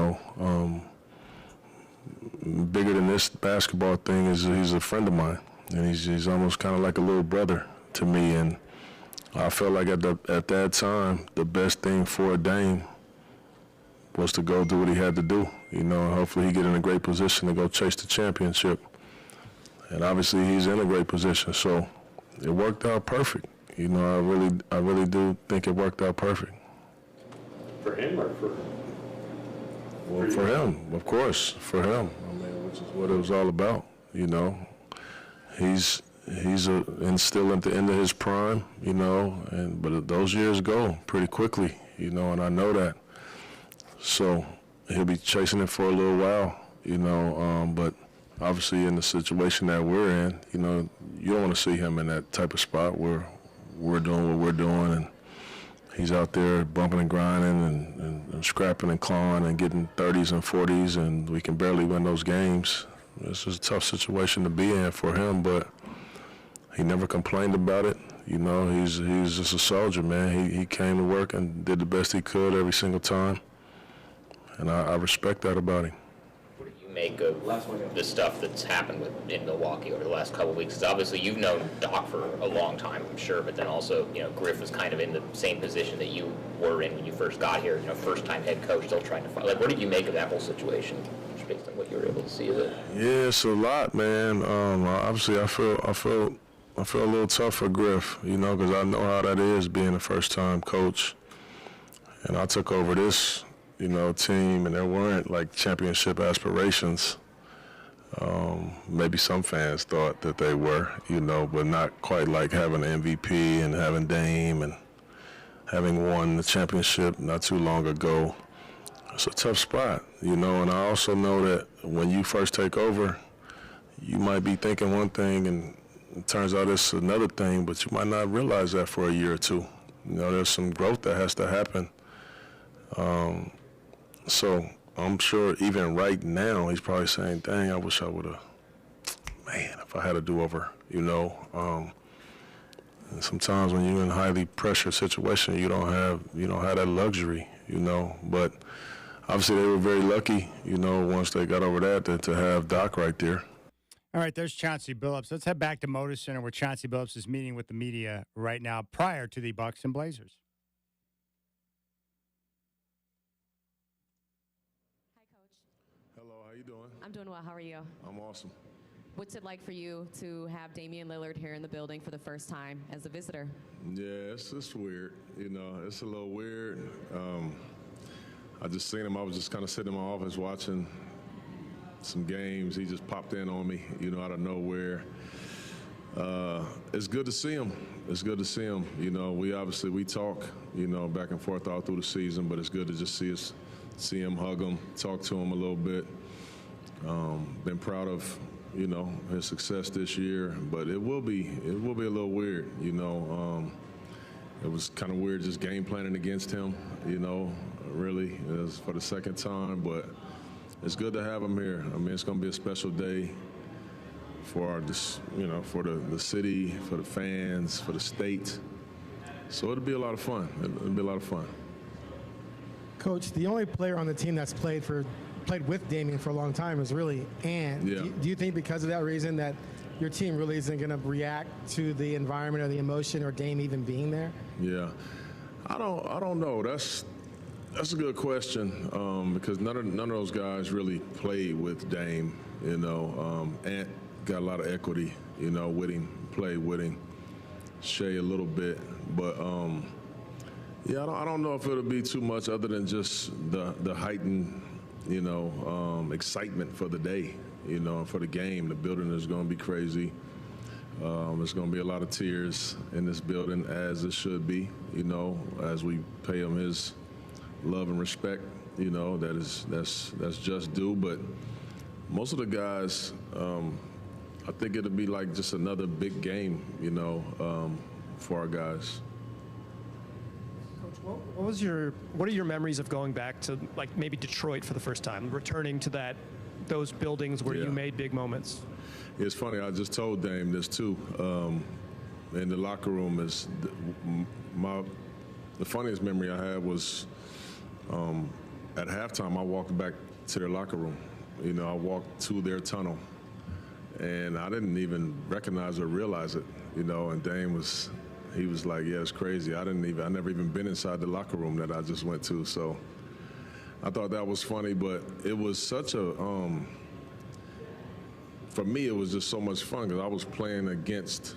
than this basketball thing is he's a friend of mine, and he's almost kind of like a little brother to me. And I felt like at that time, the best thing for Dame was to go do what he had to do. Hopefully he get in a great position to go chase the championship. And obviously he's in a great position, so it worked out perfect. I really do think it worked out perfect. For him or for? Well, for him, of course, for him. Which is what it was all about. He's still at the end of his prime. But those years go pretty quickly. And I know that. So he'll be chasing it for a little while. But. Obviously, in the situation that we're in, you don't want to see him in that type of spot where we're doing what we're doing, and he's out there bumping and grinding and scrapping and clawing and getting 30s and 40s, and we can barely win those games. This is a tough situation to be in for him, but he never complained about it. He's just a soldier, man. He came to work and did the best he could every single time, and I respect that about him. Make of the stuff that's happened in Milwaukee over the last couple of weeks? Because obviously you've known Doc for a long time, I'm sure, but then also, Griff was kind of in the same position that you were in when you first got here, first-time head coach, still trying to find. What did you make of that whole situation, just based on what you were able to see of it? Yeah, it's a lot, man. Obviously, I feel I feel a little tough for Griff, you know, because I know how that is being a first-time coach. And I took over this, you know, team, and there weren't like championship aspirations. Maybe some fans thought that they were, you know, but not quite like having an MVP and having Dame and having won the championship not too long ago. It's a tough spot, you know, and I also know that when you first take over, you might be thinking one thing and it turns out it's another thing, but you might not realize that for a year or two. You know, there's some growth that has to happen. So I'm sure even right now he's probably saying, dang, I wish I would have, man, if I had a do-over, you know. And sometimes when you're in a highly pressured situation, you don't have that luxury, you know. But obviously they were very lucky, you know, once they got over that, to have Doc right there. All right, there's Chauncey Billups. Let's head back to Moda Center where Chauncey Billups is meeting with the media right now prior to the Bucks and Blazers. Hello, how you doing? I'm doing well. How are you? I'm awesome. What's it like for you to have Damian Lillard here in the building for the first time as a visitor? Yeah, it's weird. You know, it's a little weird. I just seen him. I was just kind of sitting in my office watching some games. He just popped in on me, you know, out of nowhere. It's good to see him. It's good to see him. You know, we talk, you know, back and forth all through the season, but it's good to just see him, hug him, talk to him a little bit. Been proud of, you know, his success this year, but it will be a little weird, you know. It was kind of weird just game planning against him, you know, really. It was for the second time, but it's good to have him here. I mean, it's going to be a special day for for the city, for the fans, for the state. So it'll be a lot of fun. It'll be a lot of fun. Coach, the only player on the team that's played with Damian for a long time is really Ant. Yeah. Do you think because of that reason that your team really isn't going to react to the environment or the emotion or Dame even being there? Yeah, I don't know. That's a good question because none of those guys really played with Dame. You know, Ant got a lot of equity, you know, with him, played with him. Shea a little bit, but yeah, I don't know if it'll be too much other than just the heightened, you know, excitement for the day, you know, and for the game. The building is going to be crazy. There's going to be a lot of tears in this building, as it should be, you know, as we pay him his love and respect, you know, that's just due. But most of the guys, I think it'll be like just another big game, you know, for our guys. Coach, what are your memories of going back to like maybe Detroit for the first time, returning to those buildings where you made big moments? It's funny. I just told Dame this too. In the locker room, is the funniest memory I had was at halftime. I walked back to their locker room. You know, I walked to their tunnel, and I didn't even recognize or realize it. You know, and Dame was like, "Yeah, it's crazy. I never even been inside the locker room that I just went to." So I thought that was funny, but it was such a for me, it was just so much fun because I was playing against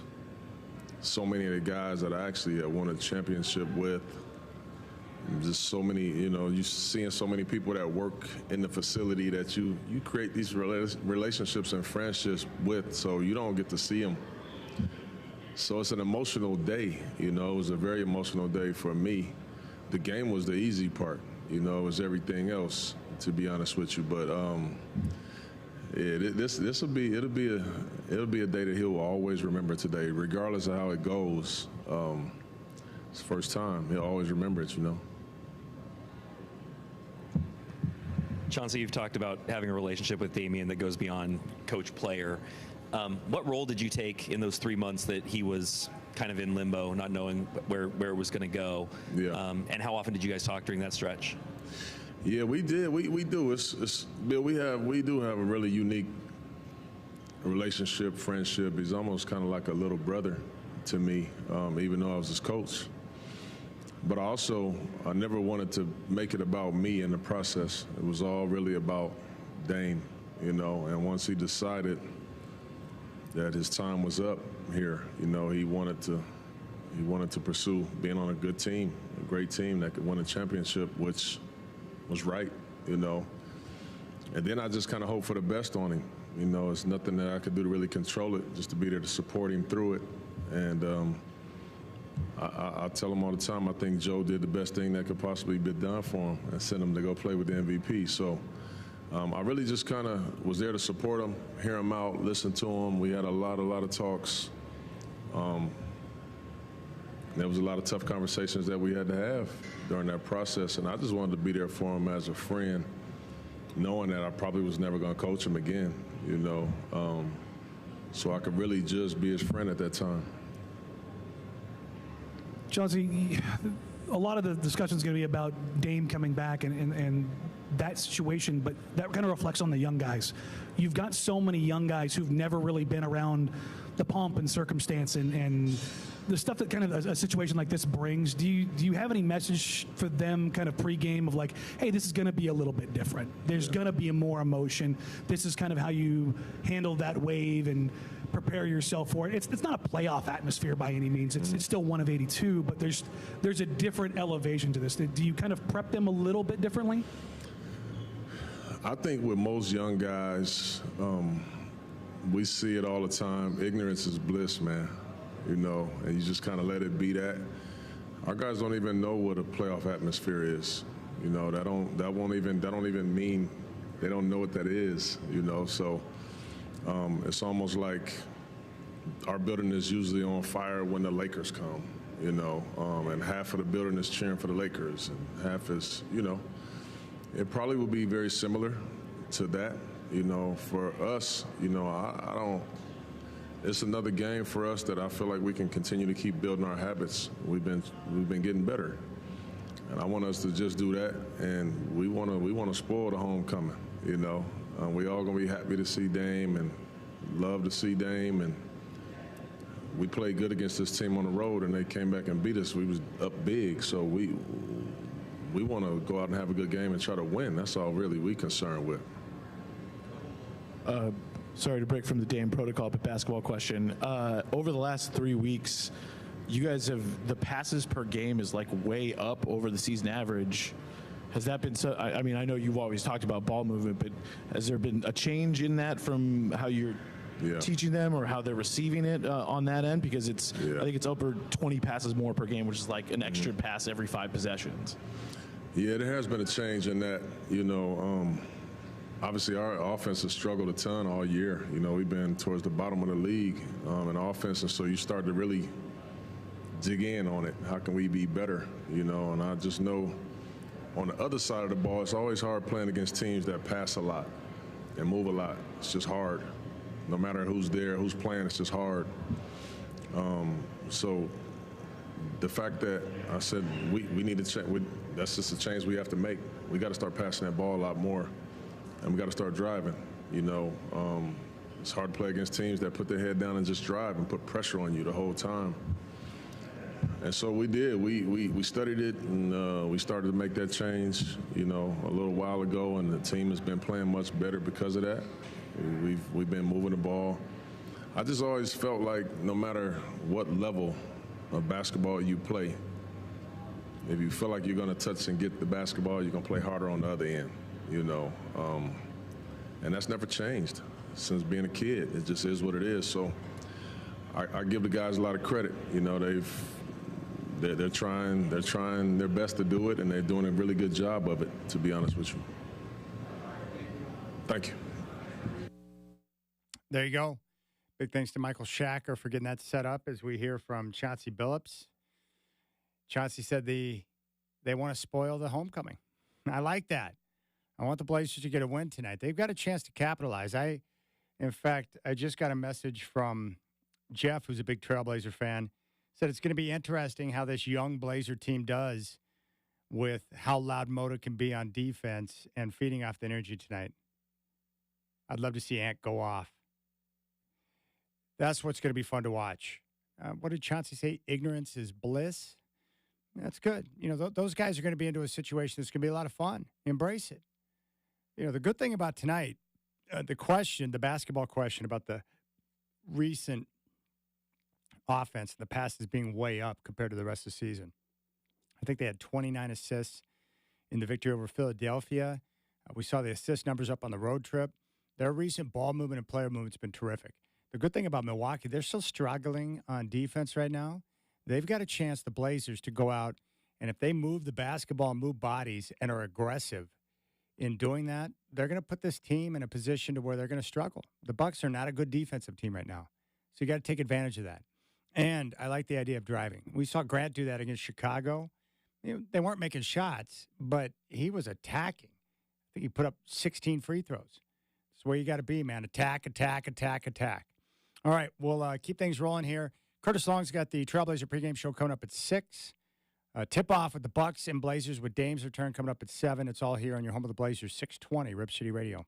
so many of the guys that I actually won a championship with. Just so many, you know, you seeing so many people that work in the facility that you create these relationships and friendships with, so you don't get to see them. So it's an emotional day, you know. It was a very emotional day for me. The game was the easy part, you know. It was everything else, to be honest with you. But it'll be a day that he'll always remember today, regardless of how it goes. It's the first time. He'll always remember it, you know. Chauncey, you've talked about having a relationship with Damian that goes beyond coach-player. What role did you take in those 3 months that he was kind of in limbo, not knowing where it was going to go? Yeah. And how often did you guys talk during that stretch? Yeah, we did. We do. Bill, we do have a really unique relationship, friendship. He's almost kind of like a little brother to me, even though I was his coach. But I never wanted to make it about me in the process. It was all really about Dame, you know. And once he decided that his time was up here. You know, he wanted to pursue being on a good team, a great team that could win a championship, which was right, you know. And then I just kind of hope for the best on him. You know, it's nothing that I could do to really control it, just to be there to support him through it. And I tell him all the time, I think Joe did the best thing that could possibly be done for him and send him to go play with the MVP. So I really just kind of was there to support him, hear him out, listen to him. We had a lot of talks. There was a lot of tough conversations that we had to have during that process, and I just wanted to be there for him as a friend, knowing that I probably was never going to coach him again, you know, so I could really just be his friend at that time. Chauncey, a lot of the discussion is going to be about Dame coming back and that situation, but that kind of reflects on the young guys. You've got so many young guys who've never really been around the pomp and circumstance and the stuff that kind of a situation like this brings. Do you have any message for them kind of pregame of like, hey, this is going to be a little bit different. There's going to be more emotion. This is kind of how you handle that wave and prepare yourself for it. It's not a playoff atmosphere by any means. It's still one of 82, but there's a different elevation to this. Do you kind of prep them a little bit differently? I think with most young guys, we see it all the time. Ignorance is bliss, man. You know, and you just kind of let it be that. Our guys don't even know what a playoff atmosphere is. You know, that don't even mean they don't know what that is. You know, so it's almost like our building is usually on fire when the Lakers come. You know, and half of the building is cheering for the Lakers, and half is, you know, it probably will be very similar to that. You know, for us, you know, I don't. It's another game for us that I feel like we can continue to keep building our habits. We've been getting better, and I want us to just do that. And we want to spoil the homecoming. You know, we all gonna be happy to see Dame and love to see Dame. And we played good against this team on the road, and they came back and beat us. We was up big, so we want to go out and have a good game and try to win. That's all really we concerned with. Sorry to break from the Dame protocol, but basketball question. Over the last 3 weeks, you guys have, the passes per game is like way up over the season average. Has that been so? I mean, I know you've always talked about ball movement, but has there been a change in that from how you're teaching them or how they're receiving it on that end? Because I think it's over 20 passes more per game, which is like an extra pass every 5 possessions. Yeah, there has been a change in that. You know, obviously our offense has struggled a ton all year. You know, we've been towards the bottom of the league in offense, and so you start to really dig in on it. How can we be better? You know, and I just know on the other side of the ball, it's always hard playing against teams that pass a lot and move a lot. It's just hard. No matter who's there, who's playing, it's just hard. So the fact that I said we need to change, that's just a change we have to make. We got to start passing that ball a lot more, and we got to start driving. You know, it's hard to play against teams that put their head down and just drive and put pressure on you the whole time. And so we did. We studied it, and we started to make that change, you know, a little while ago, and the team has been playing much better because of that. We've been moving the ball. I just always felt like no matter what level of basketball you play, if you feel like you're going to touch and get the basketball, you're going to play harder on the other end, you know. And that's never changed since being a kid. It just is what it is. So I give the guys a lot of credit. You know, they're trying their best to do it, and they're doing a really good job of it, to be honest with you. Thank you. There you go. Big thanks to Michael Shacker for getting that set up as we hear from Chauncey Billups. Chauncey said they want to spoil the homecoming. I like that. I want the Blazers to get a win tonight. They've got a chance to capitalize. In fact, I just got a message from Jeff, who's a big Trailblazer fan, said it's going to be interesting how this young Blazer team does with how loud Moda can be on defense and feeding off the energy tonight. I'd love to see Ant go off. That's what's going to be fun to watch. What did Chauncey say? Ignorance is bliss. That's good. You know, those guys are going to be into a situation that's going to be a lot of fun. Embrace it. You know, the good thing about tonight, the basketball question about the recent offense, the passes being way up compared to the rest of the season. I think they had 29 assists in the victory over Philadelphia. We saw the assist numbers up on the road trip. Their recent ball movement and player movement's been terrific. The good thing about Milwaukee, they're still struggling on defense right now. They've got a chance, the Blazers, to go out, and if they move the basketball and move bodies and are aggressive in doing that, they're going to put this team in a position to where they're going to struggle. The Bucks are not a good defensive team right now, so you got to take advantage of that. And I like the idea of driving. We saw Grant do that against Chicago. They weren't making shots, but he was attacking. I think he put up 16 free throws. That's where you got to be, man. Attack, attack, attack, attack. All right, we'll keep things rolling here. Curtis Long's got the Trailblazer pregame show coming up at 6. Tip-off with the Bucks and Blazers with Dame's return coming up at 7. It's all here on your home of the Blazers, 620 Rip City Radio.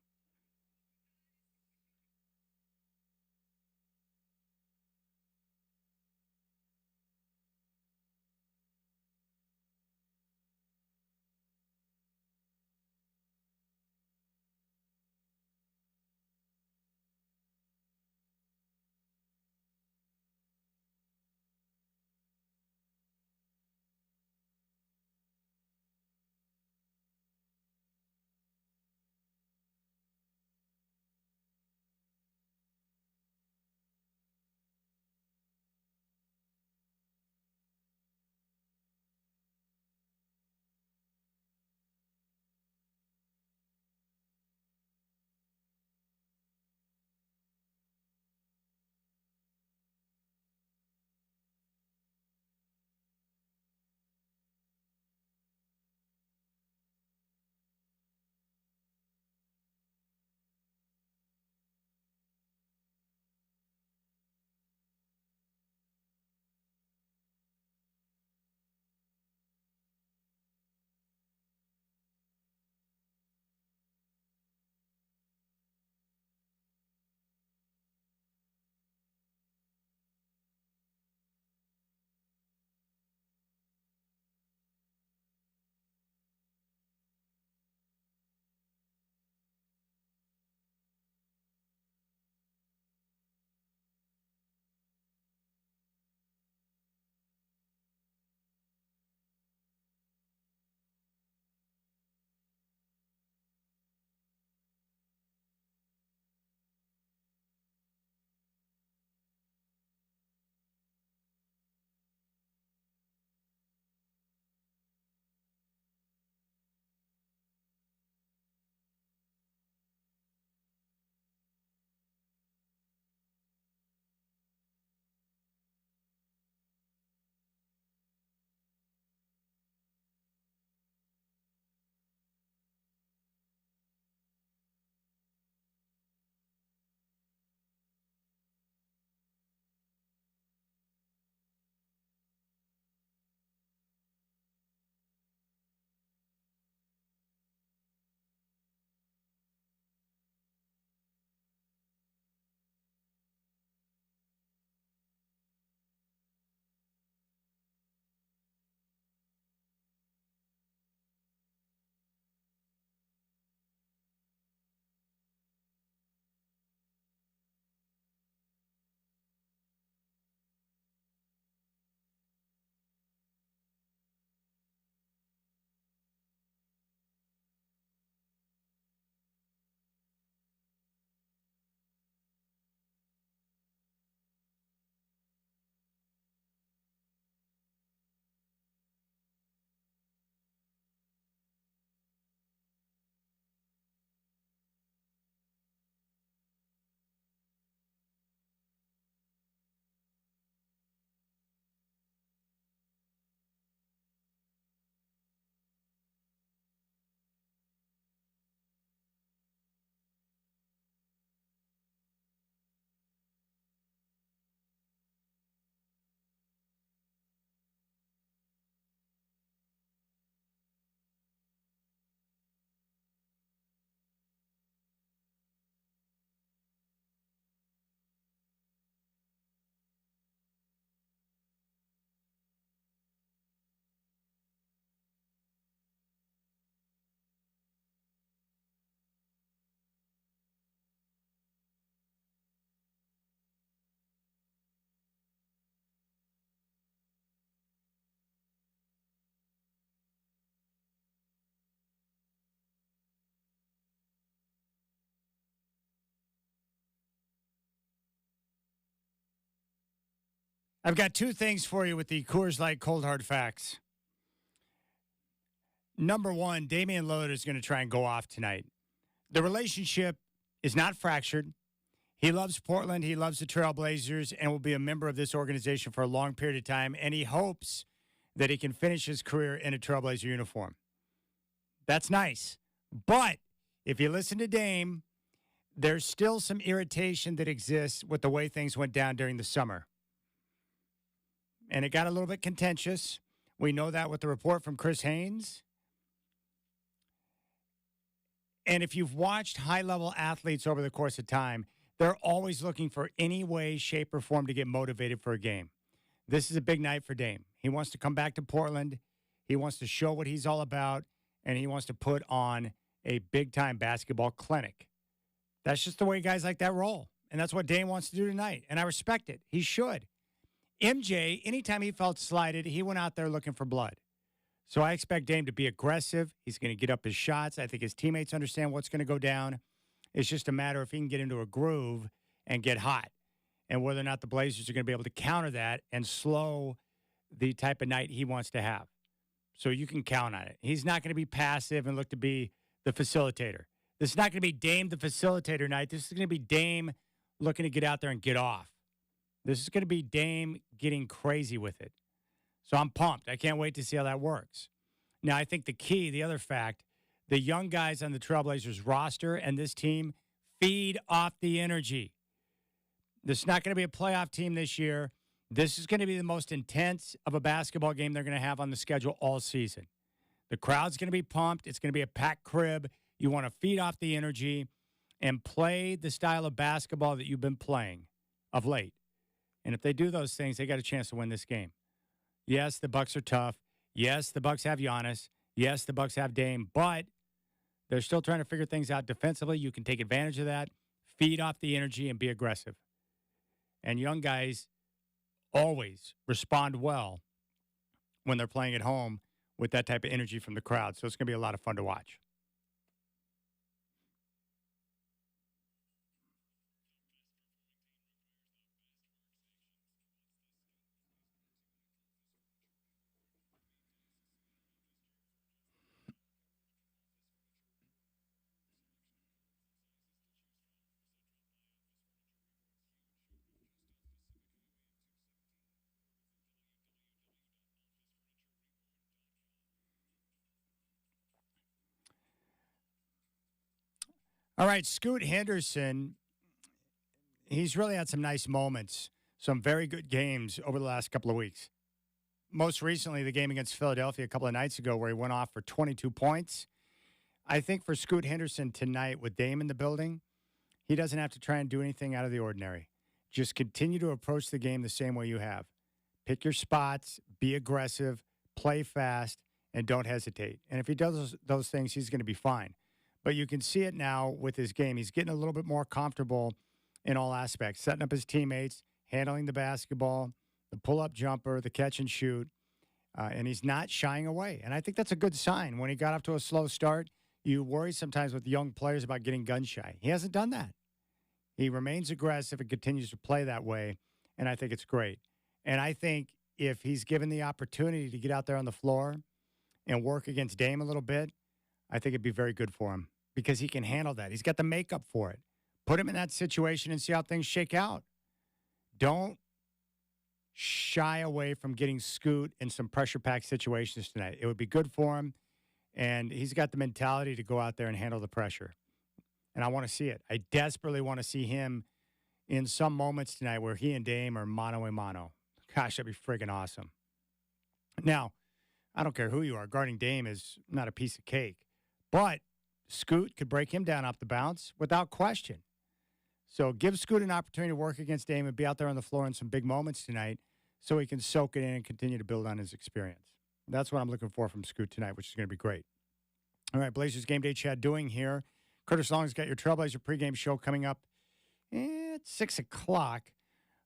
I've got two things for you with the Coors Light Cold Hard Facts. Number one, Damian Lillard is going to try and go off tonight. The relationship is not fractured. He loves Portland. He loves the Trailblazers and will be a member of this organization for a long period of time. And he hopes that he can finish his career in a Trailblazer uniform. That's nice. But if you listen to Dame, there's still some irritation that exists with the way things went down during the summer. And it got a little bit contentious. We know that with the report from Chris Haynes. And if you've watched high-level athletes over the course of time, they're always looking for any way, shape, or form to get motivated for a game. This is a big night for Dame. He wants to come back to Portland. He wants to show what he's all about, and he wants to put on a big-time basketball clinic. That's just the way guys like that roll, and that's what Dame wants to do tonight, and I respect it. He should. MJ, anytime he felt slighted, he went out there looking for blood. So I expect Dame to be aggressive. He's going to get up his shots. I think his teammates understand what's going to go down. It's just a matter if he can get into a groove and get hot, and whether or not the Blazers are going to be able to counter that and slow the type of night he wants to have. So you can count on it. He's not going to be passive and look to be the facilitator. This is not going to be Dame the facilitator night. This is going to be Dame looking to get out there and get off. This is going to be Dame getting crazy with it. So I'm pumped. I can't wait to see how that works. Now, I think the key, the other fact, the young guys on the Trailblazers roster and this team feed off the energy. This is not going to be a playoff team this year. This is going to be the most intense of a basketball game they're going to have on the schedule all season. The crowd's going to be pumped. It's going to be a packed crib. You want to feed off the energy and play the style of basketball that you've been playing of late. And if they do those things, they got a chance to win this game. Yes, the Bucks are tough. Yes, the Bucks have Giannis. Yes, the Bucks have Dame, but they're still trying to figure things out defensively. You can take advantage of that, feed off the energy, and be aggressive. And young guys always respond well when they're playing at home with that type of energy from the crowd. So it's going to be a lot of fun to watch. All right, Scoot Henderson, he's really had some nice moments, some very good games over the last couple of weeks. Most recently, the game against Philadelphia a couple of nights ago where he went off for 22 points. I think for Scoot Henderson tonight with Dame in the building, he doesn't have to try and do anything out of the ordinary. Just continue to approach the game the same way you have. Pick your spots, be aggressive, play fast, and don't hesitate. And if he does those things, he's going to be fine. But you can see it now with his game. He's getting a little bit more comfortable in all aspects, setting up his teammates, handling the basketball, the pull-up jumper, the catch and shoot, and he's not shying away. And I think that's a good sign. When he got off to a slow start, you worry sometimes with young players about getting gun-shy. He hasn't done that. He remains aggressive and continues to play that way, and I think it's great. And I think if he's given the opportunity to get out there on the floor and work against Dame a little bit, I think it'd be very good for him because he can handle that. He's got the makeup for it. Put him in that situation and see how things shake out. Don't shy away from getting Scoot in some pressure-packed situations tonight. It would be good for him, and he's got the mentality to go out there and handle the pressure. And I want to see it. I desperately want to see him in some moments tonight where he and Dame are mano-a-mano. Gosh, that'd be friggin' awesome. Now, I don't care who you are. Guarding Dame is not a piece of cake. But Scoot could break him down off the bounce without question. So give Scoot an opportunity to work against Dame and be out there on the floor in some big moments tonight so he can soak it in and continue to build on his experience. That's what I'm looking for from Scoot tonight, which is going to be great. All right, Blazers Game Day Chad doing here. Curtis Long's got your Trailblazer pregame show coming up at 6 o'clock.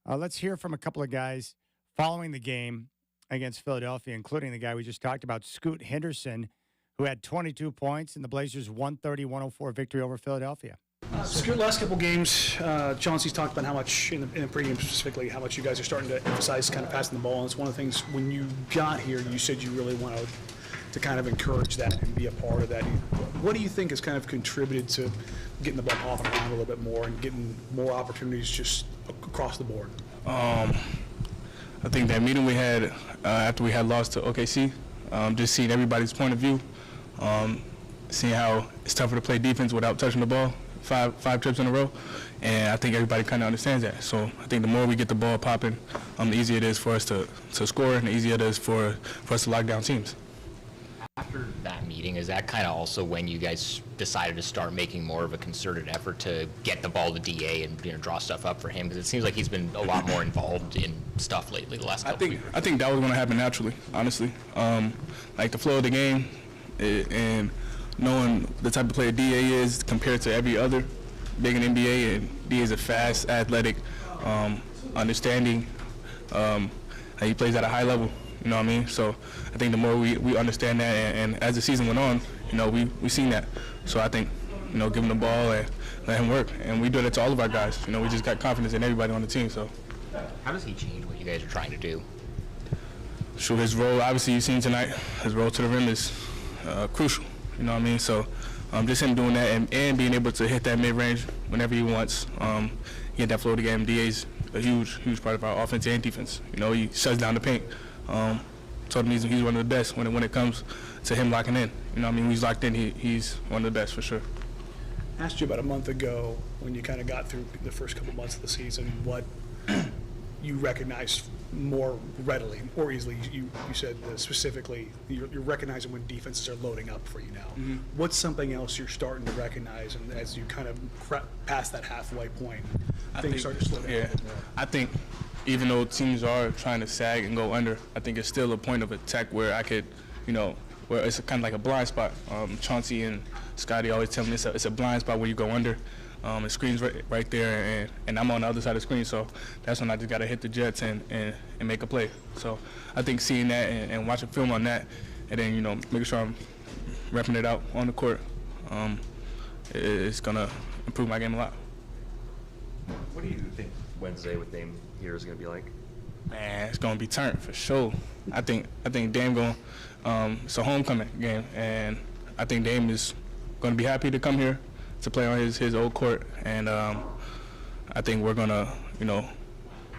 Let's hear from a couple of guys following the game against Philadelphia, including the guy we just talked about, Scoot Henderson, who had 22 points in the Blazers' 130-104 victory over Philadelphia. Last couple games, Chauncey's talked about how much, in the pregame specifically, how much you guys are starting to emphasize kind of passing the ball. And it's one of the things, when you got here, you said you really wanted to kind of encourage that and be a part of that. What do you think has kind of contributed to getting the ball off and around a little bit more and getting more opportunities just across the board? I think that meeting we had after we had lost to OKC, just seeing everybody's point of view, seeing how it's tougher to play defense without touching the ball five trips in a row, and I think everybody kind of understands that. So I think the more we get the ball popping, the easier it is for us to score, and the easier it is for us to lock down teams. After that meeting, is that kind of also when you guys decided to start making more of a concerted effort to get the ball to DA and draw stuff up for him? Because it seems like he's been a lot more involved in stuff lately the last couple weeks. I think that was going to happen naturally, honestly. Like the flow of the game and knowing the type of player DA is compared to every other big in NBA, and DA is a fast, athletic, understanding. He plays at a high level. You know what I mean? So I think the more we understand that, and as the season went on, we seen that. So I think, give him the ball and let him work. And we do that to all of our guys. We just got confidence in everybody on the team. So how does he change what you guys are trying to do? Sure, his role, obviously you've seen tonight, his role to the rim is crucial. You know what I mean? So just him doing that and being able to hit that mid-range whenever he wants. Get that flow of the game. DA's a huge part of our offense and defense. He shuts down the paint. Told him he's one of the best when it comes to him locking in. When he's locked in, he's one of the best for sure. I asked you about a month ago when you kind of got through the first couple months of the season what you recognized more readily or easily. You said specifically you're recognizing when defenses are loading up for you now. Mm-hmm. What's something else you're starting to recognize, and as you kind of pass that halfway point, things start to slow down? Yeah, I think even though teams are trying to sag and go under, I think it's still a point of attack where I could, where it's kind of like a blind spot. Chauncey and Scotty always tell me it's a blind spot where you go under. The screen's right there, and I'm on the other side of the screen, so that's when I just got to hit the jets and make a play. So I think seeing that and watching film on that, and then, making sure I'm repping it out on the court, it's going to improve my game a lot. What do you think Wednesday with Dame here is going to be like? Man, it's going to be turned for sure. I think Dame going, it's a homecoming game, and I think Dame is going to be happy to come here to play on his old court, and I think we're going to,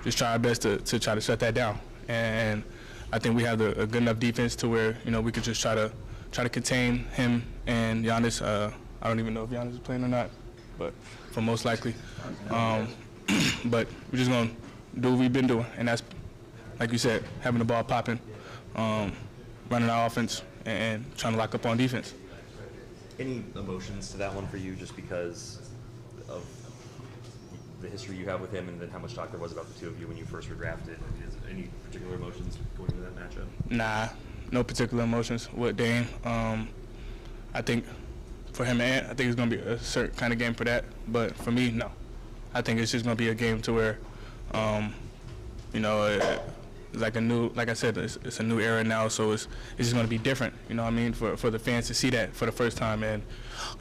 just try our best to try to shut that down. And I think we have a good enough defense to where, we could just try to contain him and Giannis. I don't even know if Giannis is playing or not, but for most likely. But we're just going to do what we've been doing, and that's, like you said, having the ball popping, running our offense, and trying to lock up on defense. Any emotions to that one for you just because of the history you have with him and then how much talk there was about the two of you when you first were drafted? Any particular emotions going into that matchup? Nah, no particular emotions with Dame. I think for him, I think it's going to be a certain kind of game for that. But for me, no. I think it's just going to be a game to where, like I said, it's a new era now, so it's just going to be different, for the fans to see that for the first time. And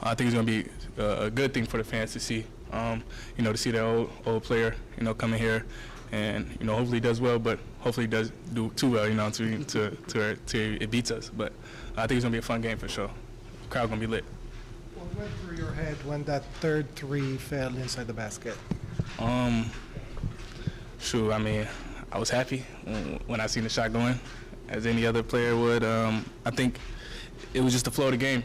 I think it's going to be a good thing for the fans to see, to see that old player, coming here and, hopefully he does well, but hopefully he does do too well, to it beats us. But I think it's going to be a fun game for sure. The crowd going to be lit. What went through your head when that third three fell inside the basket? I was happy when I seen the shot going, as any other player would. I think it was just the flow of the game,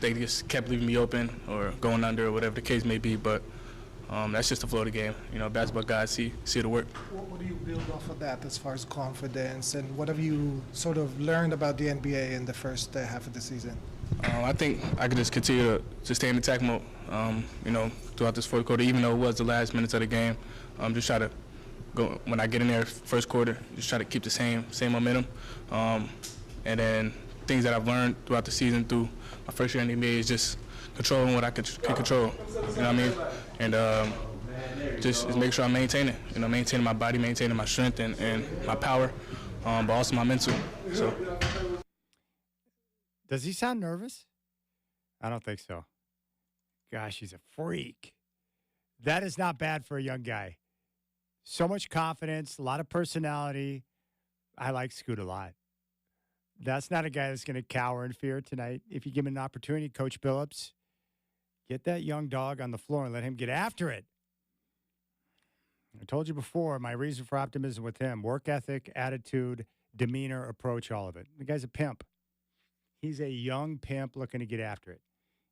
They just kept leaving me open or going under or whatever the case may be, but that's just the flow of the game. Basketball guys see it work. What do you build off of that as far as confidence, and what have you sort of learned about the NBA in the first half of the season? I think I could just continue to stay in attack mode, throughout this fourth quarter, even though it was the last minutes of the game. Just try to go, when I get in there first quarter, just try to keep the same momentum. And then things that I've learned throughout the season through my first year in the NBA is just controlling what I can control, And just make sure I maintain it, maintaining my body, maintaining my strength and my power, but also my mental. So. Does he sound nervous? I don't think so. Gosh, he's a freak. That is not bad for a young guy. So much confidence, a lot of personality. I like Scoot a lot. That's not a guy that's going to cower in fear tonight. If you give him an opportunity, Coach Billups, get that young dog on the floor and let him get after it. I told you before, my reason for optimism with him, work ethic, attitude, demeanor, approach, all of it. The guy's a pimp. He's a young pimp looking to get after it.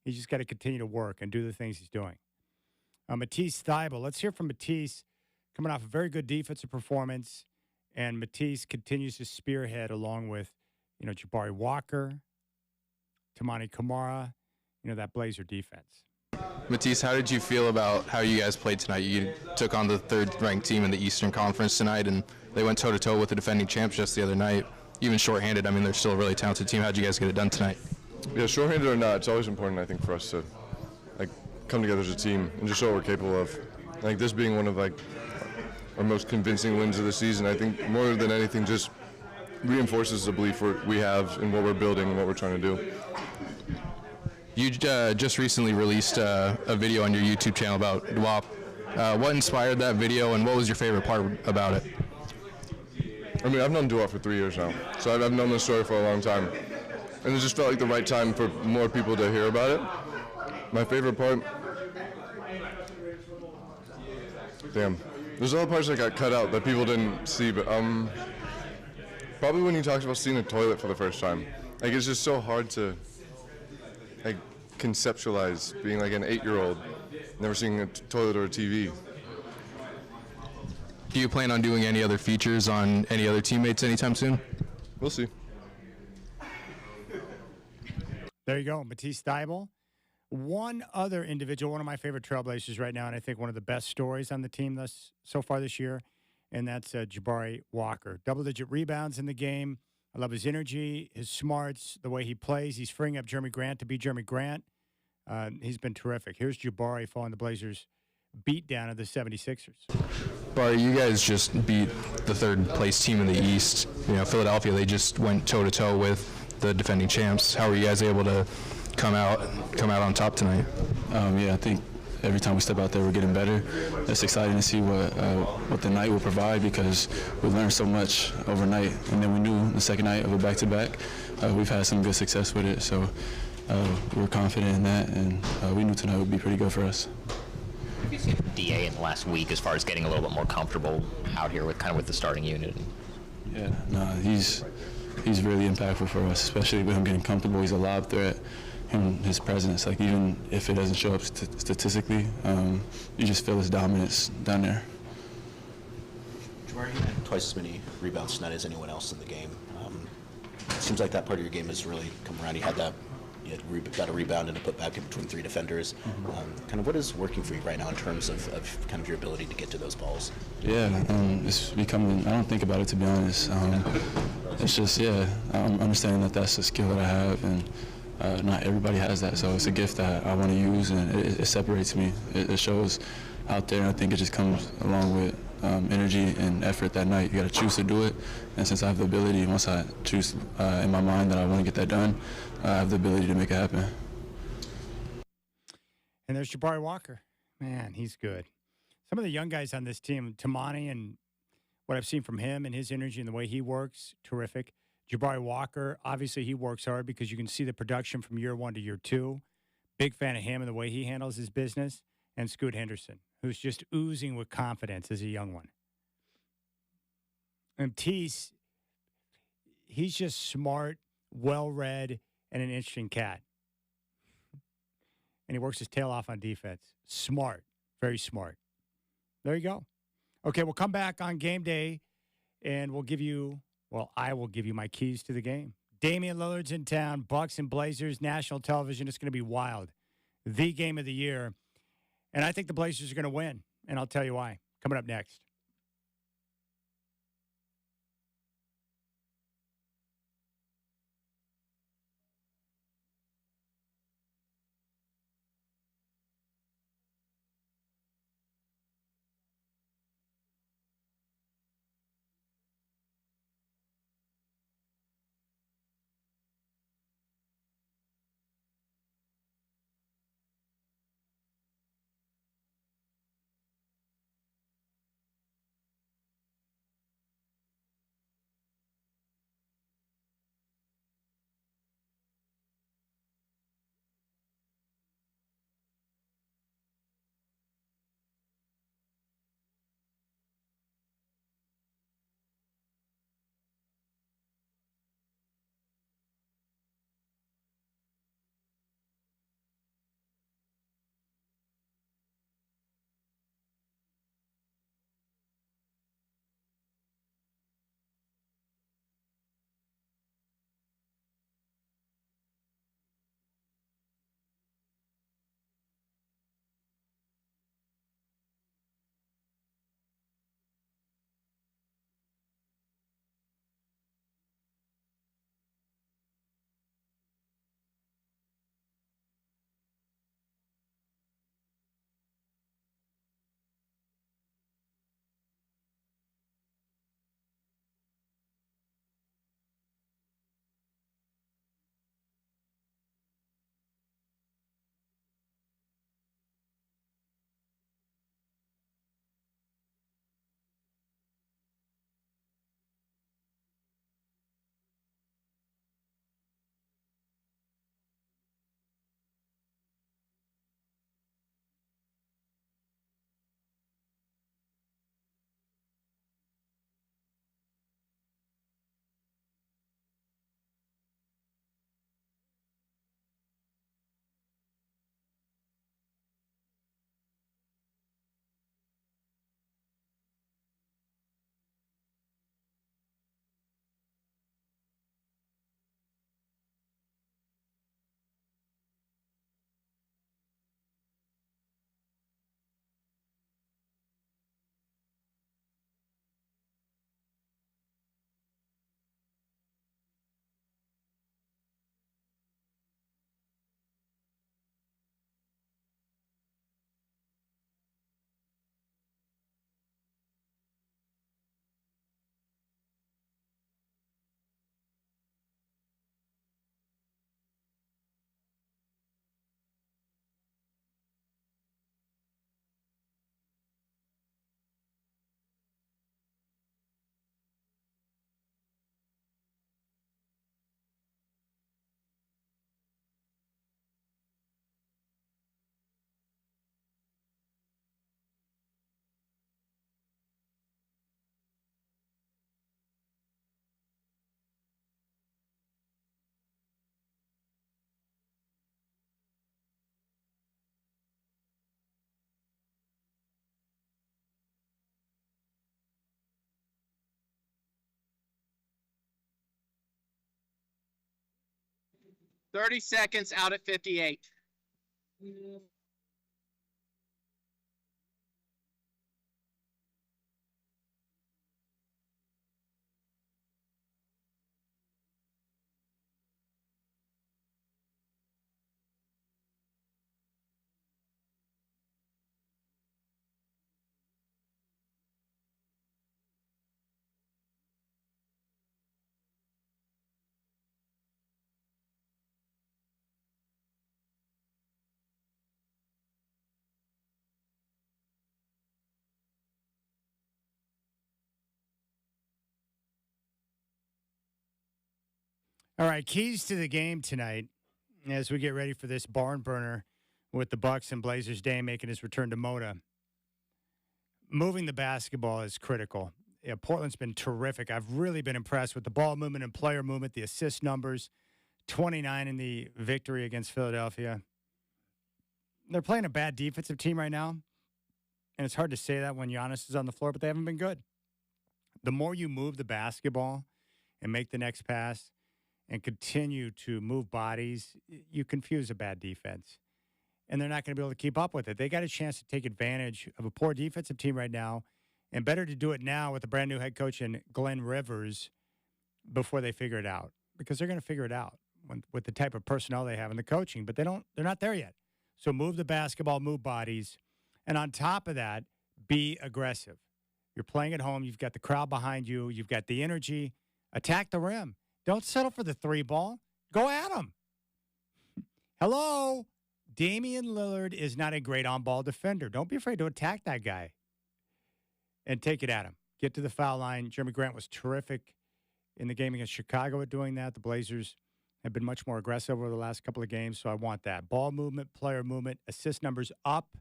He's just got to continue to work and do the things he's doing. Matisse Thybulle. Let's hear from Matisse, coming off a very good defensive performance, and Matisse continues to spearhead along with, Jabari Walker, Tamani Kamara, that Blazer defense. Matisse, how did you feel about how you guys played tonight? You took on the third-ranked team in the Eastern Conference tonight, and they went toe-to-toe with the defending champs just the other night. Even shorthanded, they're still a really talented team. How did you guys get it done tonight? Yeah, shorthanded or not, it's always important, I think, for us to come together as a team and just show what we're capable of. This being one of our most convincing wins of the season, I think more than anything just reinforces the belief we have in what we're building and what we're trying to do. You just recently released a video on your YouTube channel about DWAP. What inspired that video, and what was your favorite part about it? I've known DWAP for 3 years now, so I've known this story for a long time. And it just felt like the right time for more people to hear about it. My favorite part, there's a lot of parts that got cut out that people didn't see, but probably when he talks about seeing a toilet for the first time. It's just so hard to conceptualize being an 8-year-old, never seeing a toilet or a TV. Do you plan on doing any other features on any other teammates anytime soon? We'll see. There you go, Matisse Thybulle. One other individual, one of my favorite Trailblazers right now, and I think one of the best stories on the team so far this year, and that's Jabari Walker. Double-digit rebounds in the game. I love his energy, his smarts, the way he plays. He's freeing up Jeremy Grant to be Jeremy Grant. He's been terrific. Here's Jabari following the Blazers' beatdown of the 76ers. Jabari, you guys just beat the third-place team in the East. Philadelphia, they just went toe-to-toe with the defending champs. How were you guys able to come out on top tonight? I think every time we step out there, we're getting better. It's exciting to see what the night will provide because we learned so much overnight, and then we knew the second night of a back-to-back. We've had some good success with it, so we're confident in that, and we knew tonight would be pretty good for us. Have you seen DA in the last week as far as getting a little bit more comfortable out here with the starting unit? Yeah, no, he's really impactful for us, especially with him getting comfortable. He's a lob threat. His presence, even if it doesn't show up statistically, you just feel his dominance down there. Jabari had twice as many rebounds tonight as anyone else in the game. It seems like that part of your game has really come around. You had got a rebound and a putback in between 3 defenders. What is working for you right now in terms of your ability to get to those balls? Yeah, it's becoming, I don't think about it, to be honest. It's just, I'm understanding that that's a skill that I have, and not everybody has that, so it's a gift that I want to use, and it separates me. It shows out there, and I think it just comes along with energy and effort that night. You got to choose to do it, and since I have the ability, once I choose in my mind that I want to get that done, I have the ability to make it happen. And there's Jabari Walker. Man, he's good. Some of the young guys on this team, Tamani, and what I've seen from him and his energy and the way he works, terrific. Jabari Walker, obviously he works hard because you can see the production from year 1 to year 2. Big fan of him and the way he handles his business. And Scoot Henderson, who's just oozing with confidence as a young one. And Tease, he's just smart, well-read, and an interesting cat. And he works his tail off on defense. Smart, very smart. There you go. Okay, we'll come back on game day, and I will give you my keys to the game. Damian Lillard's in town, Bucks and Blazers, national television. It's going to be wild. The game of the year. And I think the Blazers are going to win, and I'll tell you why. Coming up next. 30 seconds out at 58. All right, keys to the game tonight as we get ready for this barn burner with the Bucks and Blazers. Dame making his return to Moda. Moving the basketball is critical. Yeah, Portland's been terrific. I've really been impressed with the ball movement and player movement, the assist numbers, 29 in the victory against Philadelphia. They're playing a bad defensive team right now, and it's hard to say that when Giannis is on the floor, but they haven't been good. The more you move the basketball and make the next pass and continue to move bodies, you confuse a bad defense. And they're not going to be able to keep up with it. They got a chance to take advantage of a poor defensive team right now, and better to do it now with a brand new head coach in Glenn Rivers before they figure it out, because they're going to figure it out with the type of personnel they have in the coaching, but they're not there yet. So move the basketball, move bodies, and on top of that, be aggressive. You're playing at home. You've got the crowd behind you. You've got the energy. Attack the rim. Don't settle for the three ball. Go at them. Hello. Damian Lillard is not a great on-ball defender. Don't be afraid to attack that guy and take it at him. Get to the foul line. Jeremy Grant was terrific in the game against Chicago at doing that. The Blazers have been much more aggressive over the last couple of games, so I want that. Ball movement, player movement, assist numbers up,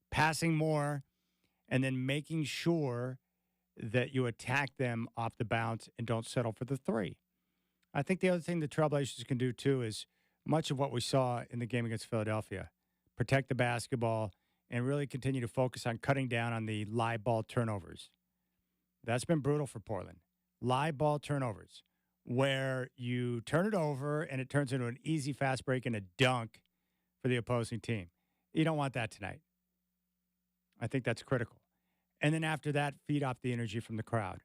passing more, and then making sure that you attack them off the bounce and don't settle for the three. I think the other thing the Trailblazers can do, too, is much of what we saw in the game against Philadelphia. Protect the basketball and really continue to focus on cutting down on the live ball turnovers. That's been brutal for Portland. Live ball turnovers, where you turn it over and it turns into an easy fast break and a dunk for the opposing team. You don't want that tonight. I think that's critical. And then after that, feed off the energy from the crowd.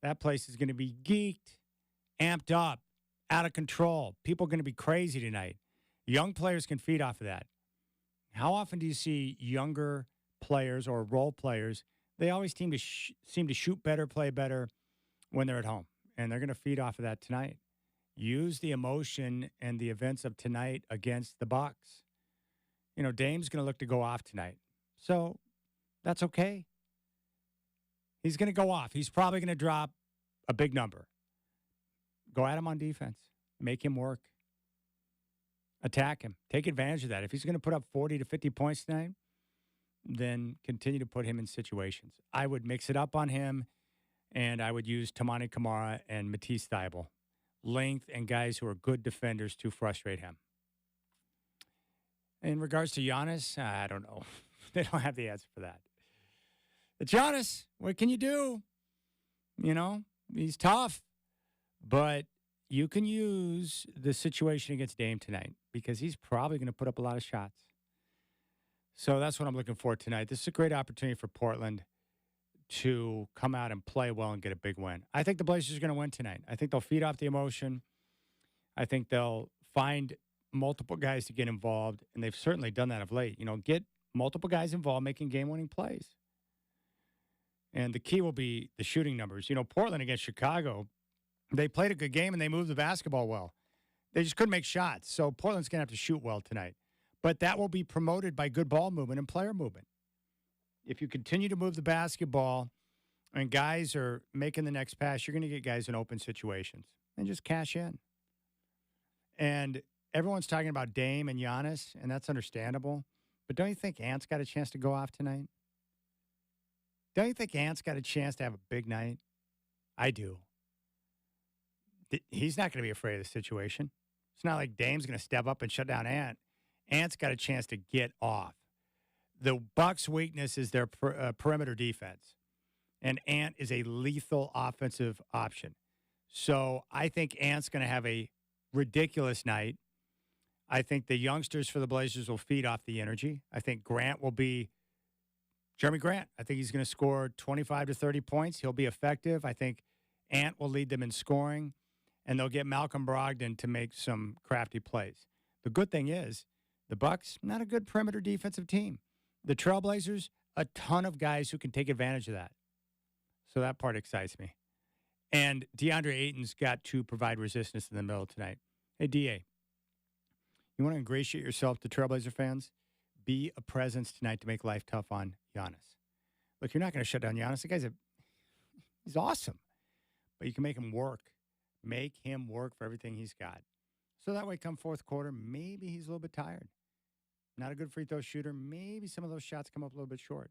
That place is going to be geeked, amped up, out of control. People are going to be crazy tonight. Young players can feed off of that. How often do you see younger players or role players? They always seem to shoot better, play better when they're at home. And they're going to feed off of that tonight. Use the emotion and the events of tonight against the Bucks. You know, Dame's going to look to go off tonight. So that's okay. He's going to go off. He's probably going to drop a big number. Go at him on defense. Make him work. Attack him. Take advantage of that. If he's going to put up 40 to 50 points tonight, then continue to put him in situations. I would mix it up on him, and I would use Tamani Kamara and Matisse Thybulle. Length and guys who are good defenders to frustrate him. In regards to Giannis, I don't know. They don't have the answer for that. But Giannis, what can you do? You know, he's tough. But you can use the situation against Dame tonight because he's probably going to put up a lot of shots. So that's what I'm looking for tonight. This is a great opportunity for Portland to come out and play well and get a big win. I think the Blazers are going to win tonight. I think they'll feed off the emotion. I think they'll find multiple guys to get involved, and they've certainly done that of late. You know, get multiple guys involved making game-winning plays. And the key will be the shooting numbers. You know, Portland against Chicago, they played a good game and they moved the basketball well. They just couldn't make shots. So Portland's going to have to shoot well tonight. But that will be promoted by good ball movement and player movement. If you continue to move the basketball and guys are making the next pass, you're going to get guys in open situations and just cash in. And everyone's talking about Dame and Giannis, and that's understandable. But don't you think Ant's got a chance to go off tonight? Don't you think Ant's got a chance to have a big night? I do. He's not going to be afraid of the situation. It's not like Dame's going to step up and shut down Ant. Ant's got a chance to get off. The Bucks' weakness is their perimeter defense, and Ant is a lethal offensive option. So I think Ant's going to have a ridiculous night, I think the youngsters for the Blazers will feed off the energy. I think Grant will be Jeremy Grant. I think he's going to score 25 to 30 points. He'll be effective. I think Ant will lead them in scoring, and they'll get Malcolm Brogdon to make some crafty plays. The good thing is the Bucks, not a good perimeter defensive team. The Trailblazers, a ton of guys who can take advantage of that. So that part excites me. And DeAndre Ayton's got to provide resistance in the middle tonight. Hey, DA, you want to ingratiate yourself to Trailblazer fans? Be a presence tonight to make life tough on Giannis. Look, you're not going to shut down Giannis. The he's awesome. But you can make him work. Make him work for everything he's got. So that way, come fourth quarter, maybe he's a little bit tired. Not a good free throw shooter. Maybe some of those shots come up a little bit short.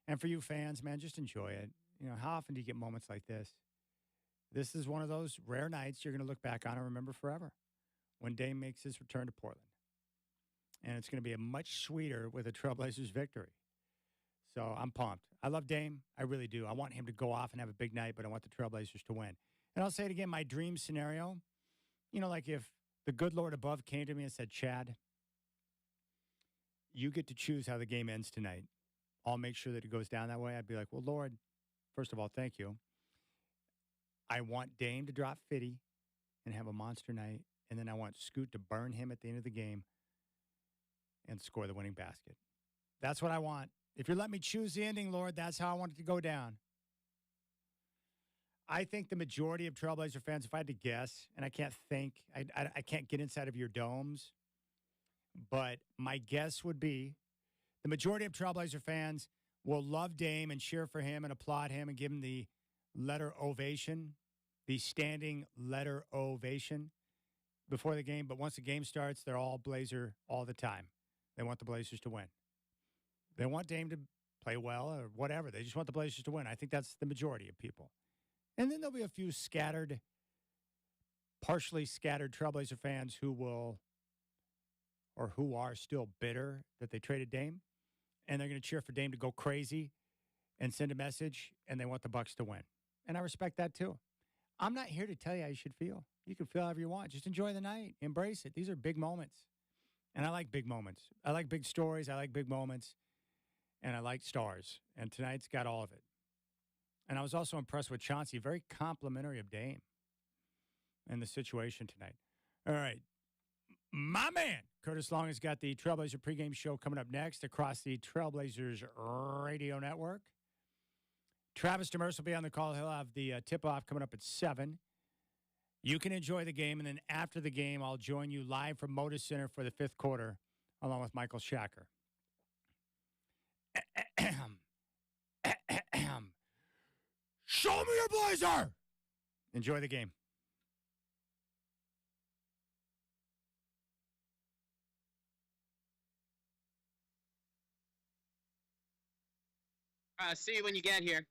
And for you fans, man, just enjoy it. You know, how often do you get moments like this? This is one of those rare nights you're going to look back on and remember forever when Dame makes his return to Portland. And it's going to be a much sweeter with a Trailblazers victory. So I'm pumped. I love Dame. I really do. I want him to go off and have a big night, but I want the Trailblazers to win. And I'll say it again, my dream scenario, you know, like if the good Lord above came to me and said, Chad, you get to choose how the game ends tonight. I'll make sure that it goes down that way. I'd be like, well, Lord, first of all, thank you. I want Dame to drop 50 and have a monster night. And then I want Scoot to burn him at the end of the game and score the winning basket. That's what I want. If you let me choose the ending, Lord, that's how I want it to go down. I think the majority of Trailblazer fans, if I had to guess, and I can't think, I can't get inside of your domes, but my guess would be the majority of Trailblazer fans will love Dame and cheer for him and applaud him and give him the letter ovation, the standing letter ovation before the game. But once the game starts, they're all Blazer all the time. They want the Blazers to win. They want Dame to play well or whatever. They just want the Blazers to win. I think that's the majority of people. And then there'll be a few scattered, partially scattered Trailblazer fans who will, or who are still bitter that they traded Dame. And they're going to cheer for Dame to go crazy and send a message, and they want the Bucks to win. And I respect that too. I'm not here to tell you how you should feel. You can feel however you want. Just enjoy the night. Embrace it. These are big moments. And I like big moments. I like big stories. I like big moments. And I like stars. And tonight's got all of it. And I was also impressed with Chauncey. Very complimentary of Dame and the situation tonight. All right. My man, Curtis Long, has got the Trailblazer pregame show coming up next across the Trailblazers radio network. Travis Demers will be on the call. He'll have the tip-off coming up at 7. You can enjoy the game, and then after the game, I'll join you live from Moda Center for the fifth quarter, along with Michael Shacker. Show me your Blazer! Enjoy the game. See you when you get here.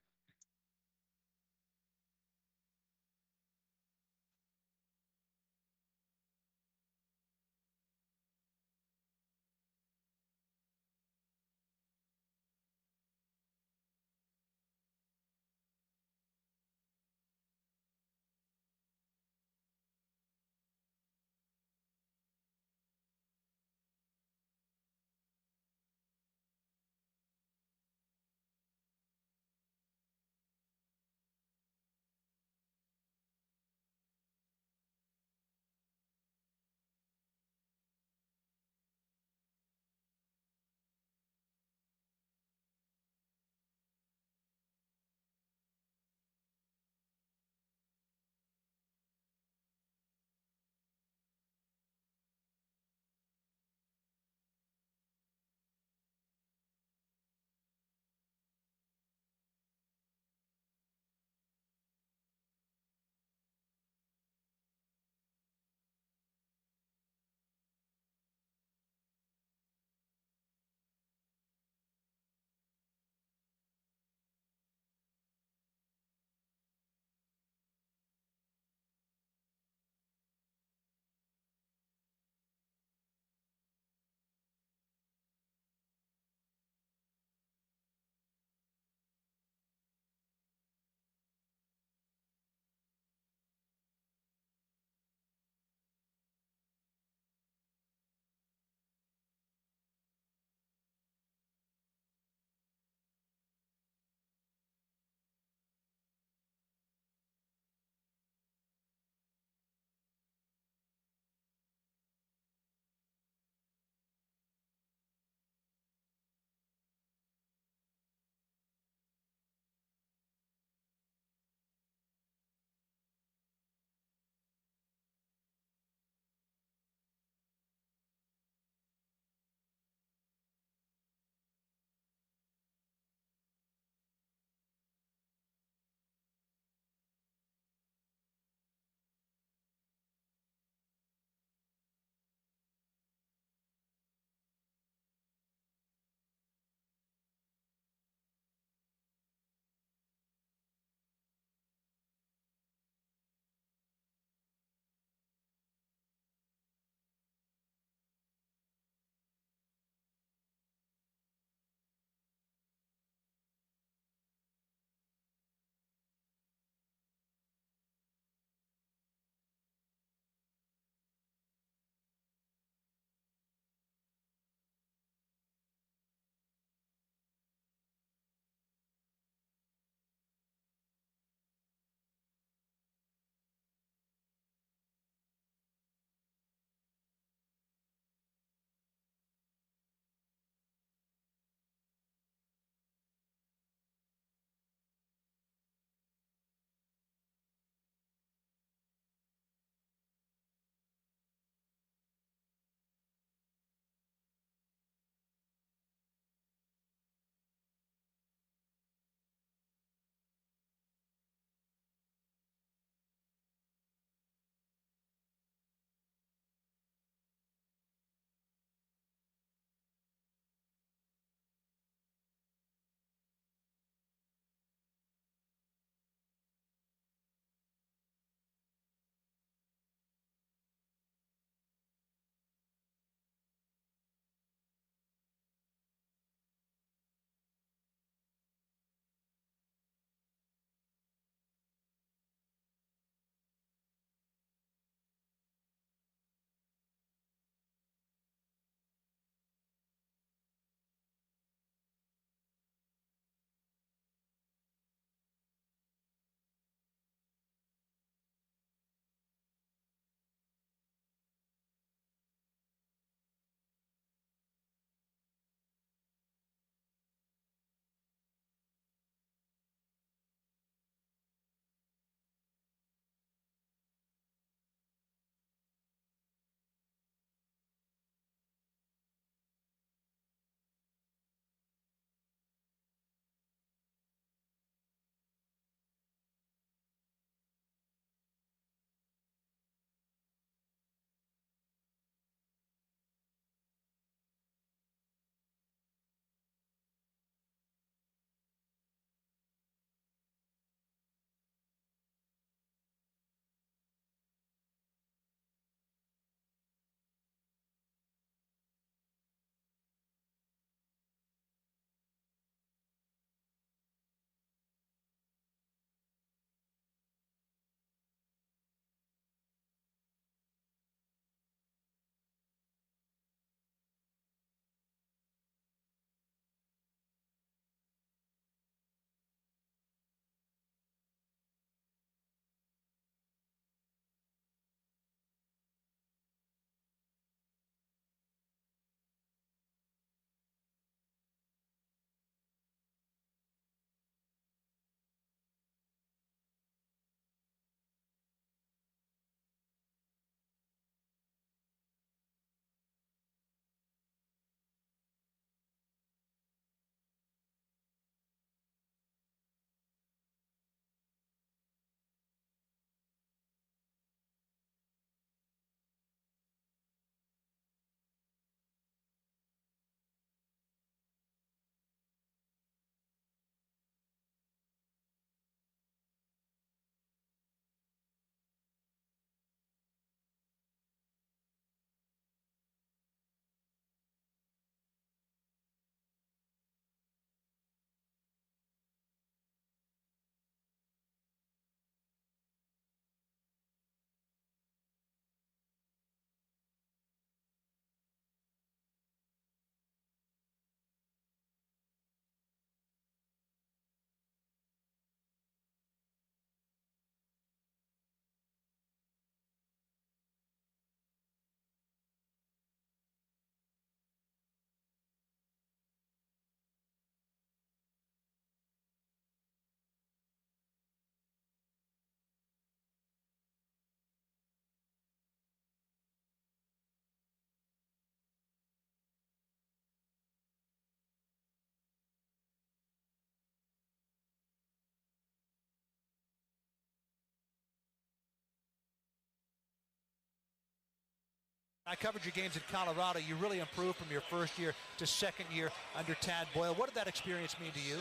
I covered your games in Colorado. You really improved from your first year to second year under Tad Boyle. What did that experience mean to you?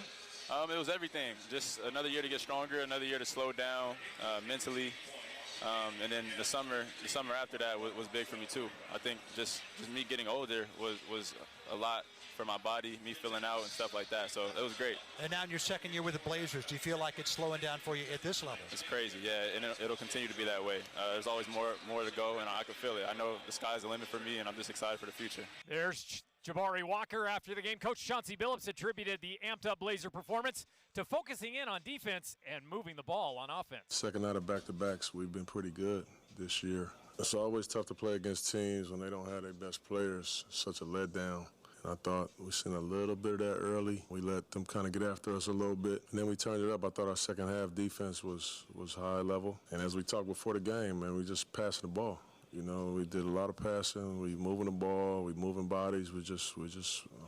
It was everything. Just another year to get stronger, another year to slow down mentally. And then the summer after that was big for me too. I think just me getting older was a lot for my body, me filling out and stuff like that. So it was great. And now in your second year with the Blazers, do you feel like it's slowing down for you at this level? It's crazy, yeah, and it'll continue to be that way. There's always more to go, and I can feel it. I know the sky's the limit for me, and I'm just excited for the future. There's Jabari Walker after the game. Coach Chauncey Billups attributed the amped-up Blazer performance to focusing in on defense and moving the ball on offense. Second night of back-to-backs, we've been pretty good this year. It's always tough to play against teams when they don't have their best players. Such a letdown. And I thought we seen a little bit of that early. We let them kind of get after us a little bit, and then we turned it up. I thought our second half defense was high level. And as we talked before the game, man, we just passing the ball. You know, we did a lot of passing. We moving the ball. We moving bodies. I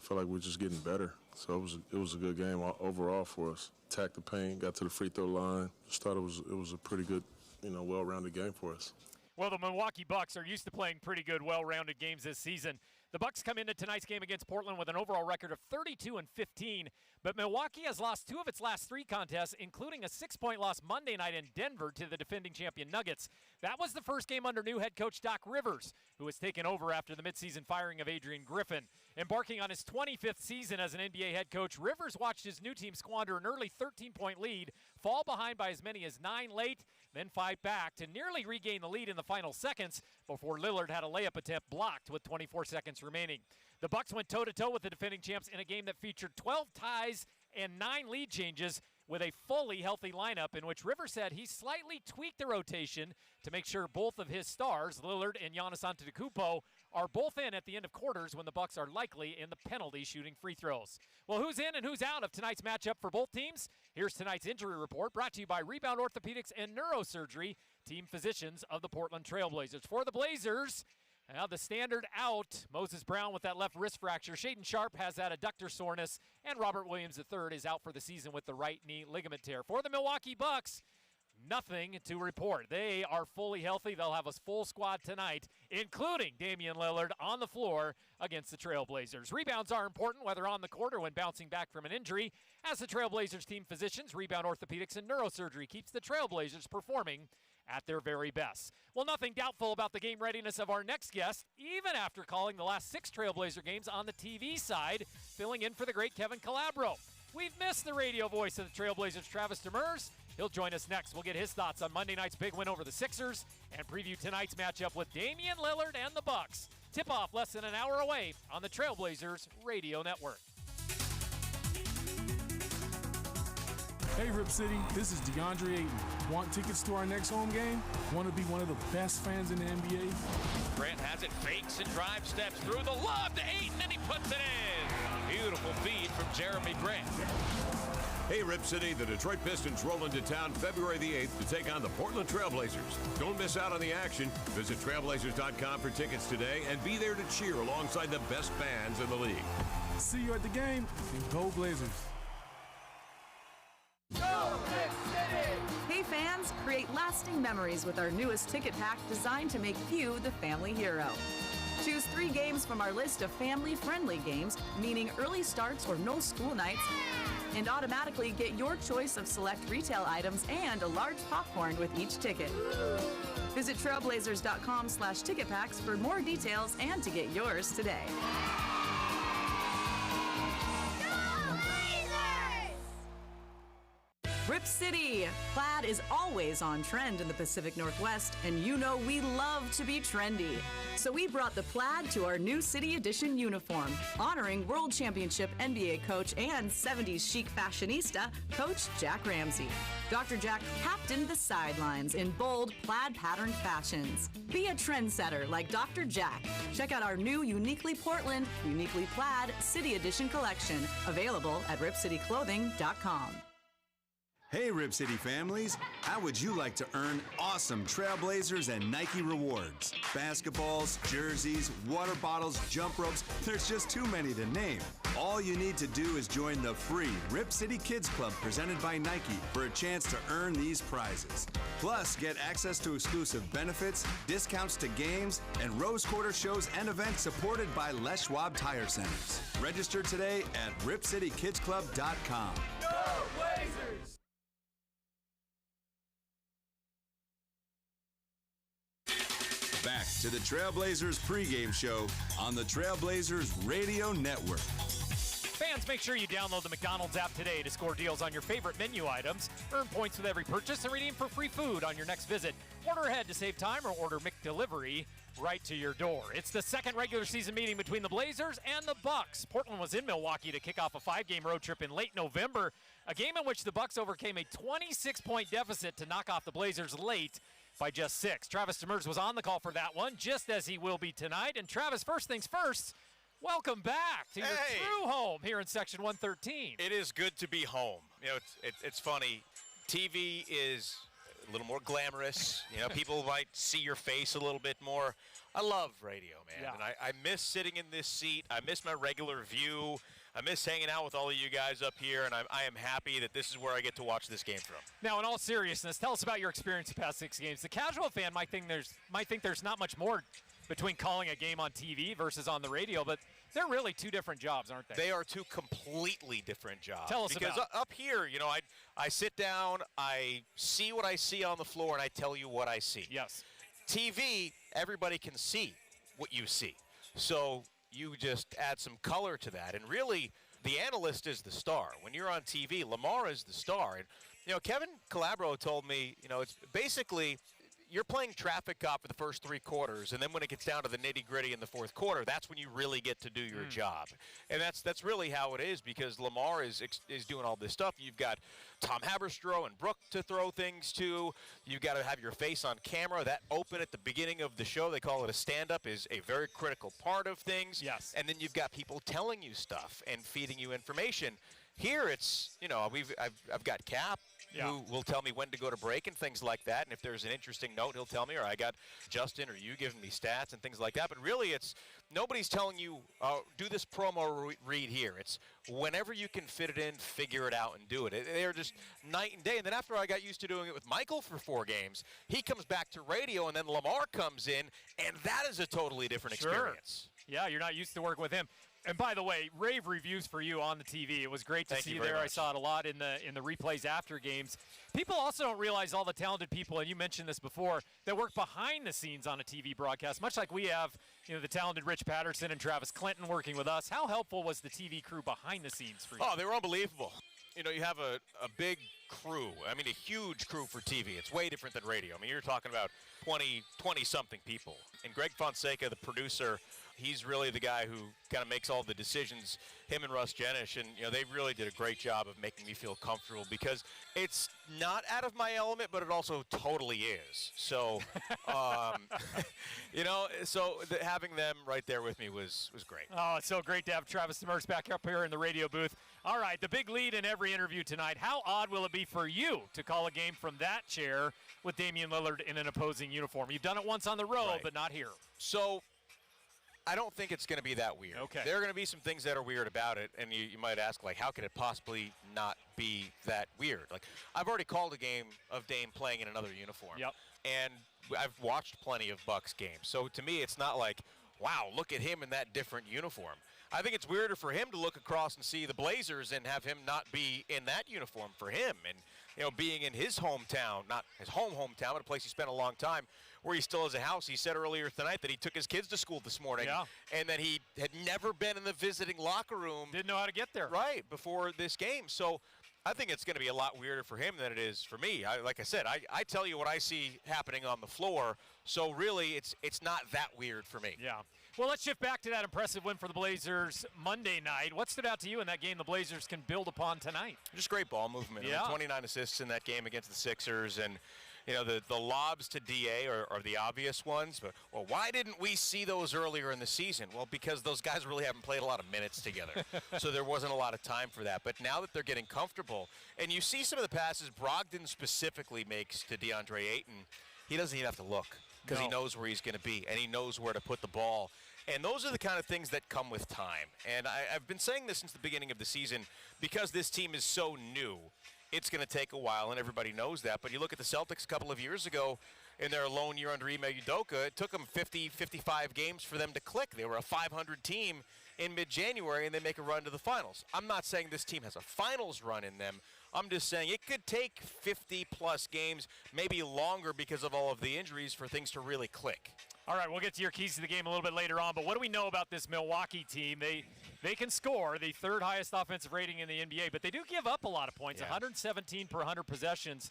feel like we're just getting better. So it was a good game overall for us. Attacked the paint, got to the free throw line. Just thought it was a pretty good, well-rounded game for us. Well, the Milwaukee Bucks are used to playing pretty good, well-rounded games this season. The Bucks come into tonight's game against Portland with an overall record of 32-15, but Milwaukee has lost 2 of its last 3 contests, including a 6-point loss Monday night in Denver to the defending champion Nuggets. That was the first game under new head coach Doc Rivers, who has taken over after the midseason firing of Adrian Griffin. Embarking on his 25th season as an NBA head coach, Rivers watched his new team squander an early 13-point lead, fall behind by as many as 9 late, then fight back to nearly regain the lead in the final seconds before Lillard had a layup attempt blocked with 24 seconds remaining. The Bucks went toe-to-toe with the defending champs in a game that featured 12 ties and 9 lead changes with a fully healthy lineup in which Rivers said he slightly tweaked the rotation to make sure both of his stars, Lillard and Giannis Antetokounmpo, are both in at the end of quarters when the Bucks are likely in the penalty shooting free throws. Well, who's in and who's out of tonight's matchup for both teams? Here's tonight's injury report brought to you by Rebound Orthopedics and Neurosurgery, team physicians of the Portland Trail Blazers. For the Blazers, now the standard out, Moses Brown with that left wrist fracture. Shaedon Sharpe has that adductor soreness. And Robert Williams III is out for the season with the right knee ligament tear. For the Milwaukee Bucks, nothing to report. They are fully healthy. They'll have a full squad tonight, including Damian Lillard on the floor against the Trailblazers. Rebounds are important, whether on the court or when bouncing back from an injury, as the Trailblazers team physicians, Rebound Orthopedics and Neurosurgery keeps the Trailblazers performing at their very best. Well, nothing doubtful about the game readiness of our next guest, even after calling the last 6 Trailblazer games on the TV side, filling in for the great Kevin Calabro. We've missed the radio voice of the Trailblazers, Travis Demers. He'll join us next. We'll get his thoughts on Monday night's big win over the Sixers and preview tonight's matchup with Damian Lillard and the Bucks. Tip-off less than an hour away on the Trailblazers Radio Network. Hey Rip City, this is DeAndre Ayton. Want tickets to our next home game? Want to be one of the best fans in the NBA? Grant has it, fakes and drive, steps through the lob to Ayton, and he puts it in. Beautiful feed from Jeremy Grant. Hey Rip City, the Detroit Pistons roll into town February the 8th to take on the Portland Trailblazers. Don't miss out on the action. Visit Trailblazers.com for tickets today and be there to cheer alongside the best fans in the league. See you at the game, and go Blazers. Hey fans, create lasting memories with our newest ticket pack designed to make you the family hero. Choose 3 games from our list of family-friendly games, meaning early starts or no school nights, and automatically get your choice of select retail items and a large popcorn with each ticket. Visit trailblazers.com/ticket packs for more details and to get yours today. Rip City! Plaid is always on trend in the Pacific Northwest, and you know we love to be trendy. So we brought the plaid to our new City Edition uniform, honoring World Championship NBA coach and 70s chic fashionista, Coach Jack Ramsey. Dr. Jack captained the sidelines in bold plaid patterned fashions. Be a trendsetter like Dr. Jack. Check out our new Uniquely Portland, Uniquely Plaid City Edition collection, available at ripcityclothing.com. Hey, Rip City families. How would you like to earn awesome Trailblazers and Nike rewards? Basketballs, jerseys, water bottles, jump ropes. There's just too many to name. All you need to do is join the free Rip City Kids Club presented by Nike for a chance to earn these prizes. Plus, get access to exclusive benefits, discounts to games, and Rose Quarter shows and events supported by Les Schwab Tire Centers. Register today at ripcitykidsclub.com. Go Blazers! Back to the Trailblazers pregame show on the Trailblazers Radio Network. Fans, make sure you download the McDonald's app today to score deals on your favorite menu items, earn points with every purchase, and redeem for free food on your next visit. Order ahead to save time or order McDelivery right to your door. It's the second regular season meeting between the Blazers and the Bucks. Portland was in Milwaukee to kick off a 5-game road trip in late November, a game in which the Bucks overcame a 26-point deficit to knock off the Blazers late by just 6. Travis Demers was on the call for that one, just as he will be tonight. And Travis, first things first, welcome back to your true home here in Section 113. It is good to be home. You know, it's funny. TV is a little more glamorous. You know, people might see your face a little bit more. I love radio, man. Yeah. And I miss sitting in this seat. I miss my regular view. I miss hanging out with all of you guys up here, and I am happy that this is where I get to watch this game from. Now, in all seriousness, tell us about your experience the past 6 games. The casual fan might think there's not much more between calling a game on TV versus on the radio, but they're really two different jobs, aren't they? They are two completely different jobs. Tell us because about up here, you know, I sit down, I see what I see on the floor, and I tell you what I see. Yes. TV, everybody can see what you see. So you just add some color to that. And really, the analyst is the star. When you're on TV, Lamar is the star. And, you know, Kevin Calabro told me, you know, it's basically you're playing traffic cop for the first 3 quarters, and then when it gets down to the nitty-gritty in the 4th quarter, that's when you really get to do your job. And that's really how it is, because Lamar is doing all this stuff. You've got Tom Haberstroh and Brooke to throw things to. You've got to have your face on camera. That open at the beginning of the show, they call it a stand-up, is a very critical part of things. Yes. And then you've got people telling you stuff and feeding you information. Here it's, you know, I've got Cap, who will tell me when to go to break and things like that. And if there's an interesting note, he'll tell me, or I got Justin or you giving me stats and things like that. But really, it's nobody's telling you, do this promo read here. It's whenever you can fit it in, figure it out and do it. They're just night and day. And then after I got used to doing it with Michael for 4 games, he comes back to radio, and then Lamar comes in, and that is a totally different experience. Yeah, you're not used to working with him. And by the way, rave reviews for you on the TV. It was great to see you there. I saw it a lot in the replays after games. People also don't realize all the talented people, and you mentioned this before, that work behind the scenes on a TV broadcast, much like we have, you know, the talented Rich Patterson and Travis Clinton working with us. How helpful was the TV crew behind the scenes for you? Oh, they were unbelievable. You know, you have a big crew. I mean, a huge crew for TV. It's way different than radio. I mean, you're talking about 20-something people. And Greg Fonseca, the producer, he's really the guy who kind of makes all the decisions, him and Russ Jenish. And, you know, they really did a great job of making me feel comfortable, because it's not out of my element, but it also totally is. So, you know, so having them right there with me was great. Oh, it's so great to have Travis Demers back up here in the radio booth. All right, the big lead in every interview tonight. How odd will it be for you to call a game from that chair with Damian Lillard in an opposing uniform? You've done it once on the road, but not here. So I don't think it's going to be that weird. Okay. There are going to be some things that are weird about it, and you might ask, like, how could it possibly not be that weird? Like, I've already called a game of Dame playing in another uniform. Yep. And I've watched plenty of Bucks games. So to me, it's not like, wow, look at him in that different uniform. I think it's weirder for him to look across and see the Blazers and have him not be in that uniform for him. And, you know, being in his hometown, not his hometown, but a place he spent a long time, where he still has a house. He said earlier tonight that he took his kids to school this morning, and that he had never been in the visiting locker room. Didn't know how to get there. Right, before this game. So I think it's going to be a lot weirder for him than it is for me. Like I said, I tell you what I see happening on the floor, so really it's not that weird for me. Yeah. Well, let's shift back to that impressive win for the Blazers Monday night. What stood out to you in that game the Blazers can build upon tonight? Just great ball movement. Yeah. 29 assists in that game against the Sixers, and the lobs to DA are the obvious ones, but well, why didn't we see those earlier in the season? Well, because those guys really haven't played a lot of minutes together, so there wasn't a lot of time for that. But now that they're getting comfortable, and you see some of the passes Brogdon specifically makes to DeAndre Ayton, he doesn't even have to look because he knows where he's going to be, and he knows where to put the ball. And those are the kind of things that come with time. And I've been saying this since the beginning of the season because this team is so new. It's going to take a while, and everybody knows that. But you look at the Celtics a couple of years ago in their lone year under Ime Udoka, it took them 50, 55 games for them to click. They were a 500 team in mid-January, and they make a run to the finals. I'm not saying this team has a finals run in them. I'm just saying it could take 50-plus games, maybe longer because of all of the injuries, for things to really click. All right, we'll get to your keys to the game a little bit later on, but what do we know about this Milwaukee team? They can score, the third highest offensive rating in the NBA, but they do give up a lot of points, 117 per 100 possessions.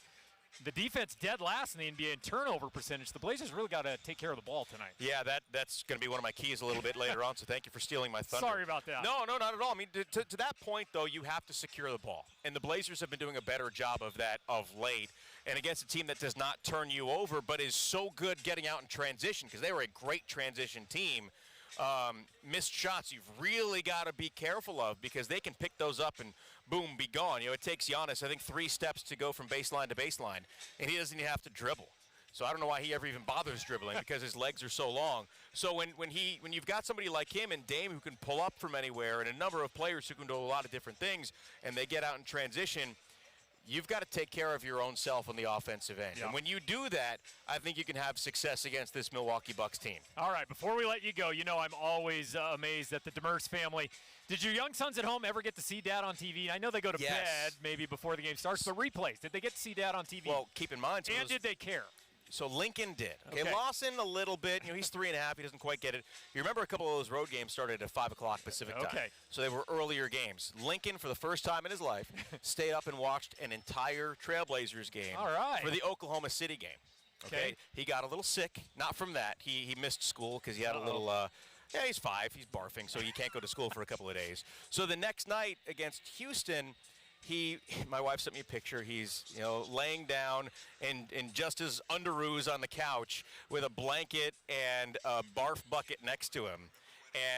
The defense dead last in the NBA in turnover percentage. The Blazers really got to take care of the ball tonight. Yeah, that's going to be one of my keys a little bit later on, so thank you for stealing my thunder. Sorry about that. No, not at all. I mean, to that point, though, you have to secure the ball. And the Blazers have been doing a better job of that of late. And against a team that does not turn you over but is so good getting out in transition, because they were a great transition team, missed shots you've really got to be careful of because they can pick those up and boom, be gone. It takes Giannis, I think, 3 steps to go from baseline to baseline, and he doesn't even have to dribble. So I don't know why he ever even bothers dribbling because his legs are so long. So when you've got somebody like him and Dame who can pull up from anywhere and a number of players who can do a lot of different things and they get out in transition, you've got to take care of your own self on the offensive end. Yeah. And when you do that, I think you can have success against this Milwaukee Bucks team. All right, before we let you go, I'm always amazed at the Demers family. Did your young sons at home ever get to see Dad on TV? I know they go to bed maybe before the game starts, but replays, did they get to see Dad on TV? Well, keep in mind. And did they care? So Lincoln did. Okay. Lawson a little bit. He's 3.5. He doesn't quite get it. You remember a couple of those road games started at 5 o'clock Pacific time. Okay. So they were earlier games. Lincoln, for the first time in his life, stayed up and watched an entire Trailblazers game. All right. For the Oklahoma City game. Okay. He got a little sick. Not from that. He missed school because he had a little. He's 5. He's barfing, so he can't go to school for a couple of days. So the next night against Houston, my wife sent me a picture. He's, laying down in just his underoos on the couch with a blanket and a barf bucket next to him.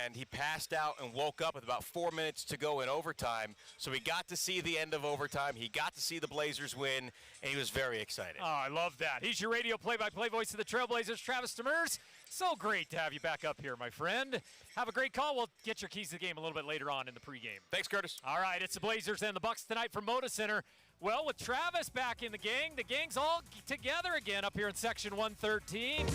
And he passed out and woke up with about 4 minutes to go in overtime. So he got to see the end of overtime. He got to see the Blazers win, and he was very excited. Oh, I love that. He's your radio play-by-play voice of the Trailblazers, Travis Demers. So great to have you back up here, my friend. Have a great call. We'll get your keys to the game a little bit later on in the pregame. Thanks, Curtis. All right, it's the Blazers and the Bucks tonight from Moda Center. Well, with Travis back in the gang's all together again up here in Section 113.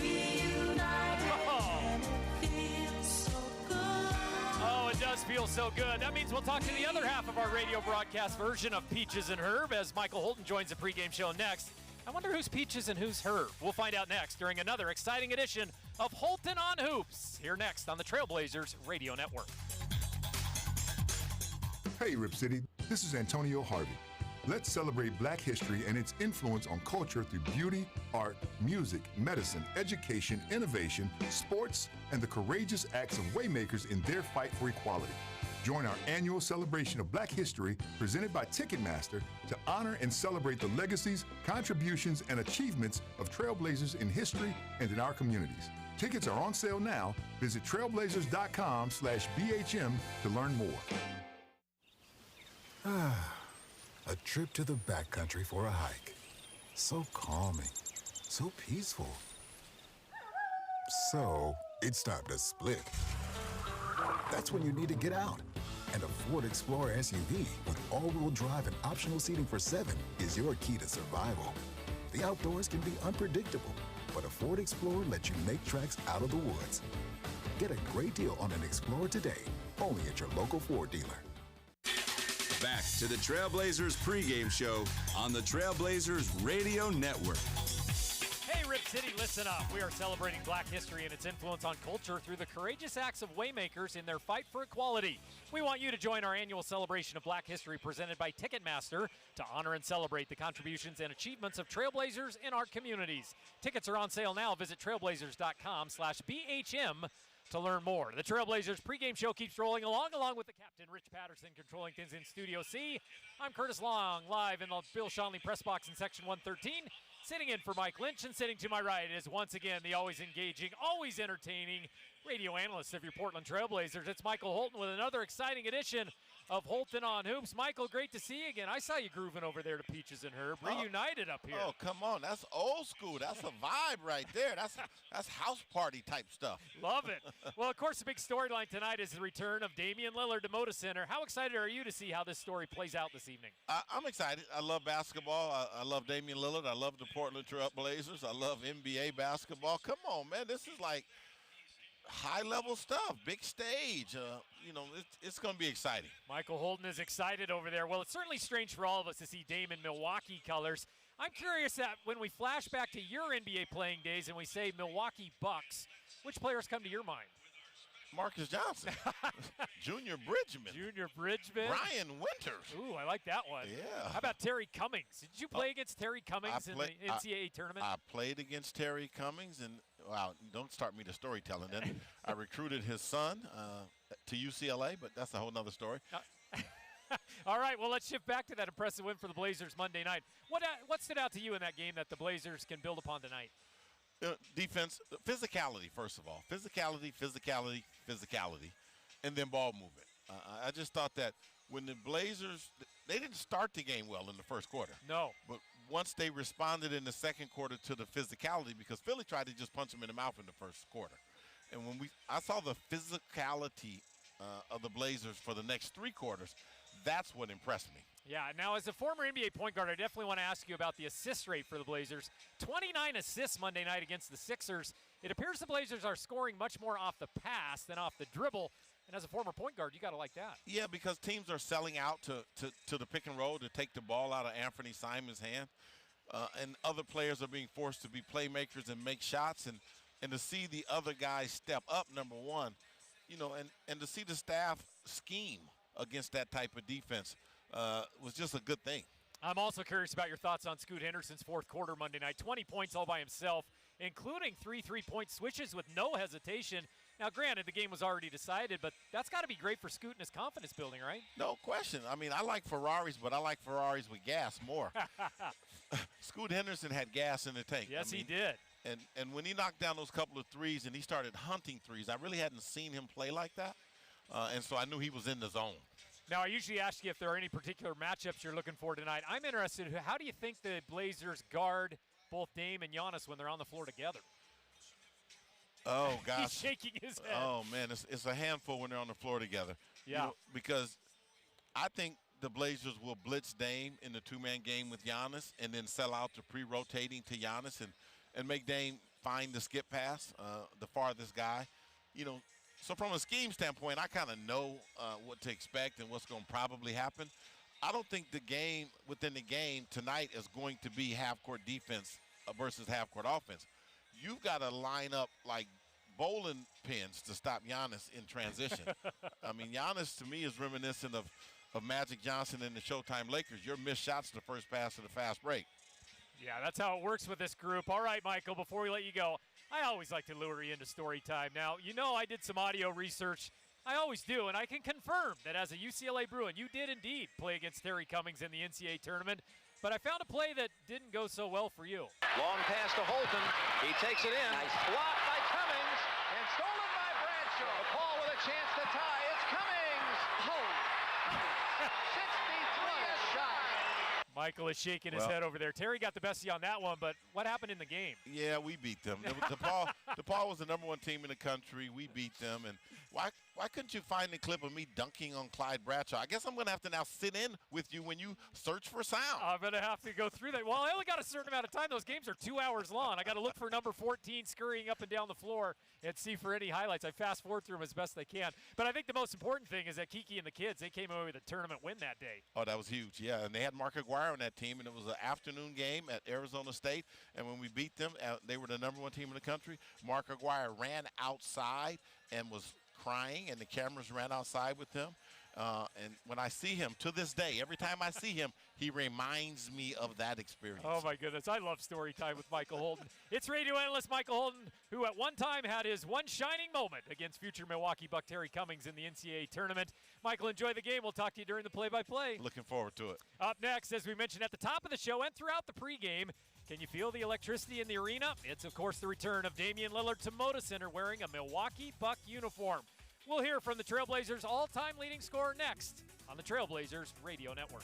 Oh, it does feel so good. That means we'll talk to the other half of our radio broadcast version of Peaches and Herb as Michael Holton joins the pregame show next. I wonder who's Peaches and who's Herb. We'll find out next during another exciting edition of Holton on Hoops. Here next on the Trailblazers Radio Network. Hey, Rip City. This is Antonio Harvey. Let's celebrate Black history and its influence on culture through beauty, art, music, medicine, education, innovation, sports, and the courageous acts of waymakers in their fight for equality. Join our annual celebration of Black history presented by Ticketmaster to honor and celebrate the legacies, contributions, and achievements of trailblazers in history and in our communities. Tickets are on sale now. Visit trailblazers.com/BHM to learn more. A trip to the backcountry for a hike. So calming, so peaceful. So it's time to split. That's when you need to get out. And a Ford Explorer SUV with all-wheel drive and optional seating for 7 is your key to survival. The outdoors can be unpredictable, but a Ford Explorer lets you make tracks out of the woods. Get a great deal on an Explorer today, only at your local Ford dealer. Back to the Trailblazers pregame show on the Trailblazers Radio Network. Hey, Rip City, listen up. We are celebrating Black history and its influence on culture through the courageous acts of waymakers in their fight for equality. We want you to join our annual celebration of Black history presented by Ticketmaster to honor and celebrate the contributions and achievements of Trailblazers in our communities. Tickets are on sale now. Visit trailblazers.com/BHM. to learn more. The Trailblazers pregame show keeps rolling along with the captain, Rich Patterson, controlling things in Studio C. I'm Curtis Long, live in the Bill Schonely press box in Section 113, sitting in for Mike Lynch, and sitting to my right is once again the always engaging, always entertaining radio analyst of your Portland Trailblazers. It's Michael Holton with another exciting edition of Holton on Hoops. Michael, great to see you again. I saw you grooving over there to Peaches and Herb. Reunited up here. Oh, come on. That's old school. That's a vibe right there. That's house party type stuff. Love it. Well, of course, the big storyline tonight is the return of Damian Lillard to Moda Center. How excited are you to see how this story plays out this evening? I'm excited. I love basketball. I love Damian Lillard. I love the Portland Trail Blazers. I love NBA basketball. Come on, man. This is like high-level stuff, big stage. It's going to be exciting. Michael Holton is excited over there. Well, it's certainly strange for all of us to see Dame in Milwaukee colors. I'm curious that when we flash back to your NBA playing days and we say Milwaukee Bucks, which players come to your mind? Marcus Johnson, Junior Bridgman. Junior Bridgman. Brian Winters. Ooh, I like that one. Yeah. How about Terry Cummings? Did you play against Terry Cummings in the NCAA tournament? I played against Terry Cummings, and wow, don't start me to storytelling then. I recruited his son to UCLA, but that's a whole nother story. All right, well, let's shift back to that impressive win for the Blazers Monday night. What stood out to you in that game that the Blazers can build upon tonight? Defense, physicality, first of all. Physicality, and then ball movement. I just thought that when the Blazers, they didn't start the game well in the first quarter. No. But once they responded in the second quarter to the physicality, because Philly tried to just punch them in the mouth in the first quarter. And when I saw the physicality of the Blazers for the next three quarters, that's what impressed me. Yeah, now as a former NBA point guard, I definitely want to ask you about the assist rate for the Blazers. 29 assists Monday night against the Sixers. It appears the Blazers are scoring much more off the pass than off the dribble. And as a former point guard, you got to like that. Yeah, because teams are selling out to the pick and roll to take the ball out of Anthony Simon's hand. And other players are being forced to be playmakers and make shots. And to see the other guys step up, number one, and to see the staff scheme against that type of defense was just a good thing. I'm also curious about your thoughts on Scoot Henderson's fourth quarter Monday night. 20 points all by himself, including 3 3-point switches with no hesitation. Now, granted, the game was already decided, but that's got to be great for Scoot and his confidence building, right? No question. I mean, I like Ferraris, but I like Ferraris with gas more. Scoot Henderson had gas in the tank. Yes, he did. And when he knocked down those couple of threes and he started hunting threes, I really hadn't seen him play like that. And so I knew he was in the zone. Now, I usually ask you if there are any particular matchups you're looking for tonight. I'm interested, how do you think the Blazers guard both Dame and Giannis when they're on the floor together? Oh, gosh. He's shaking his head. Oh, man, it's a handful when they're on the floor together. Yeah. Because I think the Blazers will blitz Dame in the two-man game with Giannis and then sell out to pre-rotating to Giannis and make Dame find the skip pass, the farthest guy. So from a scheme standpoint, I kind of know what to expect and what's going to probably happen. I don't think the game within the game tonight is going to be half-court defense versus half-court offense. You've got to line up like bowling pins to stop Giannis in transition. I mean, Giannis to me is reminiscent of Magic Johnson in the Showtime Lakers. Your missed shots the first pass of the fast break. Yeah, that's how it works with this group. All right, Michael, before we let you go, I always like to lure you into story time. Now, I did some audio research. I always do, and I can confirm that as a UCLA Bruin, you did indeed play against Terry Cummings in the NCAA tournament. But I found a play that didn't go so well for you. Long pass to Holton. He takes it in. Nice block by Cummings and stolen by Bradshaw. Paul with a chance to tie. It's Cummings. Oh, 63 a shot. Michael is shaking his head over there. Terry got the best of you on that one, but what happened in the game? Yeah, we beat them. DePaul was the number one team in the country. We beat them. And why couldn't you find the clip of me dunking on Clyde Bradshaw? I guess I'm going to have to now sit in with you when you search for sound. I'm going to have to go through that. Well, I only got a certain amount of time. Those games are 2 hours long. I got to look for number 14 scurrying up and down the floor and see for any highlights. I fast forward through them as best I can. But I think the most important thing is that Kiki and the kids, they came away with a tournament win that day. Oh, that was huge, yeah. And they had Mark Aguirre on that team, and it was an afternoon game at Arizona State. And when we beat them, they were the number one team in the country. Mark Aguirre ran outside and was crying, and the cameras ran outside with him. And when I see him, to this day, every time I see him, he reminds me of that experience. Oh, my goodness. I love story time with Michael Holden. It's radio analyst Michael Holden, who at one time had his one shining moment against future Milwaukee Buck Terry Cummings in the NCAA tournament. Michael, enjoy the game. We'll talk to you during the play-by-play. Looking forward to it. Up next, as we mentioned at the top of the show and throughout the pregame, can you feel the electricity in the arena? It's, of course, the return of Damian Lillard to Moda Center wearing a Milwaukee Buck uniform. We'll hear from the Trailblazers' all-time leading scorer next on the Trailblazers Radio Network.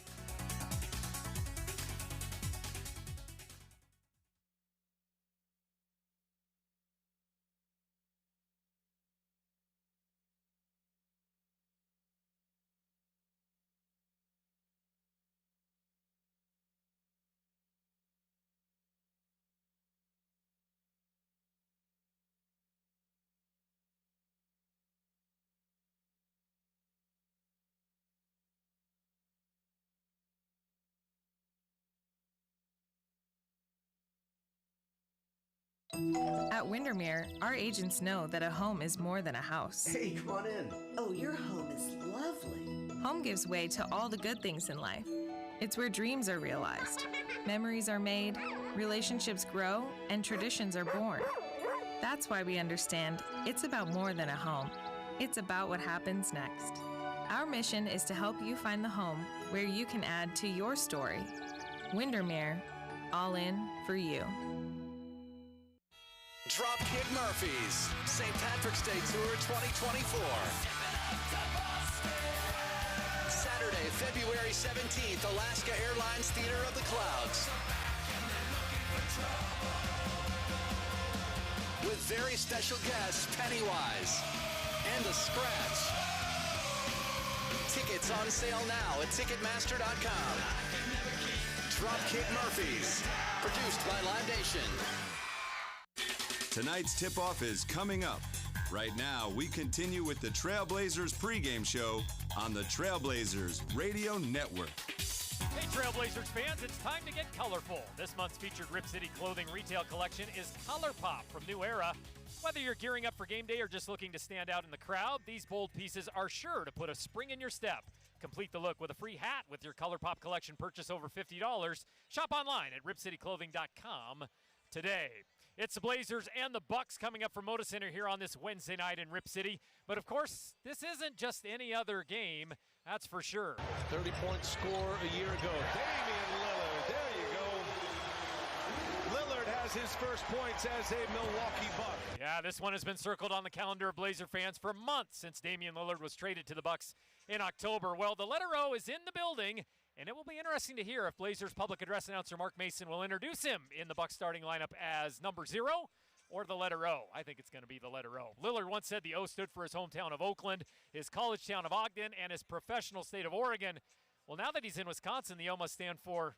At Windermere, our agents know that a home is more than a house. Hey, come on in. Oh, your home is lovely. Home gives way to all the good things in life. It's where dreams are realized, memories are made, relationships grow, and traditions are born. That's why we understand it's about more than a home. It's about what happens next. Our mission is to help you find the home where you can add to your story. Windermere, all in for you. Dropkick Murphys, St. Patrick's Day Tour 2024. Saturday, February 17th, Alaska Airlines Theater of the Clouds. With very special guests, Pennywise and The Scratch. Tickets on sale now at Ticketmaster.com. Dropkick Murphys, produced by Live Nation. Tonight's tip-off is coming up. Right now, we continue with the Trailblazers pregame show on the Trailblazers Radio Network. Hey, Trailblazers fans, it's time to get colorful. This month's featured Rip City clothing retail collection is Color Pop from New Era. Whether you're gearing up for game day or just looking to stand out in the crowd, these bold pieces are sure to put a spring in your step. Complete the look with a free hat with your Color Pop collection purchase over $50. Shop online at ripcityclothing.com today. It's the Blazers and the Bucks coming up from Moda Center here on this Wednesday night in Rip City. But, of course, this isn't just any other game, that's for sure. 30-point score a year ago. Damian Lillard, there you go. Lillard has his first points as a Milwaukee Buck. Yeah, this one has been circled on the calendar of Blazer fans for months since Damian Lillard was traded to the Bucks in October. Well, the letter O is in the building. And it will be interesting to hear if Blazers public address announcer Mark Mason will introduce him in the Bucs starting lineup as number 0 or the letter O. I think it's going to be the letter O. Lillard once said the O stood for his hometown of Oakland, his college town of Ogden, and his professional state of Oregon. Well, now that he's in Wisconsin, the O must stand for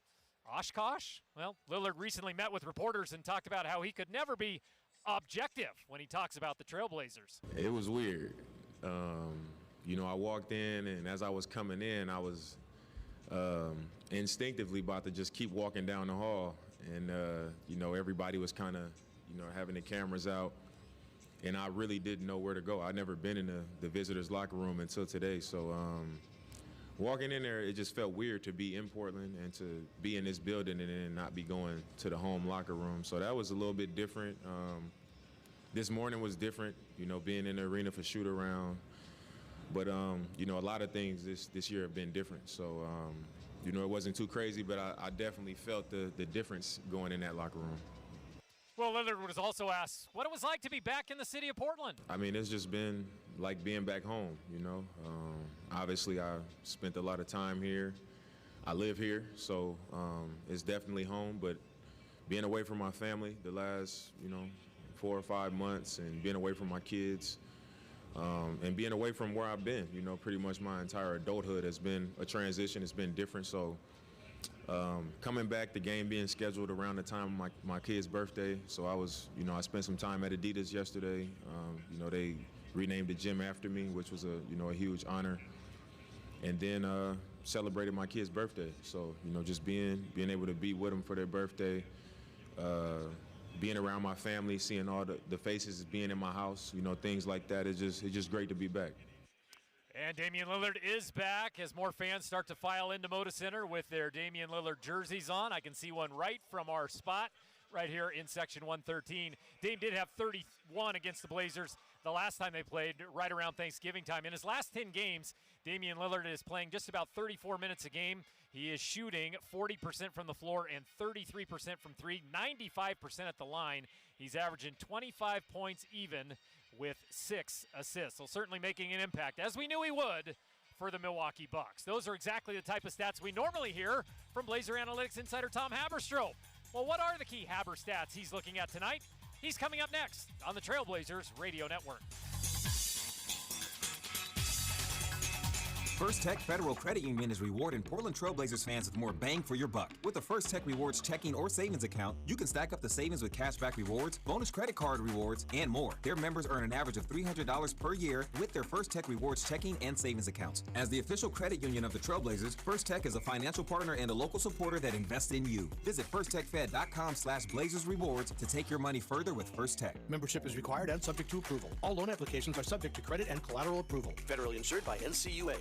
Oshkosh. Well, Lillard recently met with reporters and talked about how he could never be objective when he talks about the Trailblazers. It was weird. You know, I walked in, and as I was coming in, I was instinctively about to just keep walking down the hall, and you know, everybody was kind of, you know, having the cameras out, and I really didn't know where to go. I'd never been in the visitors locker room until today, so walking in there, it just felt weird to be in Portland and to be in this building and then not be going to the home locker room. So that was a little bit different. This morning was different, you know, being in the arena for shoot around. But, you know, a lot of things this year have been different. So, you know, it wasn't too crazy, but I definitely felt the difference going in that locker room. Well, Lillard was also asked what it was like to be back in the city of Portland. I mean, it's just been like being back home, you know. Obviously, I spent a lot of time here. I live here, so it's definitely home. But being away from my family the last, you know, 4 or 5 months and being away from my kids, and being away from where I've been, you know, pretty much my entire adulthood has been a transition. It's been different. So coming back, the game being scheduled around the time of my kid's birthday. So I spent some time at Adidas yesterday. You know, they renamed the gym after me, which was a huge honor. And then celebrated my kid's birthday. So, you know, just being able to be with them for their birthday, being around my family, seeing all the faces being in my house, you know, things like that. It's just great to be back. And Damian Lillard is back as more fans start to file into Moda Center with their Damian Lillard jerseys on. I can see one right from our spot right here in section 113. Dame did have 31 against the Blazers the last time they played, right around Thanksgiving time. In his last 10 games, Damian Lillard is playing just about 34 minutes a game. He is shooting 40% from the floor and 33% from three, 95% at the line. He's averaging 25 points even with 6 assists. So certainly making an impact, as we knew he would, for the Milwaukee Bucks. Those are exactly the type of stats we normally hear from Blazer Analytics insider Tom Haberstroh. Well, what are the key Haber stats he's looking at tonight? He's coming up next on the Trailblazers Radio Network. First Tech Federal Credit Union is rewarding Portland Trailblazers fans with more bang for your buck. With a First Tech Rewards checking or savings account, you can stack up the savings with cashback rewards, bonus credit card rewards, and more. Their members earn an average of $300 per year with their First Tech Rewards checking and savings accounts. As the official credit union of the Trailblazers, First Tech is a financial partner and a local supporter that invests in you. Visit firsttechfed.com/Blazers Rewards to take your money further with First Tech. Membership is required and subject to approval. All loan applications are subject to credit and collateral approval. Federally insured by NCUA.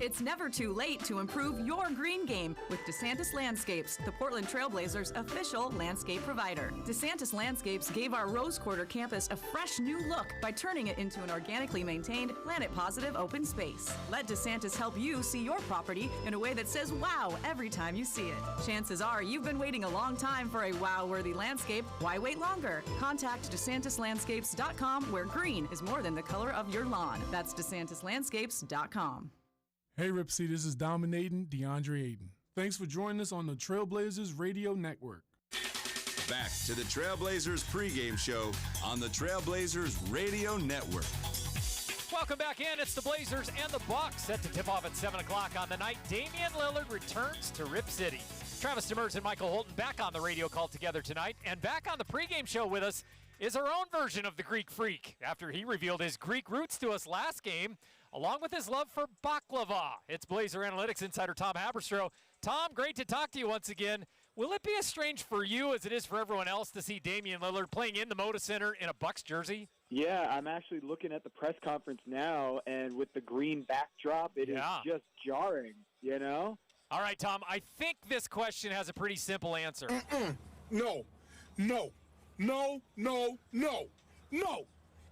It's never too late to improve your green game with DeSantis Landscapes, the Portland Trailblazers' official landscape provider. DeSantis Landscapes gave our Rose Quarter campus a fresh new look by turning it into an organically maintained, planet-positive open space. Let DeSantis help you see your property in a way that says wow every time you see it. Chances are you've been waiting a long time for a wow-worthy landscape. Why wait longer? Contact DeSantisLandscapes.com, where green is more than the color of your lawn. That's DeSantisLandscapes.com. Hey, Rip City, this is Dominating DeAndre Ayton. Thanks for joining us on the Trailblazers Radio Network. Back to the Trailblazers pregame show on the Trailblazers Radio Network. Welcome back in. It's the Blazers and the Bucks set to tip off at 7 o'clock on the night. Damian Lillard returns to Rip City. Travis Demers and Michael Holton back on the radio call together tonight. And back on the pregame show with us is our own version of the Greek Freak after he revealed his Greek roots to us last game, along with his love for baklava. It's Blazer Analytics insider Tom Haberstroh. Tom, great to talk to you once again. Will it be as strange for you as it is for everyone else to see Damian Lillard playing in the Moda Center in a Bucks jersey? Yeah, I'm actually looking at the press conference now, and with the green backdrop, it is just jarring, you know? All right, Tom, I think this question has a pretty simple answer. No.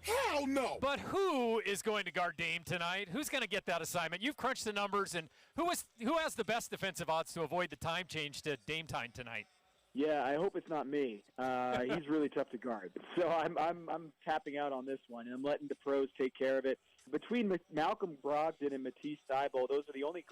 Hell no! But who is going to guard Dame tonight? Who's going to get that assignment? You've crunched the numbers, and who has the best defensive odds to avoid the time change to Dame time tonight? Yeah, I hope it's not me. He's really tough to guard. So I'm tapping out on this one, and I'm letting the pros take care of it. Between Malcolm Brogdon and Matisse Thybulle, those are the only guards